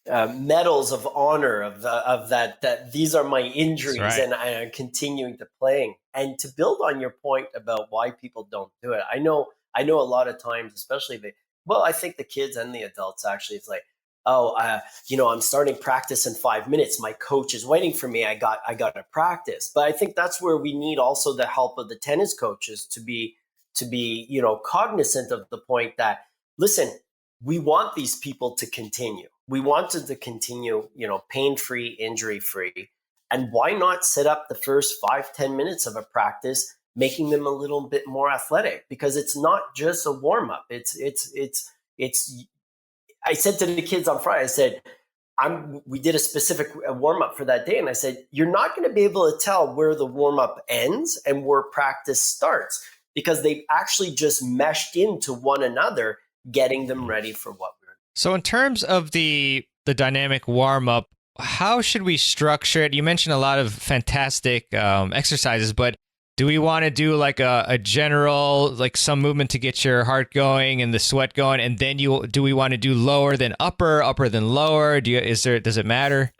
medals of honor of that these are my injuries, right. and I'm continuing to playing. And to build on your point about why people don't do it, I know a lot of times, especially I think the kids and the adults actually, it's like, I'm starting practice in 5 minutes. My coach is waiting for me. I got to practice. But I think that's where we need also the help of the tennis coaches to be cognizant of the point that, listen, we want these people to continue. We want them to continue, pain-free, injury-free. And why not set up the first 5-10 minutes of a practice, making them a little bit more athletic? Because it's not just a warm-up. It's I said to the kids on Friday, I said, we did a specific warm-up for that day. And I said, you're not going to be able to tell where the warm-up ends and where practice starts, because they've actually just meshed into one another, getting them ready for what we're doing. So in terms of the dynamic warm-up, how should we structure it? You mentioned a lot of fantastic exercises, but do we want to do like a general, like some movement to get your heart going and the sweat going, and then do we want to do lower than upper than lower? Does it matter?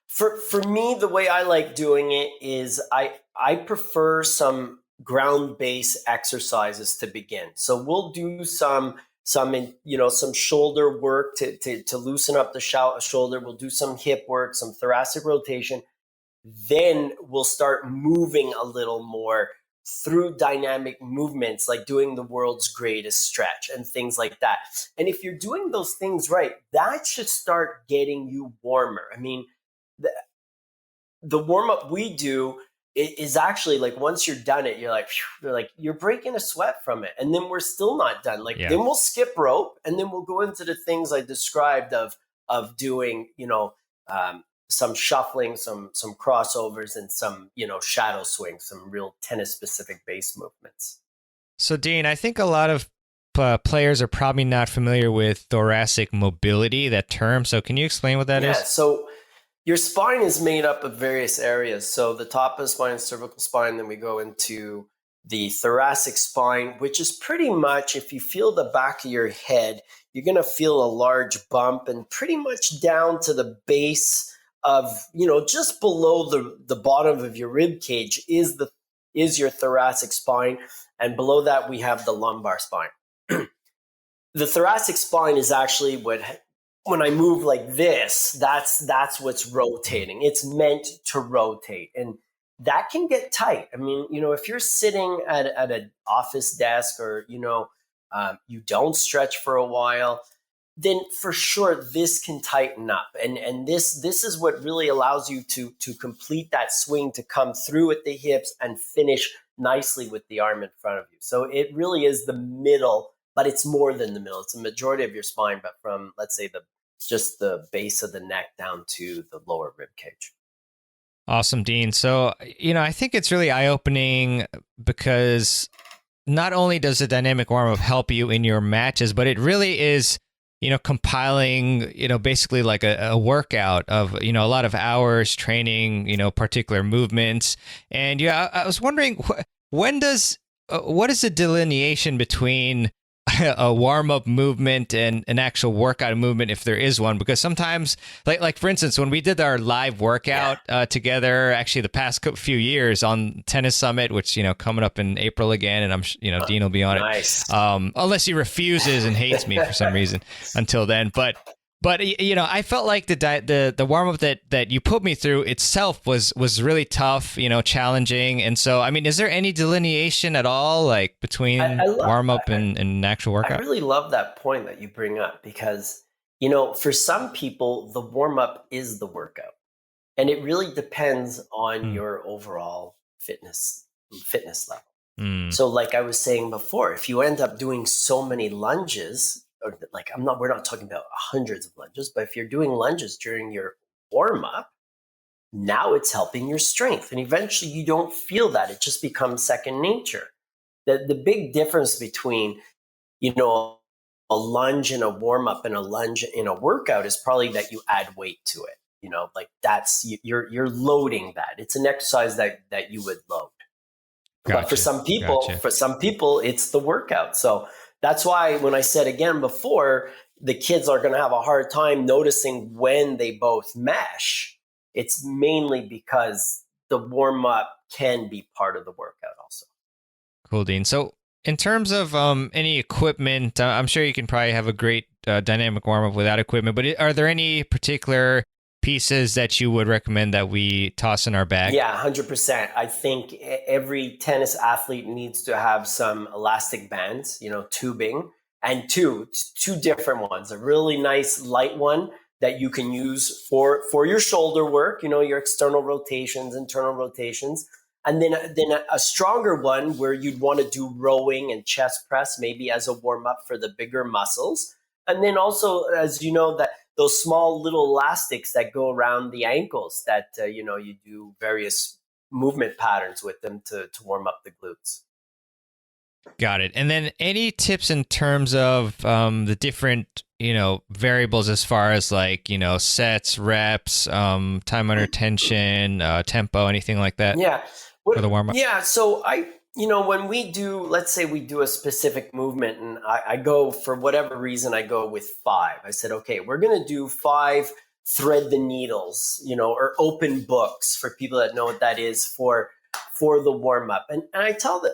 For me, the way I like doing it is I prefer some ground-based exercises to begin. So we'll do some shoulder work to loosen up the shoulder. We'll do some hip work, some thoracic rotation. Then we'll start moving a little more through dynamic movements, like doing the world's greatest stretch and things like that. And if you're doing those things right, that should start getting you warmer. I mean, the warm-up we do is actually like, once you're done it, you're breaking a sweat from it. And then we're still not done. Then we'll skip rope, and then we'll go into the things I described of doing, some shuffling, some crossovers, and some, shadow swings, some real tennis specific base movements. So Dean, I think a lot of players are probably not familiar with thoracic mobility, that term. So can you explain what that is? Yeah, so your spine is made up of various areas. So the top of the spine is cervical spine. Then we go into the thoracic spine, which is pretty much, if you feel the back of your head, you're going to feel a large bump, and pretty much down to the base of, just below the bottom of your rib cage is your thoracic spine. And below that, we have the lumbar spine. The thoracic spine is actually when I move like this, that's what's rotating. It's meant to rotate, and that can get tight. I mean, if you're sitting at an office desk, or you don't stretch for a while, then for sure this can tighten up, and this is what really allows you to complete that swing, to come through at the hips and finish nicely with the arm in front of you. So it really is the middle, but it's more than the middle. It's the majority of your spine, but from, let's say, just the base of the neck down to the lower rib cage. Awesome, Dean. So, I think it's really eye-opening, because not only does the dynamic warm-up help you in your matches, but it really is, compiling, basically like a workout of, a lot of hours training, particular movements. And I was wondering, what is the delineation between a warm-up movement and an actual workout movement, if there is one? Because sometimes, like for instance, when we did our live workout together, actually the past few years on Tennis Summit, which coming up in April again, and I'm Dean will be on it, unless he refuses and hates me for some reason until then. But I felt like the warm up that you put me through itself was really tough, challenging. And so, I mean, is there any delineation at all, like between warm up and an actual workout? I really love that point that you bring up, because for some people the warm up is the workout, and it really depends on your overall fitness level. So, like I was saying before, if you end up doing so many lunges, or we're not talking about hundreds of lunges, but if you're doing lunges during your warm up, now it's helping your strength. And eventually you don't feel that. It just becomes second nature. The big difference between, a lunge and a warm up and a lunge in a workout is probably that you add weight to it. Like that's, you're loading that. It's an exercise that you would load. Gotcha. But for some people, it's the workout. So that's why when I said again before, the kids are going to have a hard time noticing when they both mesh. It's mainly because the warm up can be part of the workout also. Cool, Dean. So in terms of any equipment, I'm sure you can probably have a great dynamic warm up without equipment, but are there any particular pieces that you would recommend that we toss in our bag? Yeah, 100%. I think every tennis athlete needs to have some elastic bands, tubing, and two different ones. A really nice light one that you can use for your shoulder work, your external rotations, internal rotations. And then a stronger one where you'd want to do rowing and chest press, maybe as a warm up for the bigger muscles. And then also, as you know, that those small little elastics that go around the ankles that, you do various movement patterns with them to warm up the glutes. Got it. And then any tips in terms of the different, variables as far as like, sets, reps, time under tension, tempo, anything like that? Yeah. For the warm up? Yeah. So when we do, let's say we do a specific movement and I go, for whatever reason, I go with 5. I said, okay, we're going to do 5 thread the needles, or open books for people that know what that is for the warm up. And I tell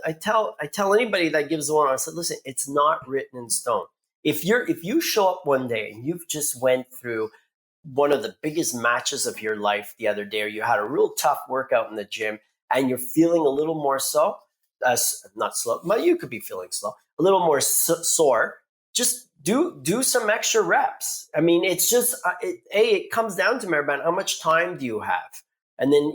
anybody that gives the warm up, I said, listen, it's not written in stone. If you show up one day and you've just went through one of the biggest matches of your life the other day, or you had a real tough workout in the gym and you're feeling a little more not slow, but you could be feeling slow, a little more sore, just do some extra reps. I mean, it's just, it comes down to, mehrban, how much time do you have? And then,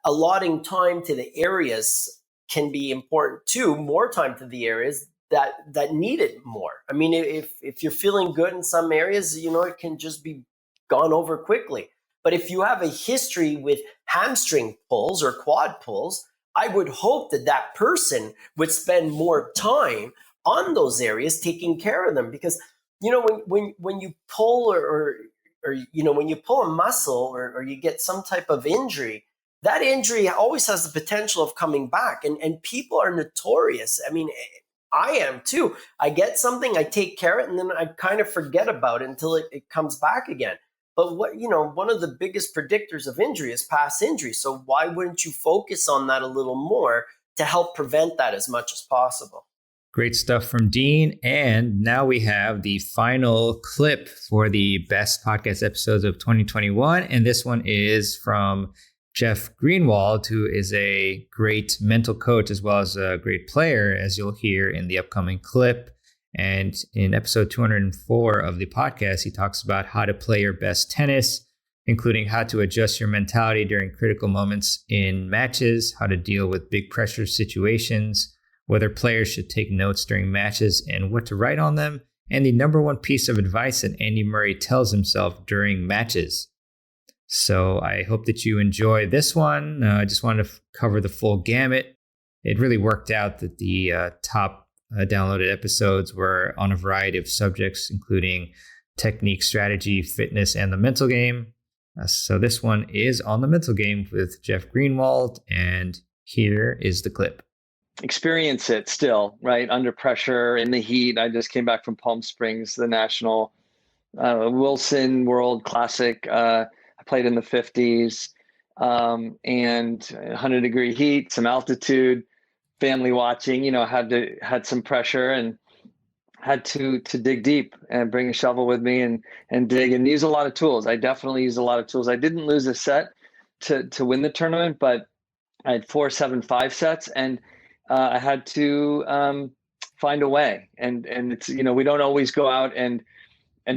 allotting time to the areas can be important too, more time to the areas that need it more. I mean, if you're feeling good in some areas, it can just be gone over quickly. But if you have a history with hamstring pulls or quad pulls, I would hope that person would spend more time on those areas taking care of them. Because, when you pull or when you pull a muscle or you get some type of injury, that injury always has the potential of coming back. And people are notorious. I mean, I am too. I get something, I take care of it, and then I kind of forget about it until it comes back again. But one of the biggest predictors of injury is past injury. So why wouldn't you focus on that a little more to help prevent that as much as possible? Great stuff from Dean. And now we have the final clip for the best podcast episodes of 2021. And this one is from Jeff Greenwald, who is a great mental coach as well as a great player, as you'll hear in the upcoming clip. And in episode 204 of the podcast, he talks about how to play your best tennis, including how to adjust your mentality during critical moments in matches, how to deal with big pressure situations, whether players should take notes during matches and what to write on them, and the number one piece of advice that Andy Murray tells himself during matches. So I hope that you enjoy this one. I just wanted to cover the full gamut. It really worked out that the top downloaded episodes were on a variety of subjects, including technique, strategy, fitness, and the mental game. So this one is on the mental game with Jeff Greenwald, and here is the clip. Experience it still, right? Under pressure, in the heat. I just came back from Palm Springs, the National Wilson World Classic. I played in the 50s and 100-degree heat, some altitude. Family watching, had some pressure and had to dig deep and bring a shovel with me and dig and use a lot of tools. I definitely used a lot of tools. I didn't lose a set to win the tournament, but I had 4 7-5 sets, and I had to find a way. And it's, we don't always go out and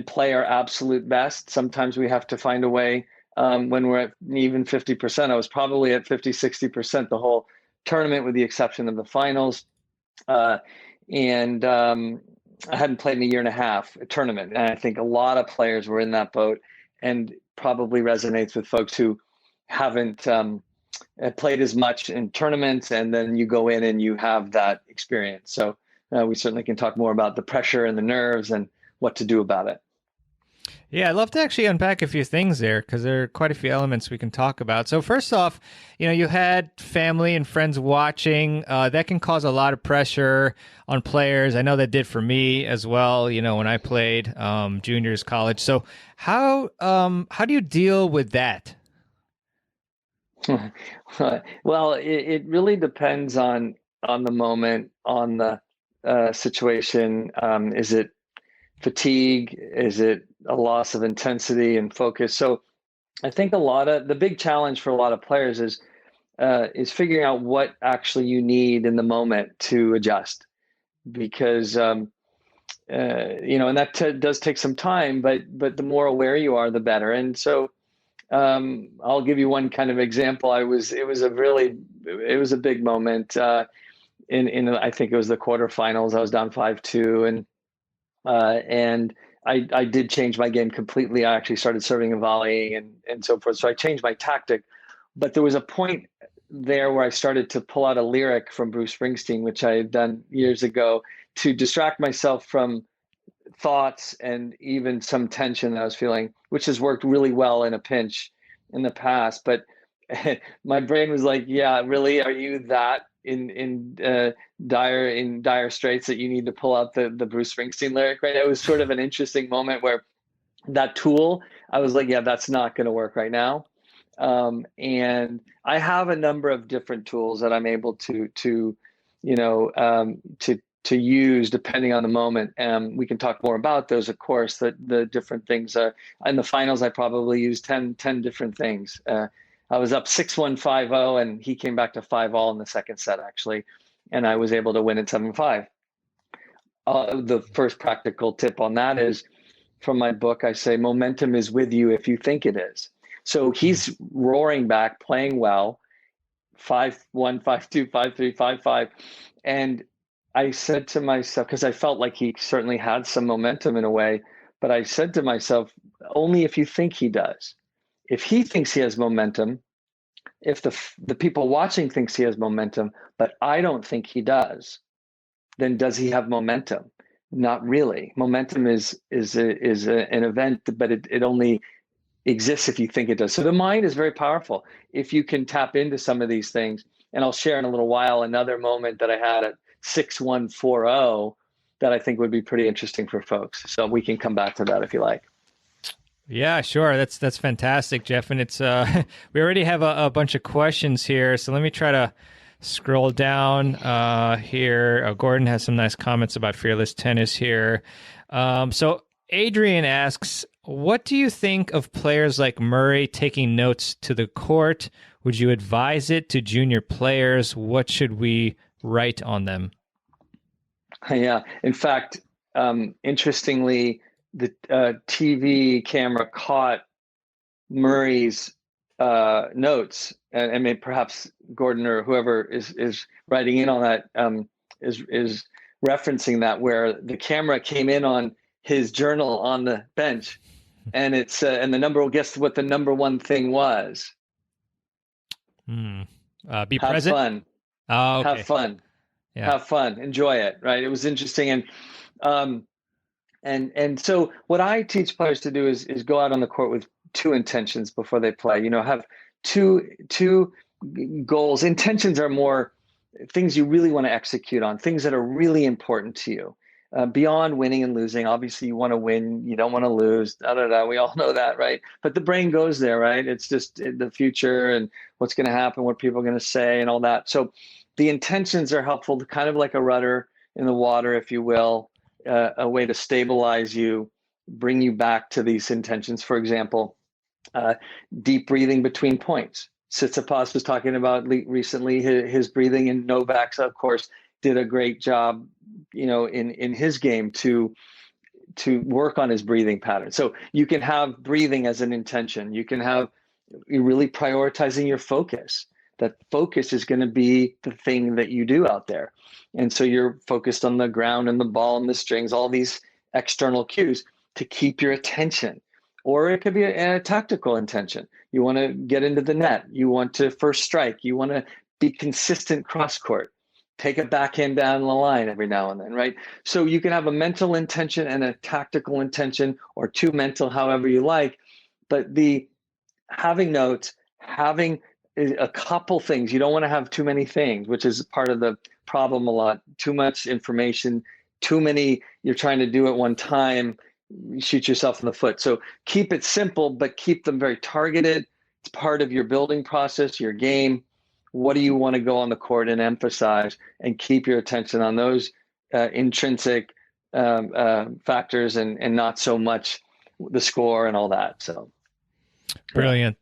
play our absolute best. Sometimes we have to find a way when we're at even 50%. I was probably at 50, 60% the whole tournament, with the exception of the finals. And I hadn't played in a year and a half, a tournament. And I think a lot of players were in that boat, and probably resonates with folks who haven't played as much in tournaments, and then you go in and you have that experience. So we certainly can talk more about the pressure and the nerves and what to do about it. Yeah, I'd love to actually unpack a few things there because there are quite a few elements we can talk about. So first off, you had family and friends watching. That can cause a lot of pressure on players. I know that did for me as well, when I played juniors, college. So how do you deal with that? Well, it really depends on the moment, on the situation. Is it fatigue? Is it a loss of intensity and focus? So I think the big challenge for a lot of players is figuring out what actually you need in the moment to adjust, because and that does take some time, but the more aware you are, the better. And so I'll give you one kind of example. It was a big moment in I think it was the quarterfinals. I was down 5-2, and I did change my game completely. I actually started serving and volleying and so forth. So I changed my tactic, but there was a point there where I started to pull out a lyric from Bruce Springsteen, which I had done years ago, to distract myself from thoughts and even some tension that I was feeling, which has worked really well in a pinch in the past. But my brain was like, yeah, really? Are you that in dire straits that you need to pull out the Bruce Springsteen lyric, right? It was sort of an interesting moment where that tool, I was like, yeah, that's not going to work right now. And I have a number of different tools that I'm able to use depending on the moment. We can talk more about those, of course, the different things. In the finals, I probably used 10 different things. I was up 6-1, 5-0, and he came back to 5-all in the second set, actually, and I was able to win it 7-5. The first practical tip on that is from my book. I say momentum is with you if you think it is. So he's roaring back, playing well, 5-1, 5-2, 5-3, 5-5, and I said to myself, because I felt like he certainly had some momentum in a way, but I said to myself, only if you think he does. If he thinks he has momentum, if the people watching thinks he has momentum, but I don't think he does, then does he have momentum? Not really. Momentum is an event, but it only exists if you think it does. So the mind is very powerful if you can tap into some of these things. And I'll share in a little while another moment that I had at 6-1, 4-0 that I think would be pretty interesting for folks. So we can come back to that if you like. Yeah, sure. That's fantastic, Jeff. And it's we already have a bunch of questions here, so let me try to scroll down here. Gordon has some nice comments about Fearless Tennis here. So Adrian asks, what do you think of players like Murray taking notes to the court? Would you advise it to junior players? What should we write on them? Yeah. In fact, interestingly, the TV camera caught Murray's notes, and maybe perhaps Gordon or whoever is writing in on that is referencing that, where the camera came in on his journal on the bench, and it's and the number. Guess what the number one thing was? Be Have present. Fun. Oh, okay. Have fun. Yeah. Have fun. Enjoy it. Right. It was interesting, and so what I teach players to do is go out on the court with two intentions before they play. Have two goals. Intentions are more things you really want to execute on, things that are really important to you. Beyond winning and losing, obviously you want to win, you don't want to lose, we all know that, right? But the brain goes there, right? It's just the future and what's going to happen, what people are going to say and all that. So the intentions are helpful, to kind of like a rudder in the water, if you will, a way to stabilize you, bring you back to these intentions. For example, deep breathing between points. Tsitsipas was talking about recently his breathing, and Novak, of course, did a great job, in his game to work on his breathing pattern. So you can have breathing as an intention. You can have really prioritizing your focus. That focus is going to be the thing that you do out there. And so you're focused on the ground and the ball and the strings, all these external cues to keep your attention. or it could be a tactical intention. You want to get into the net. You want to first strike. You want to be consistent cross court. Take a backhand down the line every now and then, right? So you can have a mental intention and a tactical intention, or two mental, however you like. But the having notes, having a couple things. You don't want to have too many things, which is part of the problem a lot. Too much information, too many, you're trying to do at one time, you shoot yourself in the foot. So keep it simple, but keep them very targeted. It's part of your building process, your game. What do you want to go on the court and emphasize, and keep your attention on those intrinsic factors, and not so much the score and all that. So brilliant.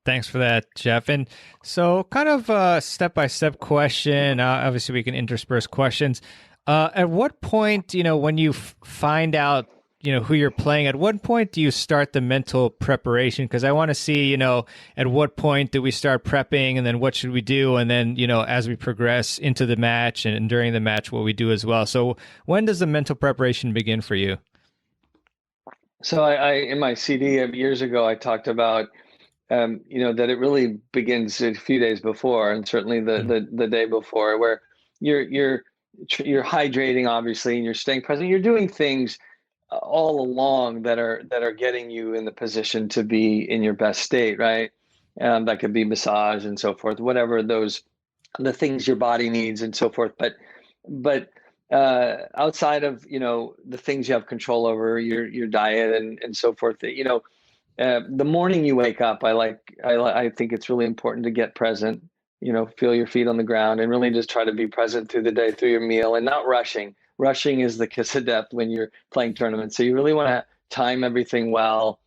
Thanks for that, Jeff. And so kind of a step-by-step question. Obviously, we can intersperse questions. At what point, when you find out, who you're playing, at what point do you start the mental preparation? Because I want to see, at what point do we start prepping, and then what should we do? And then, as we progress into the match and during the match, what we do as well. So when does the mental preparation begin for you? So I in my CD years ago, I talked about, that it really begins a few days before, and certainly the day before, where you're hydrating, obviously, and you're staying present. You're doing things all along that are getting you in the position to be in your best state, right? That could be massage and so forth, whatever the things your body needs and so forth. But outside of the things you have control over, your diet and so forth, the morning you wake up, I think it's really important to get present, feel your feet on the ground, and really just try to be present through the day, through your meal, and not rushing. Rushing is the kiss of death when you're playing tournaments. So you really want to time everything well.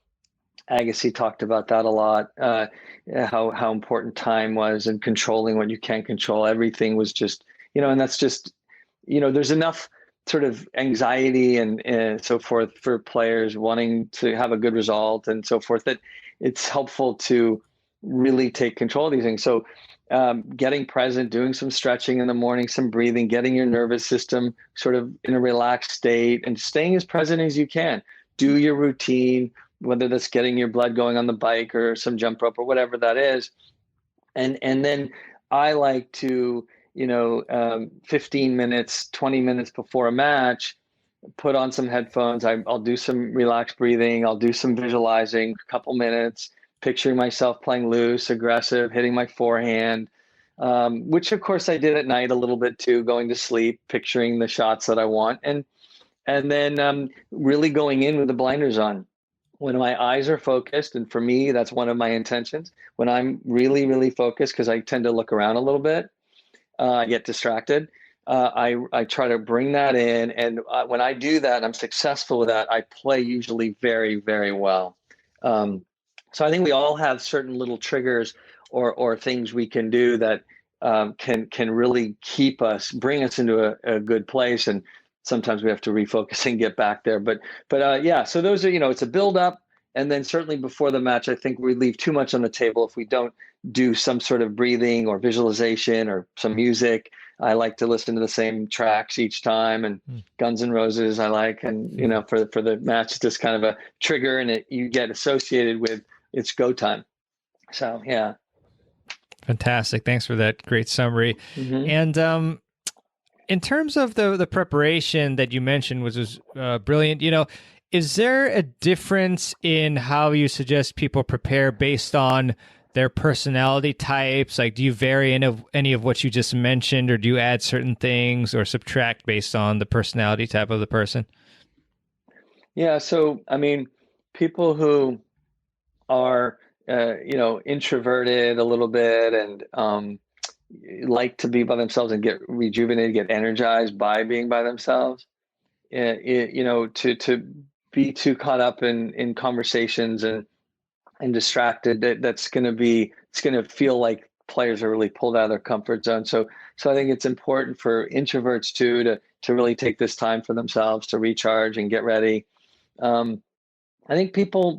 Agassi talked about that a lot, how important time was, and controlling what you can't control. Everything was just, and that's just, there's enough sort of anxiety and so forth for players wanting to have a good result and so forth, that it's helpful to really take control of these things. So getting present, doing some stretching in the morning, some breathing, getting your nervous system sort of in a relaxed state, and staying as present as you can. Do your routine, whether that's getting your blood going on the bike or some jump rope or whatever that is. And then I like to, 15 minutes, 20 minutes before a match, put on some headphones. I'll do some relaxed breathing. I'll do some visualizing, a couple minutes, picturing myself playing loose, aggressive, hitting my forehand, which of course I did at night a little bit too, going to sleep, picturing the shots that I want. And then really going in with the blinders on. When my eyes are focused, and for me, that's one of my intentions, when I'm really, really focused, because I tend to look around a little bit, I get distracted. I try to bring that in. And when I do that, and I'm successful with that, I play usually very, very well. So I think we all have certain little triggers or things we can do that can really bring us into a good place. And sometimes we have to refocus and get back there. But yeah, so those are, it's a build up. And then certainly before the match, I think we leave too much on the table if we don't do some sort of breathing or visualization or some music. I like to listen to the same tracks each time, and Guns N' Roses I like. And, for the match, it's just kind of a trigger, and you get associated with it's go time. So, yeah. Fantastic. Thanks for that great summary. Mm-hmm. And in terms of the preparation that you mentioned, which was brilliant, is there a difference in how you suggest people prepare based on their personality types? Like, do you vary any of what you just mentioned, or do you add certain things or subtract based on the personality type of the person? Yeah. So, I mean, people who are, introverted a little bit and like to be by themselves and get rejuvenated, get energized by being by themselves, to be too caught up in conversations and distracted, it's going to feel like players are really pulled out of their comfort zone. So I think it's important for introverts too to really take this time for themselves to recharge and get ready. I think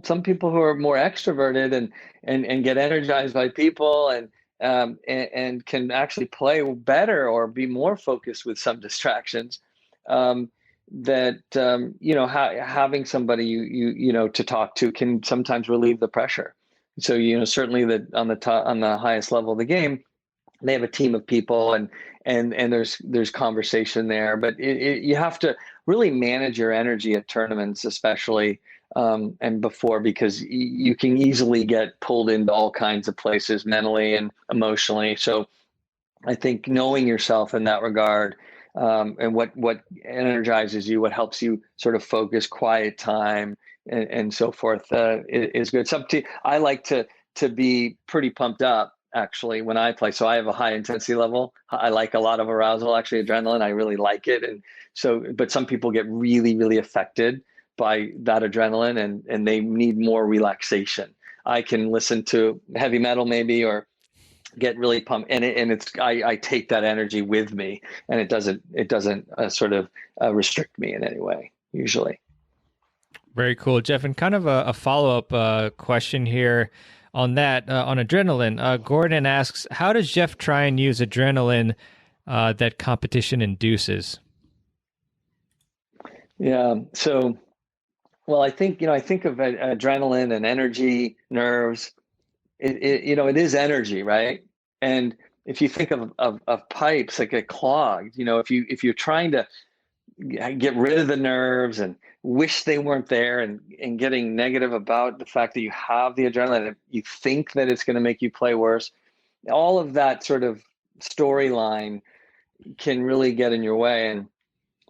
some people who are more extroverted and get energized by people and can actually play better or be more focused with some distractions. that having somebody to talk to can sometimes relieve the pressure. So certainly that on the highest level of the game, they have a team of people, and there's conversation there. But you have to really manage your energy at tournaments, especially and before, because you can easily get pulled into all kinds of places mentally and emotionally. So I think knowing yourself in that regard, and what energizes you, what helps you sort of focus, quiet time, and so forth, is good. I like to be pretty pumped up actually when I play. So I have a high intensity level. I like a lot of arousal, actually adrenaline. I really like it. And so, but some people get really, really affected by that adrenaline, and they need more relaxation. I can listen to heavy metal maybe, or get really pumped, and I take that energy with me, and it doesn't sort of restrict me in any way usually. Very cool, Jeff. And kind of a follow-up question here on that, on adrenaline. Gordon asks, how does Jeff try and use adrenaline that competition induces? Yeah. So, well, I think of adrenaline and energy, nerves. It is energy, right? And if you think of pipes that get clogged, if you're trying to get rid of the nerves and wish they weren't there, and getting negative about the fact that you have the adrenaline, and you think that it's going to make you play worse, all of that sort of storyline can really get in your way.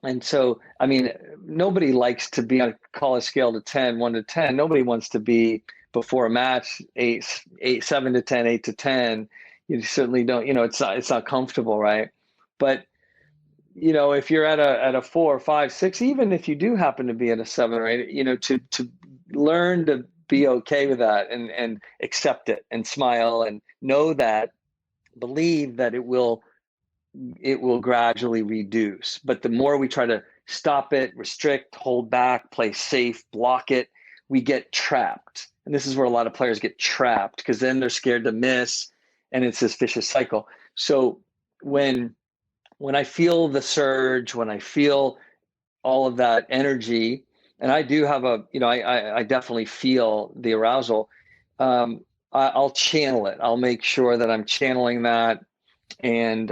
And so, I mean, nobody likes to be on a scale to 10, 1 to 10. Nobody wants to be before a match 8, 7 to 10, 8 to 10. You certainly don't. It's not comfortable, right? But if you're at a 4, 5, 6, even if you do happen to be at a 7 or 8, to learn to be okay with that, and accept it, and smile, and know that, believe that it will gradually reduce. But the more we try to stop it, restrict, hold back, play safe, block it, we get trapped. And this is where a lot of players get trapped, because then they're scared to miss, and it's this vicious cycle. So when I feel the surge, when I feel all of that energy, and I do have I definitely feel the arousal, I'll channel it. I'll make sure that I'm channeling that, and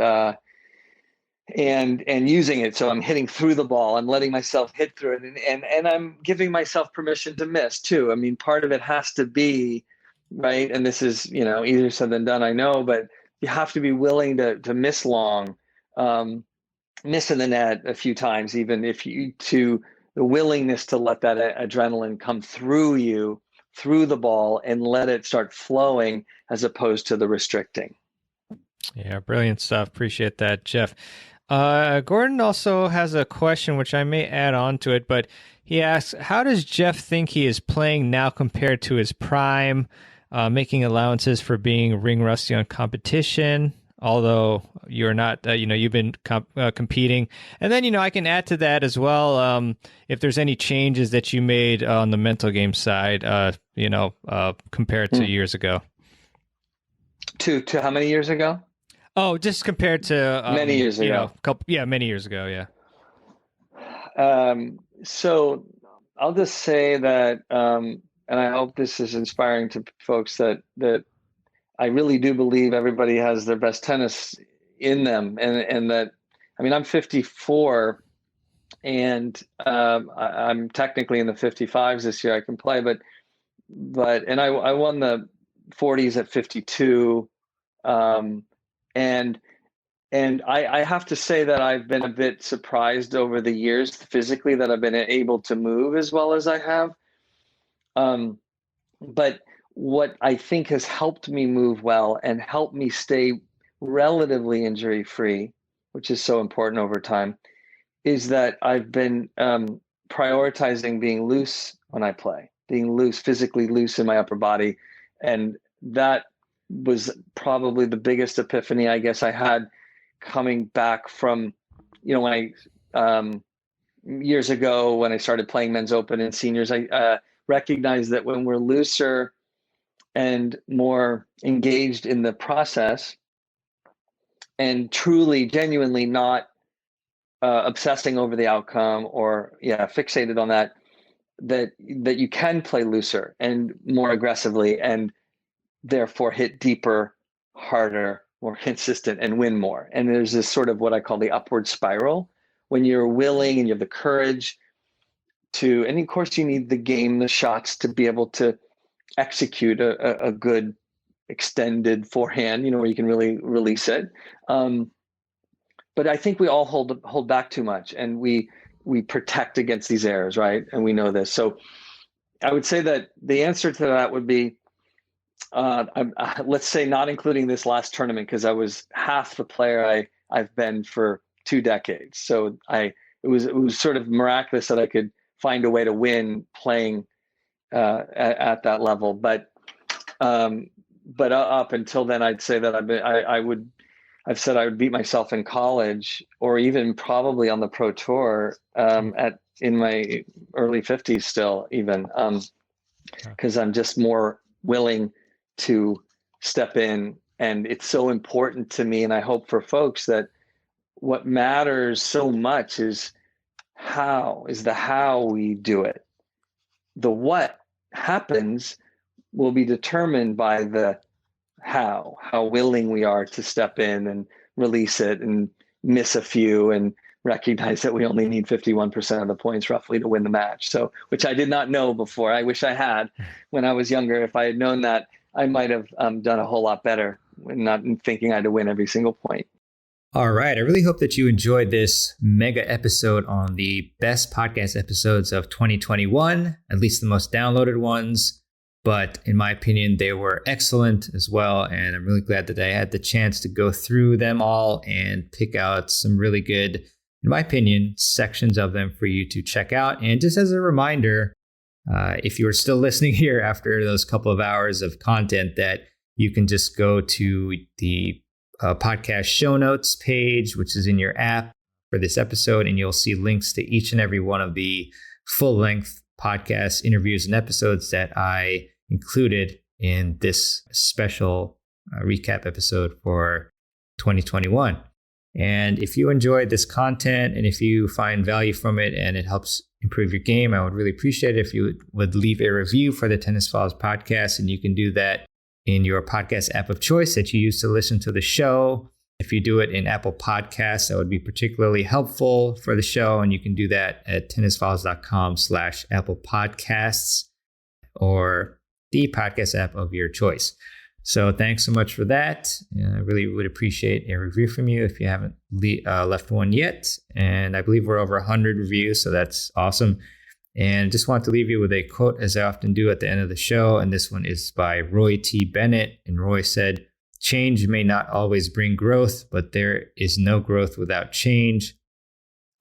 using it. So I'm hitting through the ball. I'm letting myself hit through it, and I'm giving myself permission to miss too. I mean, part of it has to be right. And this is, easier said than done, I know, but you have to be willing to miss long, miss in the net a few times, even if to the willingness to let that adrenaline come through you, through the ball, and let it start flowing, as opposed to the restricting. Yeah, brilliant stuff. Appreciate that, Jeff. Gordon also has a question, which I may add on to it, but he asks, how does Jeff think he is playing now compared to his prime, making allowances for being ring rusty on competition, although you're not, you've been competing. And then, I can add to that as well, if there's any changes that you made on the mental game side, compared to years ago. To how many years ago? Oh, just compared to many years ago. Many years ago, yeah. So I'll just say that, and I hope this is inspiring to folks, that I really do believe everybody has their best tennis in them, and that, I mean, I'm 54, and I'm technically in the 55s this year. I can play, but I won the 40s at 52. And I have to say that I've been a bit surprised over the years physically that I've been able to move as well as I have. But what I think has helped me move well and helped me stay relatively injury free, which is so important over time, is that I've been prioritizing being loose when I play, being loose, physically loose in my upper body. And that was probably the biggest epiphany I guess I had coming back from, when I years ago when I started playing men's open and seniors, I recognized that when we're looser and more engaged in the process, and truly, genuinely not obsessing over the outcome or fixated on that you can play looser and more aggressively and therefore hit deeper, harder, more consistent, and win more. And there's this sort of what I call the upward spiral when you're willing and you have the courage to, and of course you need the game, the shots to be able to execute a good extended forehand, where you can really release it. But I think we all hold back too much, and we protect against these errors, right? And we know this. So I would say that the answer to that would be, let's say not including this last tournament, because I was half the player I've been for 2 decades. So it was sort of miraculous that I could find a way to win playing at that level. But up until then, I'd say that I've said I would beat myself in college, or even probably on the pro tour in my early 50s still, even because I'm just more willing to step in. And it's so important to me, and I hope for folks, that what matters so much is how we do it. The what happens will be determined by the how willing we are to step in and release it and miss a few and recognize that we only need 51% of the points roughly to win the match. So, which I did not know before. I wish I had when I was younger. If I had known that, I might have done a whole lot better, not thinking I had to win every single point. All right. I really hope that you enjoyed this mega episode on the best podcast episodes of 2021, at least the most downloaded ones. But in my opinion, they were excellent as well. And I'm really glad that I had the chance to go through them all and pick out some really good, in my opinion, sections of them for you to check out. And just as a reminder, if you are still listening here after those couple of hours of content, that you can just go to the podcast show notes page, which is in your app for this episode, and you'll see links to each and every one of the full-length podcast interviews and episodes that I included in this special recap episode for 2021. And if you enjoyed this content and if you find value from it and it helps improve your game, I would really appreciate it if you would leave a review for the Tennis Files podcast. And you can do that in your podcast app of choice that you use to listen to the show. If you do it in Apple Podcasts, that would be particularly helpful for the show. And you can do that at tennisfiles.com/Apple Podcasts or the podcast app of your choice. So thanks so much for that. I really would appreciate a review from you if you haven't left one yet. And I believe we're over 100 reviews, so that's awesome. And just want to leave you with a quote, as I often do at the end of the show. And this one is by Roy T. Bennett. And Roy said, "Change may not always bring growth, but there is no growth without change."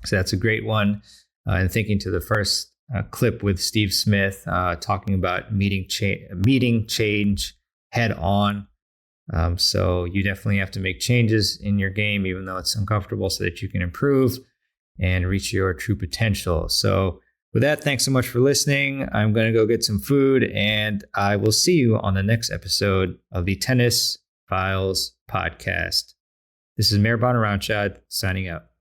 So that's a great one. And thinking to the first clip with Steve Smith talking about meeting change head on. So you definitely have to make changes in your game, even though it's uncomfortable, so that you can improve and reach your true potential. So with that, thanks so much for listening. I'm going to go get some food, and I will see you on the next episode of the Tennis Files podcast. This is mehrban signing out.